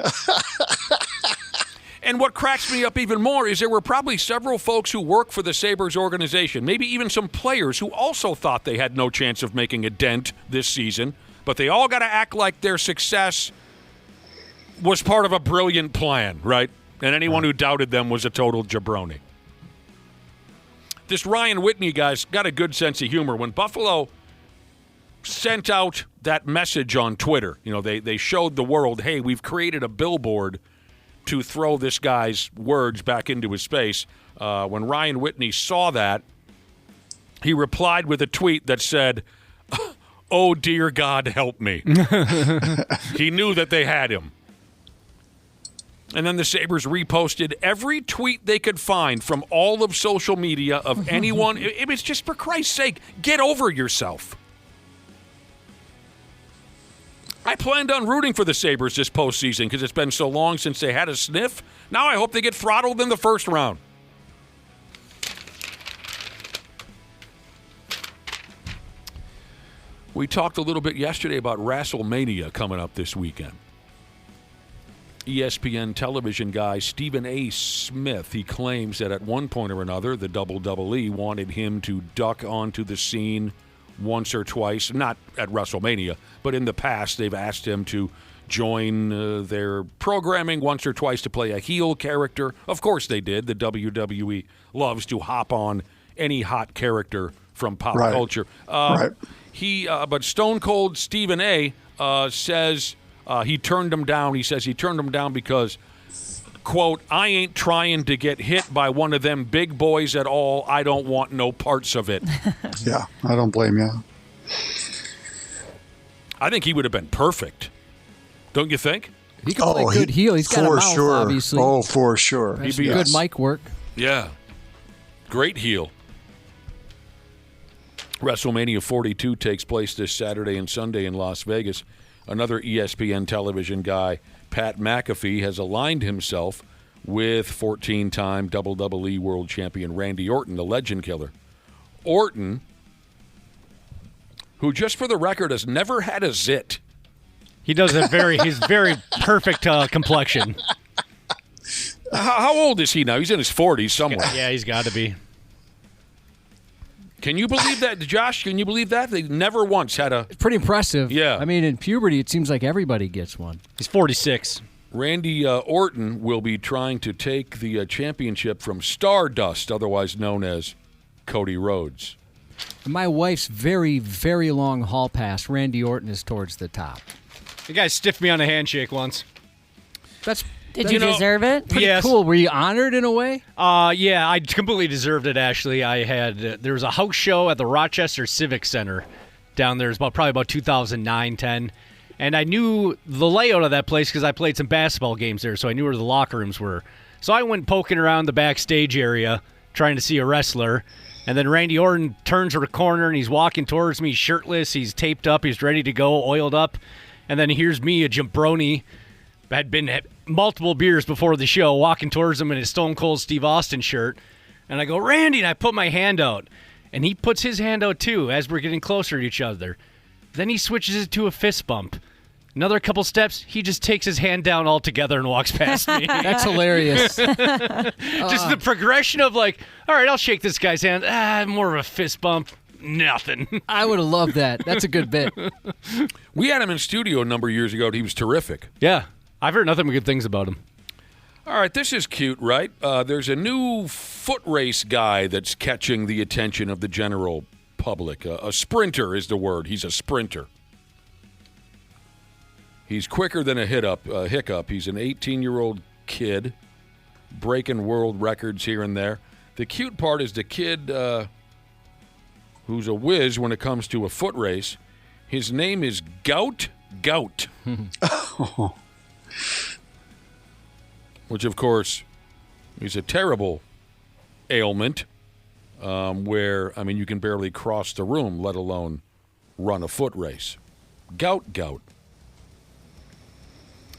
And what cracks me up even more is there were probably several folks who work for the Sabres organization, maybe even some players who also thought they had no chance of making a dent this season, but they all got to act like their success was part of a brilliant plan, right? And anyone who doubted them was a total jabroni. This Ryan Whitney guy's got a good sense of humor. When Buffalo sent out that message on Twitter, they showed the world, hey, we've created a billboard to throw this guy's words back into his space. When Ryan Whitney saw that, he replied with a tweet that said, "Oh, dear God, help me." He knew that they had him. And then the Sabres reposted every tweet they could find from all of social media of anyone. It was just, for Christ's sake, get over yourself. I planned on rooting for the Sabres this postseason because it's been so long since they had a sniff. Now I hope they get throttled in the first round. We talked a little bit yesterday about WrestleMania coming up this weekend. ESPN television guy Stephen A. Smith, he claims that at one point or another, the WWE wanted him to duck onto the scene once or twice, not at WrestleMania, but in the past they've asked him to join their programming once or twice to play a heel character. Of course they did. The WWE loves to hop on any hot character from pop culture. But Stone Cold Stephen A. Says he turned him down. He says he turned him down because, quote, "I ain't trying to get hit by one of them big boys at all. I don't want no parts of it." Yeah, I don't blame you. I think he would have been perfect. Don't you think? He could play good heel. He's got a mouth, obviously. Oh, for sure. He'd be good mic work. Yeah. Great heel. WrestleMania 42 takes place this Saturday and Sunday in Las Vegas. Another ESPN television guy, Pat McAfee, has aligned himself with 14-time WWE World Champion Randy Orton, the Legend Killer. Orton, who just for the record has never had a zit. He does he's very perfect complexion. How old is he now? He's in his 40s somewhere. Yeah, he's got to be. Can you believe that, Josh? Can you believe that? They never once had a... It's pretty impressive. Yeah. I mean, in puberty, it seems like everybody gets one. He's 46. Randy Orton will be trying to take the championship from Stardust, otherwise known as Cody Rhodes. My wife's very, very long hall pass, Randy Orton is towards the top. The guy stiffed me on a handshake once. Did you deserve it? Pretty cool. Were you honored in a way? Yeah, I completely deserved it, actually. I had there was a house show at the Rochester Civic Center down there. It was probably about 2009, 10. And I knew the layout of that place because I played some basketball games there, so I knew where the locker rooms were. So I went poking around the backstage area trying to see a wrestler. And then Randy Orton turns to the corner, and he's walking towards me shirtless. He's taped up. He's ready to go, oiled up. And then here's me, a jabroni, had been multiple beers before the show, walking towards him in his Stone Cold Steve Austin shirt. And I go, Randy, and I put my hand out. And he puts his hand out, too, as we're getting closer to each other. Then he switches it to a fist bump. Another couple steps, he just takes his hand down altogether and walks past me. That's hilarious. Just the progression of like, all right, I'll shake this guy's hand. More of a fist bump. Nothing. I would have loved that. That's a good bit. We had him in studio a number of years ago. He was terrific. Yeah. I've heard nothing but good things about him. All right, this is cute, right? There's a new foot race guy that's catching the attention of the general public. A sprinter is the word. He's a sprinter. He's quicker than a hiccup. He's an 18-year-old kid breaking world records here and there. The cute part is the kid who's a whiz when it comes to a foot race. His name is Gout. Which, of course, is a terrible ailment where, I mean, you can barely cross the room, let alone run a foot race. Gout.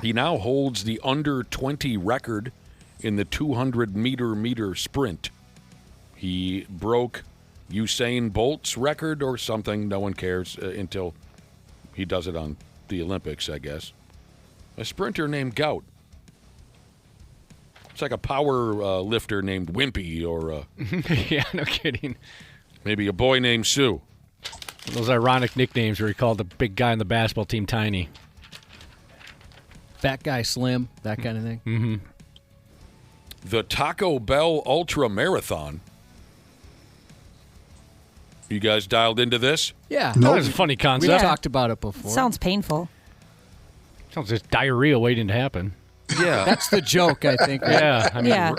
He now holds the under 20 record in the 200-meter sprint. He broke Usain Bolt's record or something. No one cares until he does it on the Olympics, I guess. A sprinter named Gout. It's like a power lifter named Wimpy or... yeah, no kidding. Maybe a boy named Sue. Those ironic nicknames where he called the big guy on the basketball team Tiny. Fat guy Slim, that kind of thing. Mm-hmm. The Taco Bell Ultra Marathon. You guys dialed into this? Yeah. That was a funny concept. We talked about it before. Sounds painful. Sounds just diarrhea waiting to happen. Yeah. That's the joke, I think. Right? Yeah. I mean, Yeah.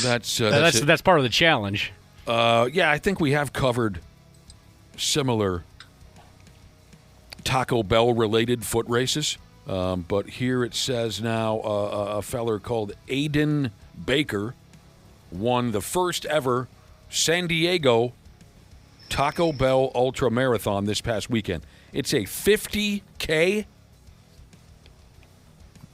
That's part of the challenge. Yeah, I think we have covered similar Taco Bell-related foot races. But here it says now a feller called Aiden Baker won the first ever San Diego Taco Bell Ultra Marathon this past weekend. It's a 50K.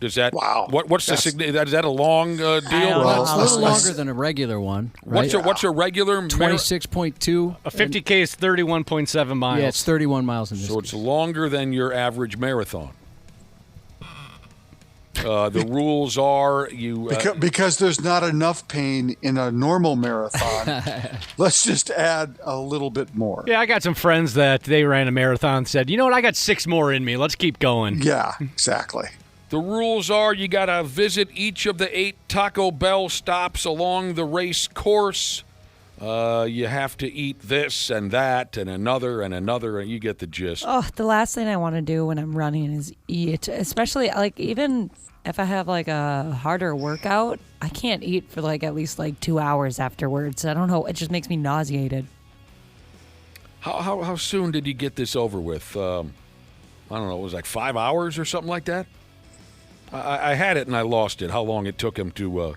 Does that? Wow. What's the significance? Is that a long deal? Well, it's a little longer than a regular one. Right? What's a regular? 26.2. A 50K is 31.7 miles. Yeah, it's 31 miles in this So it's longer than your average marathon. The rules are you because there's not enough pain in a normal marathon. Let's just add a little bit more. Yeah, I got some friends that they ran a marathon. Said, you know what? I got 6 more in me. Let's keep going. Yeah, exactly. The rules are you got to visit each of the 8 Taco Bell stops along the race course. You have to eat this and that and another, and you get the gist. Oh, the last thing I want to do when I'm running is eat, especially like even if I have like a harder workout, I can't eat for like at least like 2 hours afterwards. I don't know. It just makes me nauseated. How soon did you get this over with? I don't know. It was like 5 hours or something like that. I had it and I lost it. How long it took him to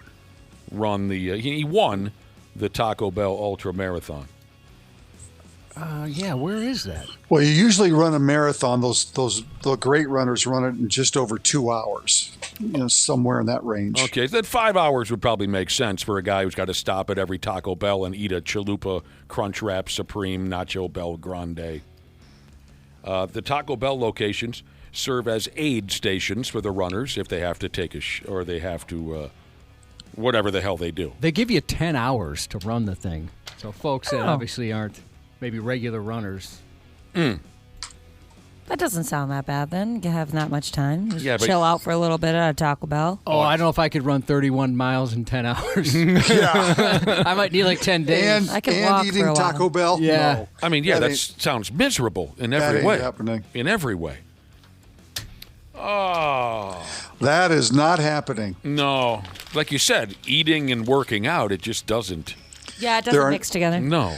run the? He won the Taco Bell Ultra Marathon. Yeah, where is that? Well, you usually run a marathon. The great runners run it in just over 2 hours. Somewhere in that range. Okay, then 5 hours would probably make sense for a guy who's got to stop at every Taco Bell and eat a Chalupa Crunchwrap Supreme Nacho Bell Grande. The Taco Bell locations serve as aid stations for the runners if they have to take or they have to whatever the hell they do. They give you 10 hours to run the thing. So folks that obviously aren't maybe regular runners. That doesn't sound that bad then. You have not much time. Just Yeah, but- chill out for a little bit at a Taco Bell. Oh, I don't know if I could run 31 miles in 10 hours. Yeah. I might need like 10 days. I can walk eating for a while. Taco Bell? Yeah. No. I mean, yeah, That that ain't- sounds miserable in that every ain't way. happening. In every way. Oh. That is not happening. No. Like you said, eating and working out, it just doesn't. Yeah, it There doesn't are- mix together. No.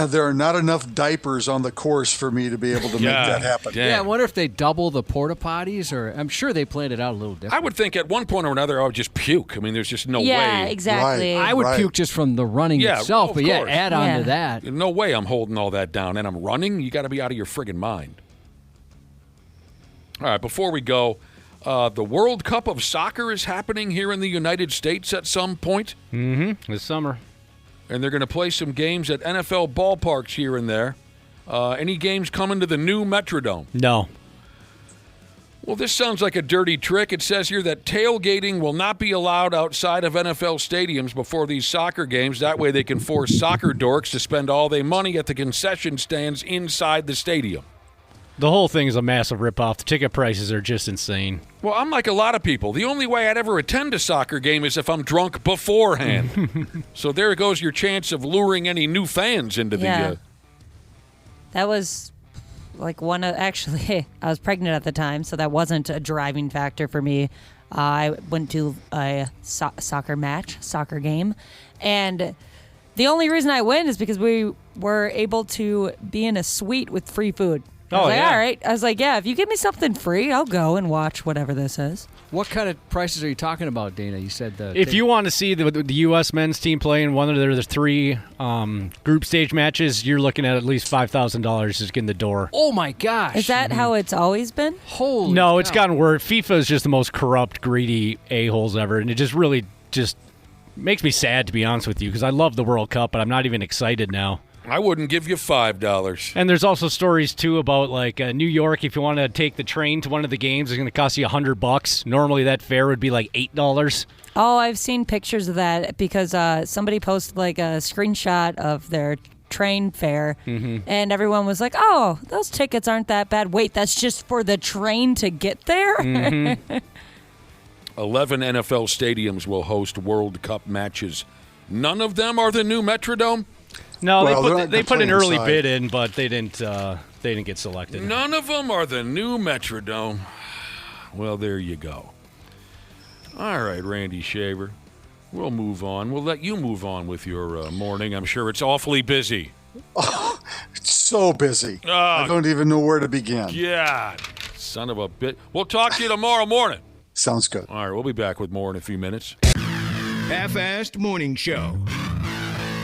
There are not enough diapers on the course for me to be able to make that happen. Yeah, I wonder if they double the porta potties, or I'm sure they planned it out a little different. I would think at one point or another I would just puke. I mean, there's just no Yeah, way. exactly. I would Right. puke just from the running Yeah, itself, of but yeah, course. add on Yeah. to that. No way I'm holding all that down. And I'm running. You got to be out of your friggin' mind. All right, before we go, the World Cup of Soccer is happening here in the United States at some point. Mm-hmm. This summer. And they're going to play some games at NFL ballparks here and there. Any games coming to the new Metrodome? No. Well, this sounds like a dirty trick. It says here that tailgating will not be allowed outside of NFL stadiums before these soccer games. That way they can force soccer dorks to spend all their money at the concession stands inside the stadium. The whole thing is a massive ripoff. The ticket prices are just insane. Well, I'm like a lot of people. The only way I'd ever attend a soccer game is if I'm drunk beforehand. So there goes your chance of luring any new fans into Yeah. the... That was like one of, actually, I was pregnant at the time, so that wasn't a driving factor for me. I went to a soccer game, and the only reason I went is because we were able to be in a suite with free food. I was Oh, like, yeah. all right. I was like, yeah, if you give me something free, I'll go and watch whatever this is. What kind of prices are you talking about, Dana? You said If you want to see the U.S. men's team play in one of their three group stage matches, you're looking at least $5,000 just getting the door. Oh, my gosh. Is that how it's always been? Holy No, it's cow. gotten worse. FIFA is just the most corrupt, greedy a-holes ever, and it just really just makes me sad, to be honest with you, because I love the World Cup, but I'm not even excited now. I wouldn't give you $5. And there's also stories, too, about, like, New York, if you want to take the train to one of the games, it's going to cost you $100. Normally, that fare would be, like, $8. Oh, I've seen pictures of that because somebody posted like a screenshot of their train fare, and everyone was like, "Oh, those tickets aren't that bad." Wait, that's just for the train to get there? 11 NFL stadiums will host World Cup matches. None of them are the new Metrodome? No, Well, they put an playing early side. bid in, but they didn't get selected. None of them are the new Metrodome. Well, there you go. All right, Randy Shaver. We'll move on. We'll let you move on with your morning. I'm sure it's awfully busy. It's so busy. Oh, I don't even know where to begin. God, son of a bit. We'll talk to you tomorrow morning. Sounds good. All right, we'll be back with more in a few minutes. Half-assed morning show.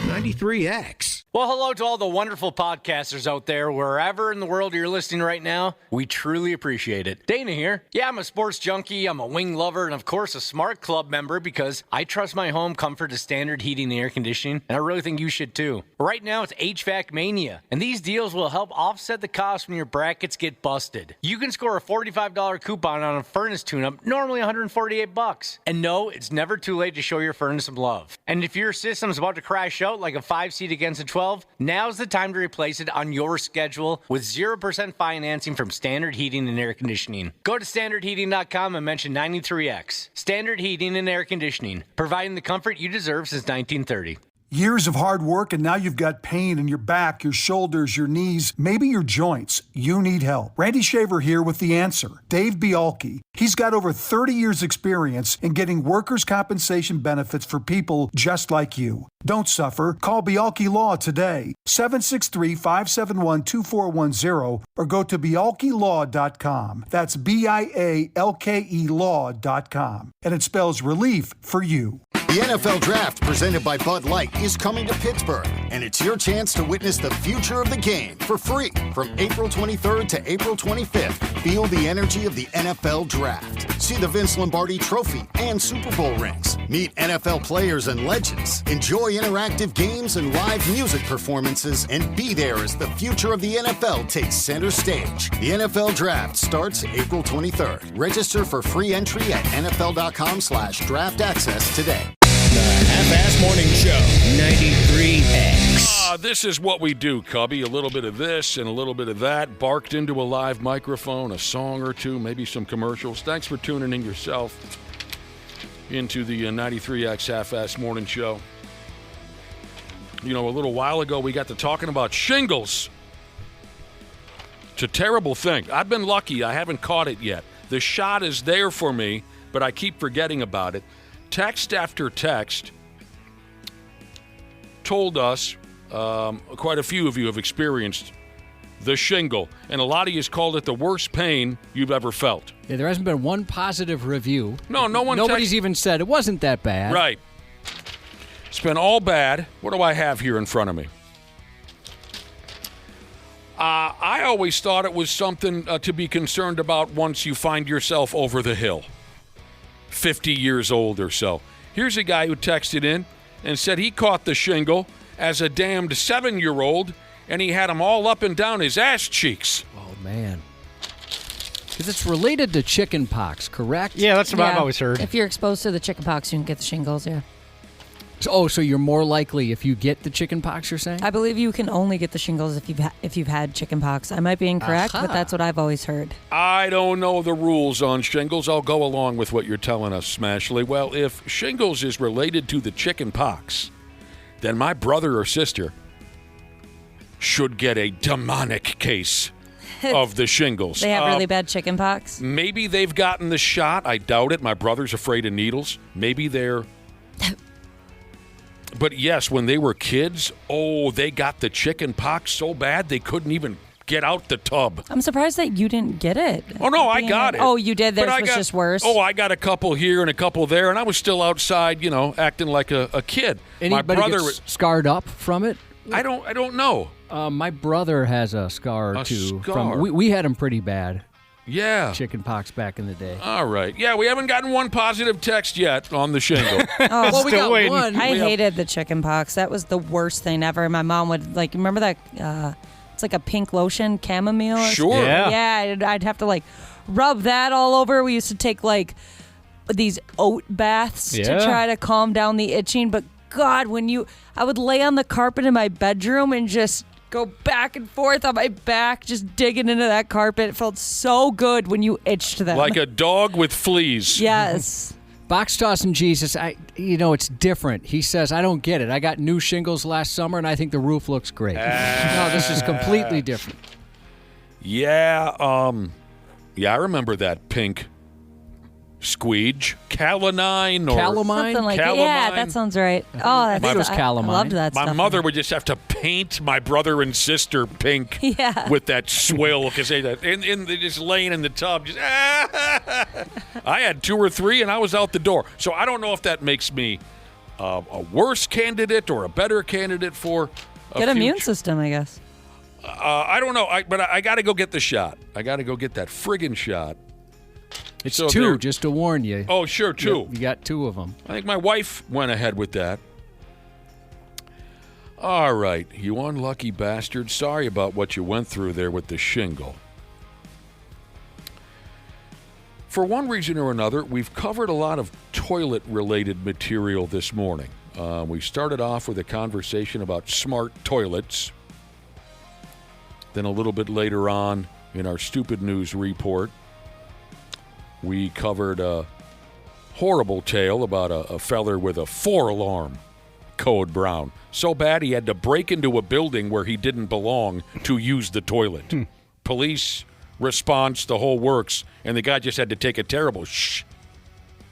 93X. Well, hello to all the wonderful podcasters out there, wherever in the world you're listening right now. We truly appreciate it. Dana here. Yeah, I'm a sports junkie, I'm a wing lover, and of course a smart club member because I trust my home comfort to Standard Heating and Air Conditioning, and I really think you should too. Right now it's HVAC Mania, and these deals will help offset the cost when your brackets get busted. You can score a $45 coupon on a furnace tune-up, normally $148. And no, it's never too late to show your furnace some love. And if your system's about to crash out like a 5-seat against a 12, now's the time to replace it on your schedule with 0% financing from Standard Heating and Air Conditioning. Go to standardheating.com and mention 93X. Standard Heating and Air Conditioning, providing the comfort you deserve since 1930. Years of hard work, and now you've got pain in your back, your shoulders, your knees, maybe your joints. You need help. Randy Shaver here with the answer. Dave Bialke. He's got over 30 years experience in getting workers' compensation benefits for people just like you. Don't suffer. Call Bialke Law today. 763-571-2410 or go to bialkelaw.com. That's BIALKE law.com. And it spells relief for you. The NFL Draft, presented by Bud Light, is coming to Pittsburgh, and it's your chance to witness the future of the game for free from April 23rd to April 25th. Feel the energy of the NFL Draft. See the Vince Lombardi Trophy and Super Bowl rings. Meet NFL players and legends. Enjoy interactive games and live music performances, and be there as the future of the NFL takes center stage. The NFL Draft starts April 23rd. Register for free entry at NFL.com/draft access today. The Half-Ass Morning Show. 93X. This is what we do, Cubby. A little bit of this and a little bit of that, barked into a live microphone, a song or two, maybe some commercials. Thanks for tuning in yourself into the 93X Half-Assed Morning Show. You know, a little while ago, we got to talking about shingles. It's a terrible thing. I've been lucky. I haven't caught it yet. The shot is there for me, but I keep forgetting about it. Text after text told us quite a few of you have experienced the shingle, and a lot of you called it the worst pain you've ever felt. Yeah, there hasn't been one positive review. No one. Nobody's even said it wasn't that bad. Right. It's been all bad. What do I have here in front of me? I always thought it was something to be concerned about once you find yourself over the hill, 50 years old or so. Here's a guy who texted in and said he caught the shingle as a damned 7-year-old, and he had them all up and down his ass cheeks. Oh, man. Because it's related to chicken pox, correct? Yeah, that's what I've always heard. If you're exposed to the chicken pox, you can get the shingles, yeah. So you're more likely if you get the chicken pox, you're saying? I believe you can only get the shingles if you've had chicken pox. I might be incorrect, but that's what I've always heard. I don't know the rules on shingles. I'll go along with what you're telling us, Smashley. Well, if shingles is related to the chicken pox, then my brother or sister should get a demonic case of the shingles. They have really bad chicken pox? Maybe they've gotten the shot. I doubt it. My brother's afraid of needles. Maybe they're... But yes, when they were kids, they got the chicken pox so bad they couldn't even get out the tub. I'm surprised that you didn't get it. Oh, no, I got it. Oh, you did? Theirs was just worse? Oh, I got a couple here and a couple there, and I was still outside, acting like a kid. Anybody my brother gets scarred up from it? I don't know. My brother has a scar, too. Scar. We had him pretty bad. Yeah. Chicken pox back in the day. All right. Yeah, we haven't gotten one positive text yet on the shingle. Well, we got waiting. one. I hated the chicken pox. That was the worst thing ever. My mom would, remember that, it's like a pink lotion, chamomile? Sure. Yeah, I'd have to, rub that all over. We used to take, these oat baths to try to calm down the itching. But, God, I would lay on the carpet in my bedroom and just go back and forth on my back, just digging into that carpet. It felt so good when you itched them. Like a dog with fleas. Yes. Box tossing Jesus, it's different. He says, I don't get it. I got new shingles last summer, and I think the roof looks great. No, this is completely different. Yeah, I remember that pink squeege. Calamine or... Calamine? Something like that. Yeah, that sounds right. Oh, I think it was calamine. I loved that stuff. My mother would just have to paint my brother and sister pink with that swill because they just laying in the tub. I had 2 or 3 and I was out the door. So I don't know if that makes me a worse candidate or a better candidate for a good immune system, I guess. I don't know, but I got to go get the shot. I got to go get that friggin' shot. It's 2, just to warn you. Oh, sure, 2. You got 2 of them. I think my wife went ahead with that. All right, you unlucky bastard. Sorry about what you went through there with the shingle. For one reason or another, we've covered a lot of toilet-related material this morning. We started off with a conversation about smart toilets. Then a little bit later on in our stupid news report, we covered a horrible tale about a feller with a 4-alarm code brown. So bad he had to break into a building where he didn't belong to use the toilet. Police response, the whole works, and the guy just had to take a terrible shh.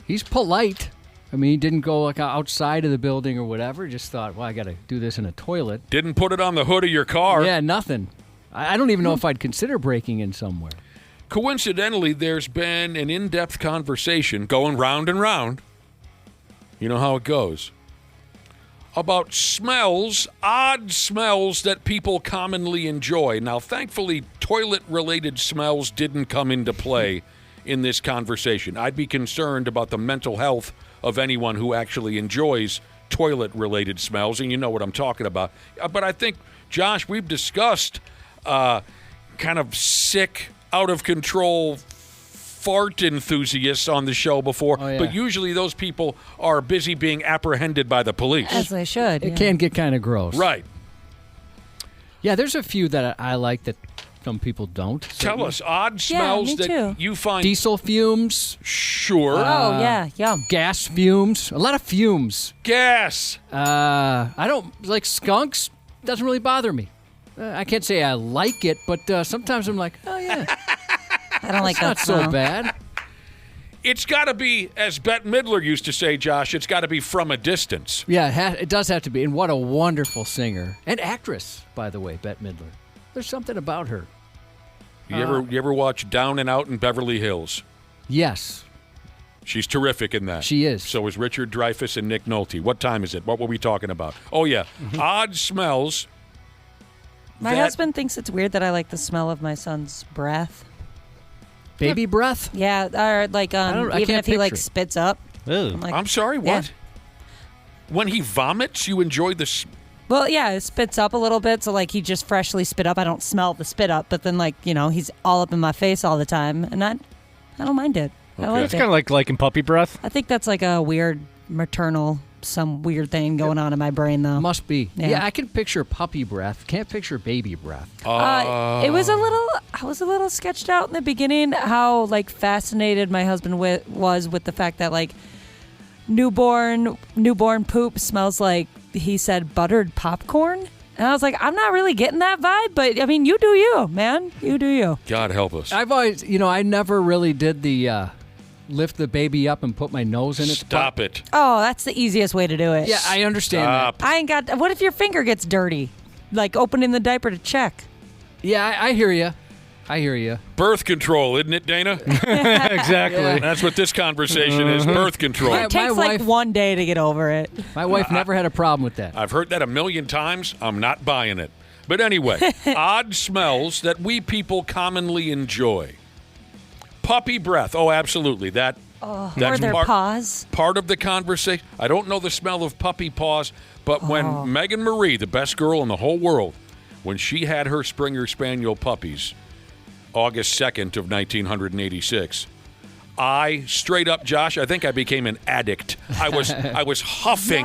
He's polite. I mean, he didn't go outside of the building or whatever. Just thought, well, I got to do this in a toilet. Didn't put it on the hood of your car. Yeah, nothing. I don't even know if I'd consider breaking in somewhere. Coincidentally, there's been an in-depth conversation going round and round. You know how it goes. About smells, odd smells that people commonly enjoy. Now, thankfully, toilet-related smells didn't come into play in this conversation. I'd be concerned about the mental health of anyone who actually enjoys toilet-related smells, and you know what I'm talking about. But I think, Josh, we've discussed kind of sick, out-of-control fart enthusiasts on the show before, but usually those people are busy being apprehended by the police. As they should. It can get kind of gross. Right. Yeah, there's a few that I like that some people don't. Tell us, odd smells that you find. Diesel fumes. Sure. Yum. Gas fumes. A lot of fumes. Gas. I don't like skunks. Doesn't really bother me. I can't say I like it, but sometimes I'm like, oh yeah. I don't like that not smell. so bad. It's got to be, as Bette Midler used to say, Josh, it's got to be from a distance. Yeah, it does have to be. And what a wonderful singer. And actress, by the way, Bette Midler. There's something about her. You ever watch Down and Out in Beverly Hills? Yes. She's terrific in that. She is. So is Richard Dreyfuss and Nick Nolte. What time is it? What were we talking about? Oh, yeah. Odd smells. My husband thinks it's weird that I like the smell of my son's breath. Baby breath? Yeah, or like even if he like spits up. I'm sorry, what? Yeah. When he vomits, you enjoy the... Well, yeah, it spits up a little bit, so like he just freshly spit up. I don't smell the spit up, but then like, he's all up in my face all the time, and I don't mind it. I like It's it. kind of like in puppy breath. I think that's like a weird maternal, some weird thing going on in my brain, though. Must be. Yeah. Yeah, I can picture puppy breath. Can't picture baby breath. It was I was a little sketched out in the beginning how like fascinated my husband was with the fact that like newborn poop smells like, he said, buttered popcorn. And I was like, I'm not really getting that vibe, but I mean, you do you, man. You do you. God help us. I've always, I never really did the lift the baby up and put my nose in it. Stop it. Oh, that's the easiest way to do it. Yeah, I understand that. I ain't got. What if your finger gets dirty? Like opening the diaper to check. Yeah, I hear you. I hear you. Birth control, isn't it, Dana? Exactly. Yeah. That's what this conversation is, birth control. It takes like 1 day to get over it. My wife never had a problem with that. I've heard that a million times. I'm not buying it. But anyway, odd smells that we people commonly enjoy. Puppy breath. Oh, absolutely. That's or their paws. Part of the conversation. I don't know the smell of puppy paws, but when Megan Marie, the best girl in the whole world, when she had her Springer Spaniel puppies, August 2nd of 1986, I straight up, Josh, I think I became an addict. I was huffing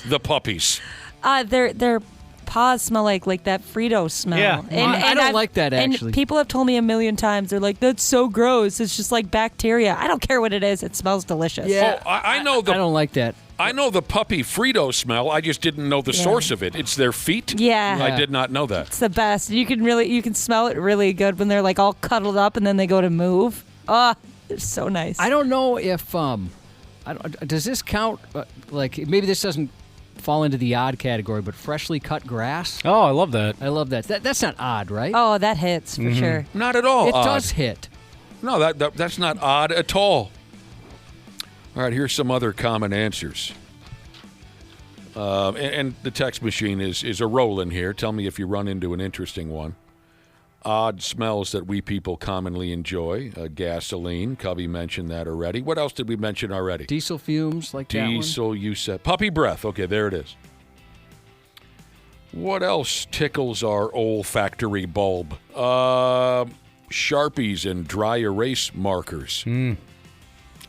the puppies. Their paws smell like that Frito smell. Yeah. And I don't like that, actually. And people have told me a million times, they're like, that's so gross. It's just like bacteria. I don't care what it is. It smells delicious. Yeah. Oh, I know I don't like that. I know the puppy Frito smell. I just didn't know the source of it. It's their feet? Yeah. I did not know that. It's the best. You can smell it really good when they're like all cuddled up and then they go to move. Oh, it's so nice. I don't know if does this count? Like maybe this doesn't fall into the odd category, but freshly cut grass. Oh, I love that. I love that. That's not odd, right? Oh, that hits for sure. Not at all. It odd. does hit. No, that's not odd at all. All right, here's some other common answers. And the text machine is a rolling here. Tell me if you run into an interesting one. Odd smells that we people commonly enjoy. Gasoline. Cubby mentioned that already. What else did we mention already? Diesel fumes, like Diesel, you said. Puppy breath. Okay, there it is. What else tickles our olfactory bulb? Sharpies and dry erase markers.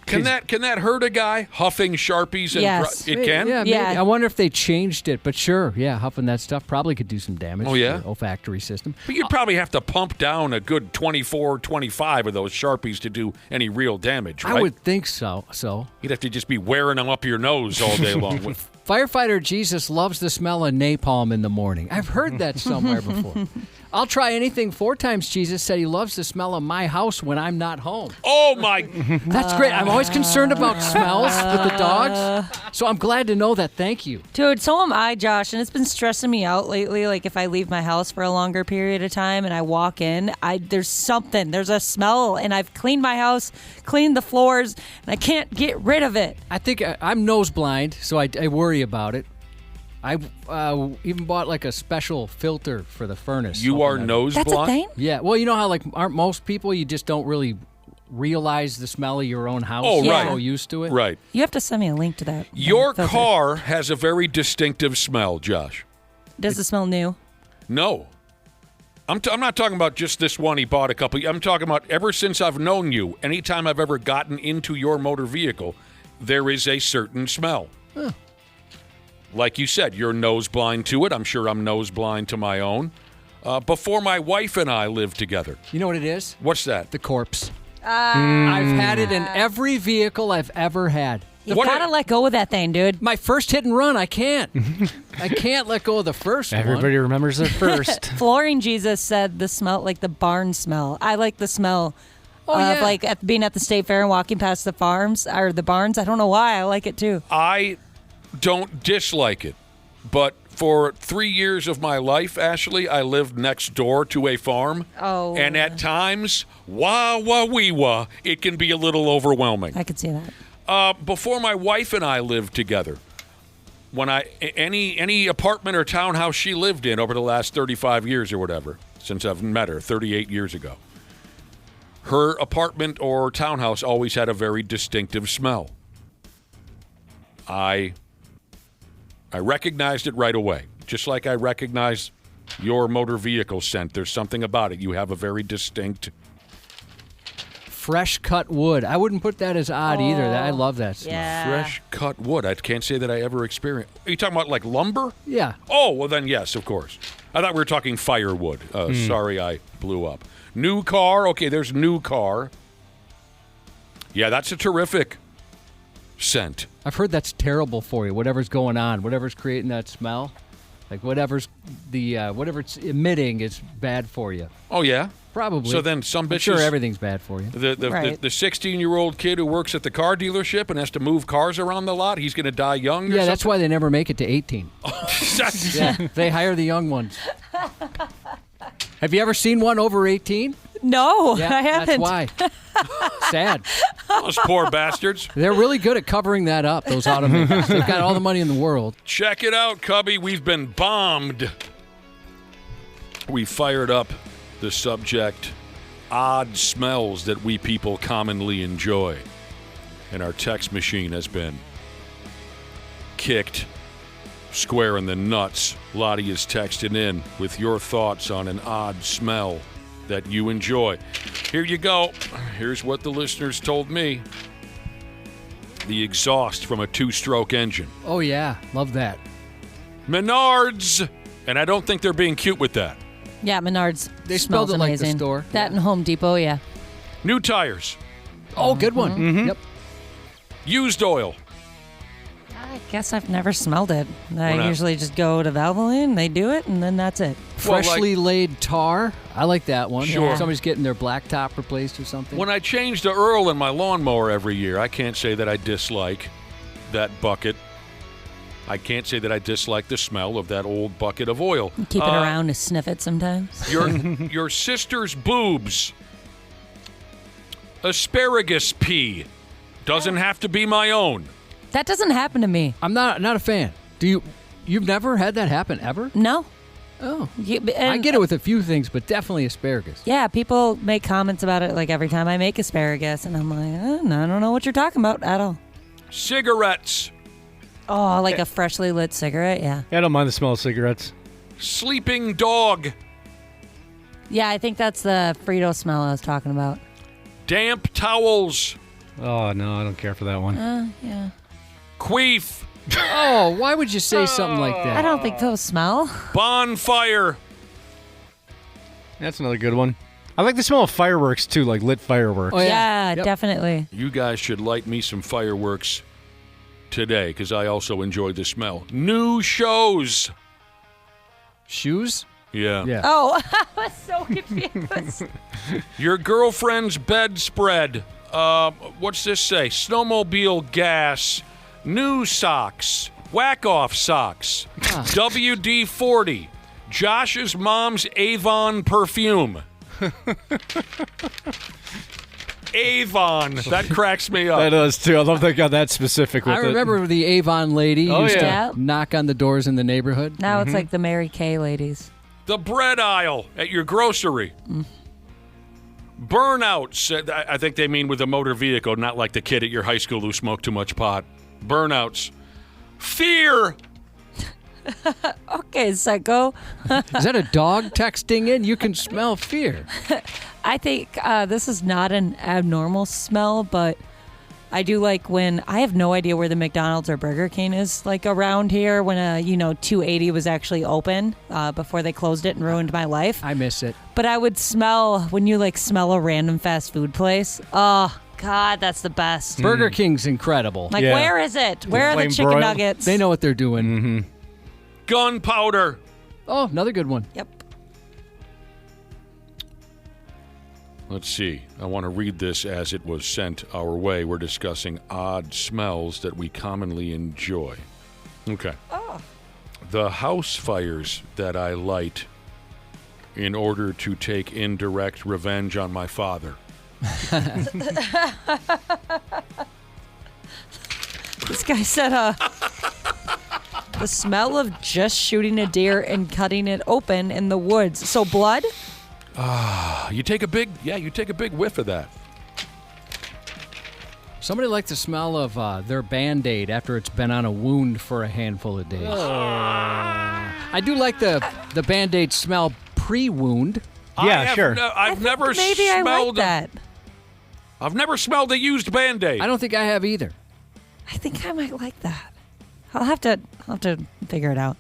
Can that hurt a guy? Huffing Sharpies and Yes. it can? Yeah, maybe. I wonder if they changed it, but sure, yeah, huffing that stuff probably could do some damage Oh, yeah? to the olfactory system. But you'd probably have to pump down a good 24, 25 of those Sharpies to do any real damage, right? I would think so. You'd have to just be wearing them up your nose all day long. Firefighter Jesus loves the smell of napalm in the morning. I've heard that somewhere before. I'll try anything 4 times. Jesus said he loves the smell of my house when I'm not home. Oh, my. That's great. I'm always concerned about smells with the dogs, so I'm glad to know that. Thank you. Dude, so am I, Josh, and it's been stressing me out lately. Like if I leave my house for a longer period of time and I walk in, there's a smell, and I've cleaned my house, cleaned the floors, and I can't get rid of it. I think I'm nose blind, so I worry about it. I even bought like a special filter for the furnace. You are nose blind? That's a thing? Yeah. Well, you know how aren't most people, you just don't really realize the smell of your own house. Oh, right. So used to it. Right. You have to send me a link to that. Your filter. car has a very distinctive smell, Josh. Does it smell new? No. I'm not talking about just this one he bought a couple. I'm talking about ever since I've known you, anytime I've ever gotten into your motor vehicle, there is a certain smell. Huh. Like you said, you're nose blind to it. I'm sure I'm nose blind to my own. Before my wife and I lived together. You know what it is? What's that? The corpse. I've had it in every vehicle I've ever had. You gotta let go of that thing, dude. My first hit and run, I can't. I can't let go of the first one. Everybody remembers their first. Flooring Jesus said the smell, like the barn smell. I like the smell of like being at the state fair and walking past the farms or the barns. I don't know why. I like it too. I don't dislike it, but for 3 years of my life, Ashley, I lived next door to a farm. Oh. And at times, wah-wah-wee-wah, it can be a little overwhelming. I could see that. Before my wife and I lived together, when any apartment or townhouse she lived in over the last 35 years or whatever, since I've met her 38 years ago, her apartment or townhouse always had a very distinctive smell. I recognized it right away, just like I recognized your motor vehicle scent. There's something about it. You have a very distinct... Fresh cut wood. I wouldn't put that as odd either. I love that smell. Yeah. Fresh cut wood. I can't say that I ever experienced. Are you talking about like lumber? Yeah. Oh, well then yes, of course. I thought we were talking firewood. Sorry I blew up. New car. Okay, there's new car. Yeah, that's a terrific scent. I've heard that's terrible for you. Whatever's going on, whatever's creating that smell, like whatever it's emitting is bad for you. Oh yeah. Probably. So then some bitches... I'm sure everything's bad for you. The 16-year-old kid who works at the car dealership and has to move cars around the lot, he's going to die young or Yeah, that's why they never make it to 18. Yeah, they hire the young ones. Have you ever seen one over 18? No, Yeah, I haven't. That's why. Sad. Those poor bastards. They're really good at covering that up, those automakers. They've got all the money in the world. Check it out, Cubby. We've been bombed. We fired up the subject, odd smells that we people commonly enjoy. And our text machine has been kicked square in the nuts. Lottie is texting in with your thoughts on an odd smell that you enjoy. Here you go. Here's what the listeners told me. The exhaust from a two-stroke engine. Oh, yeah. Love that. Menards! And I don't think they're being cute with that. Yeah, Menards. They smells spelled it like the amazing. store. That and Home Depot, yeah. New tires. Oh, good one. Mm-hmm. Yep. Used oil. I guess I've never smelled it. I not? usually just go to Valvoline, they do it, and then that's it. Freshly laid tar. I like that one. Sure. Somebody's getting their blacktop replaced or something. When I change the Earl in my lawnmower every year, I can't say that I dislike that bucket. I can't say that I dislike the smell of that old bucket of oil. Keep it around to sniff it sometimes. Your sister's boobs. Asparagus pea. Doesn't have to be my own. That doesn't happen to me. I'm not a fan. You've never had that happen ever? No. Oh. And I get it with a few things, but definitely asparagus. Yeah, people make comments about it like every time I make asparagus, and I'm like, I don't know what you're talking about at all. Cigarettes. Oh, like a freshly lit cigarette, yeah. I don't mind the smell of cigarettes. Sleeping dog. Yeah, I think that's the Frito smell I was talking about. Damp towels. Oh, no, I don't care for that one. Yeah. Queef. Oh, why would you say something like that? I don't think those smell. Bonfire. That's another good one. I like the smell of fireworks, too, like lit fireworks. Oh, yeah, definitely. You guys should light me some fireworks today, because I also enjoy the smell. New shows. Shoes? Yeah. Oh, I was so confused. Your girlfriend's bedspread. What's this say? Snowmobile gas. New socks. Whack-off socks. WD-40. Josh's mom's Avon perfume. Avon. That cracks me up. That does, too. I love they got that specific with I remember the Avon lady used to knock on the doors in the neighborhood. Now it's like the Mary Kay ladies. The bread aisle at your grocery. Burnouts. I think they mean with a motor vehicle, not like the kid at your high school who smoked too much pot. Burnouts. Fear. Okay, psycho. Is that a dog texting in? You can smell fear. I think this is not an abnormal smell, but I do like when I have no idea where the McDonald's or Burger King is like around here when 280 was actually open before they closed it and ruined my life. I miss it. But I would smell when you like smell a random fast food place. Oh God, that's the best. Burger King's incredible. Like where is it? Where are the chicken broiled? nuggets? They know what they're doing. Mm-hmm. Gunpowder. Oh, another good one. Yep. Let's see. I want to read this as it was sent our way. We're discussing odd smells that we commonly enjoy. Okay. Oh. The house fires that I light in order to take indirect revenge on my father. This guy said the smell of just shooting a deer and cutting it open in the woods. So blood? You take a big whiff of that. Somebody likes the smell of their Band-Aid after it's been on a wound for a handful of days. I do like the Band-Aid smell pre-wound. Yeah, sure. I've never Maybe smelled I like that. I've never smelled a used Band-Aid. I don't think I have either. I think I might like that. I'll have to figure it out.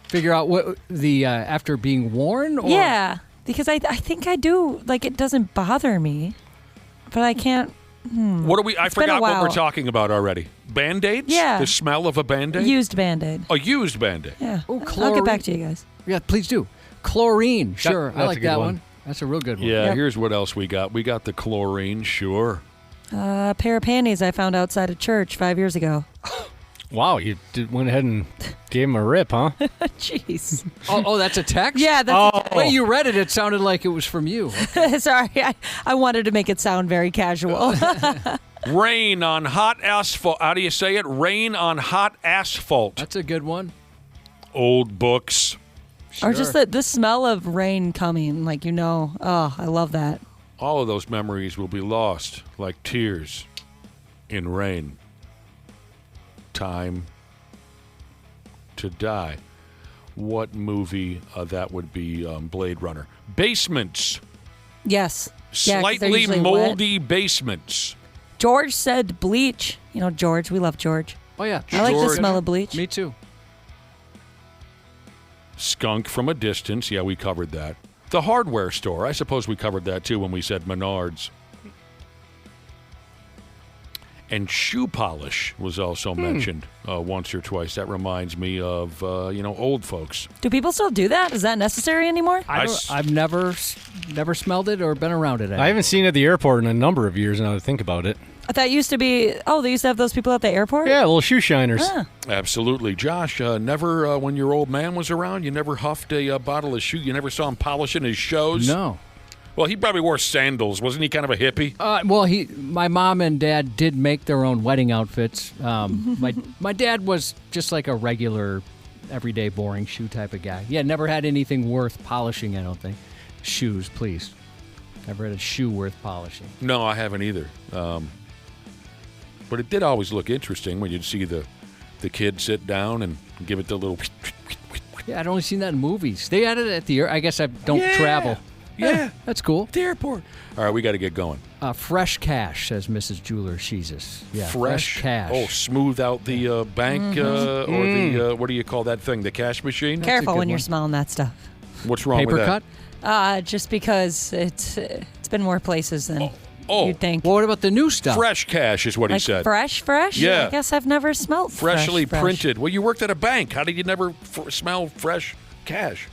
Figure out what the after being worn? Or? Yeah, because I think I do. Like, it doesn't bother me, but I can't. What are we? I It's been a forgot what we're while. talking about already. Band-Aids? Yeah. The smell of a Band-Aid? Used Band-Aid. A used Band-Aid. Yeah. Oh, I'll get back to you guys. Yeah, please do. Chlorine. Sure, I that's like a good that one. one. That's a real good one. Yeah, Yep. here's what else we got. We got the chlorine, sure. A pair of panties I found outside of church 5 years ago. Wow, you went ahead and gave him a rip, huh? Jeez. Oh, that's a text? Yeah, that's a text. Wait, you read it. It sounded like it was from you. Sorry, I wanted to make it sound very casual. Rain on hot asphalt. How do you say it? Rain on hot asphalt. That's a good one. Old books. Or just the smell of rain coming, like, oh, I love that. All of those memories will be lost like tears in rain. Time to die. What movie that would be? Blade Runner. Basements. Yes. Yeah, 'cause they're Slightly usually moldy basements. George said bleach. George, we love George. Oh, yeah. I like the George. smell of bleach. Me too. Skunk from a distance. Yeah, we covered that. The hardware store. I suppose we covered that too when we said Menards. And shoe polish was also mentioned once or twice. That reminds me of, old folks. Do people still do that? Is that necessary anymore? I've never smelled it or been around it. I haven't seen it at the airport in a number of years now to think about it. That used to be, they used to have those people at the airport? Yeah, little shoe shiners. Ah. Absolutely. Josh, never, when your old man was around, you never huffed a bottle of shoe? You never saw him polishing his shows? No. Well, he probably wore sandals. Wasn't he kind of a hippie? My mom and dad did make their own wedding outfits. My dad was just like a regular, everyday, boring shoe type of guy. Yeah, never had anything worth polishing, I don't think. Shoes, please. Never had a shoe worth polishing. No, I haven't either. But it did always look interesting when you'd see the kid sit down and give it the little... Yeah, I'd only seen that in movies. They had it at the air. I guess I don't travel. Yeah. That's cool. The airport. All right, we got to get going. Fresh cash, says Mrs. Jeweler Jesus. Yeah, fresh cash. Oh, smooth out the bank or the, what do you call that thing, the cash machine? Careful when you're smelling that stuff. What's wrong Paper with that? cut? Just because it's been more places than you'd think. Well, what about the new stuff? Fresh cash is what he Like said. fresh? Yeah. I guess I've never smelled Freshly fresh. printed. Well, you worked at a bank. How did you never smell fresh cash?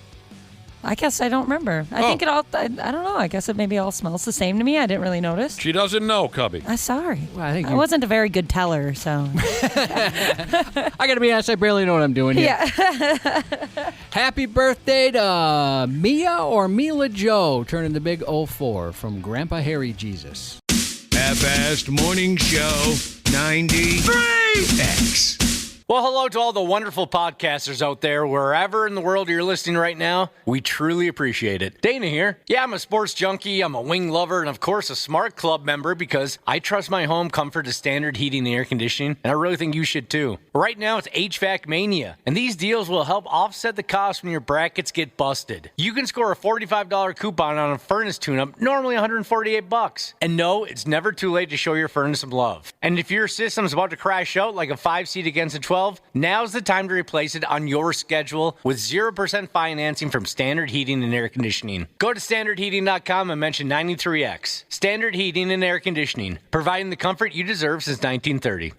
I guess I don't remember. I think it all, I don't know. I guess it maybe all smells the same to me. I didn't really notice. She doesn't know, Cubby. I'm sorry. Well, I think I wasn't a very good teller, so. I got to be honest, I barely know what I'm doing here. Yeah. Happy birthday to Mia or Mila Joe, turning the big 04 from Grandpa Harry Jesus. Half-assed morning show 93X. Well, hello to all the wonderful podcasters out there, wherever in the world you're listening right now. We truly appreciate it. Dana here. Yeah, I'm a sports junkie, I'm a wing lover, and of course a Smart Club member because I trust my home comfort to standard heating and air conditioning, and I really think you should too. Right now it's HVAC Mania, and these deals will help offset the cost when your brackets get busted. You can score a $45 coupon on a furnace tune-up, normally $148. And no, it's never too late to show your furnace some love. And if your system's about to crash out like a 5-seat against a 12, now's the time to replace it on your schedule with 0% financing from Standard Heating and Air Conditioning. Go to standardheating.com and mention 93X. Standard Heating and Air Conditioning, providing the comfort you deserve since 1930.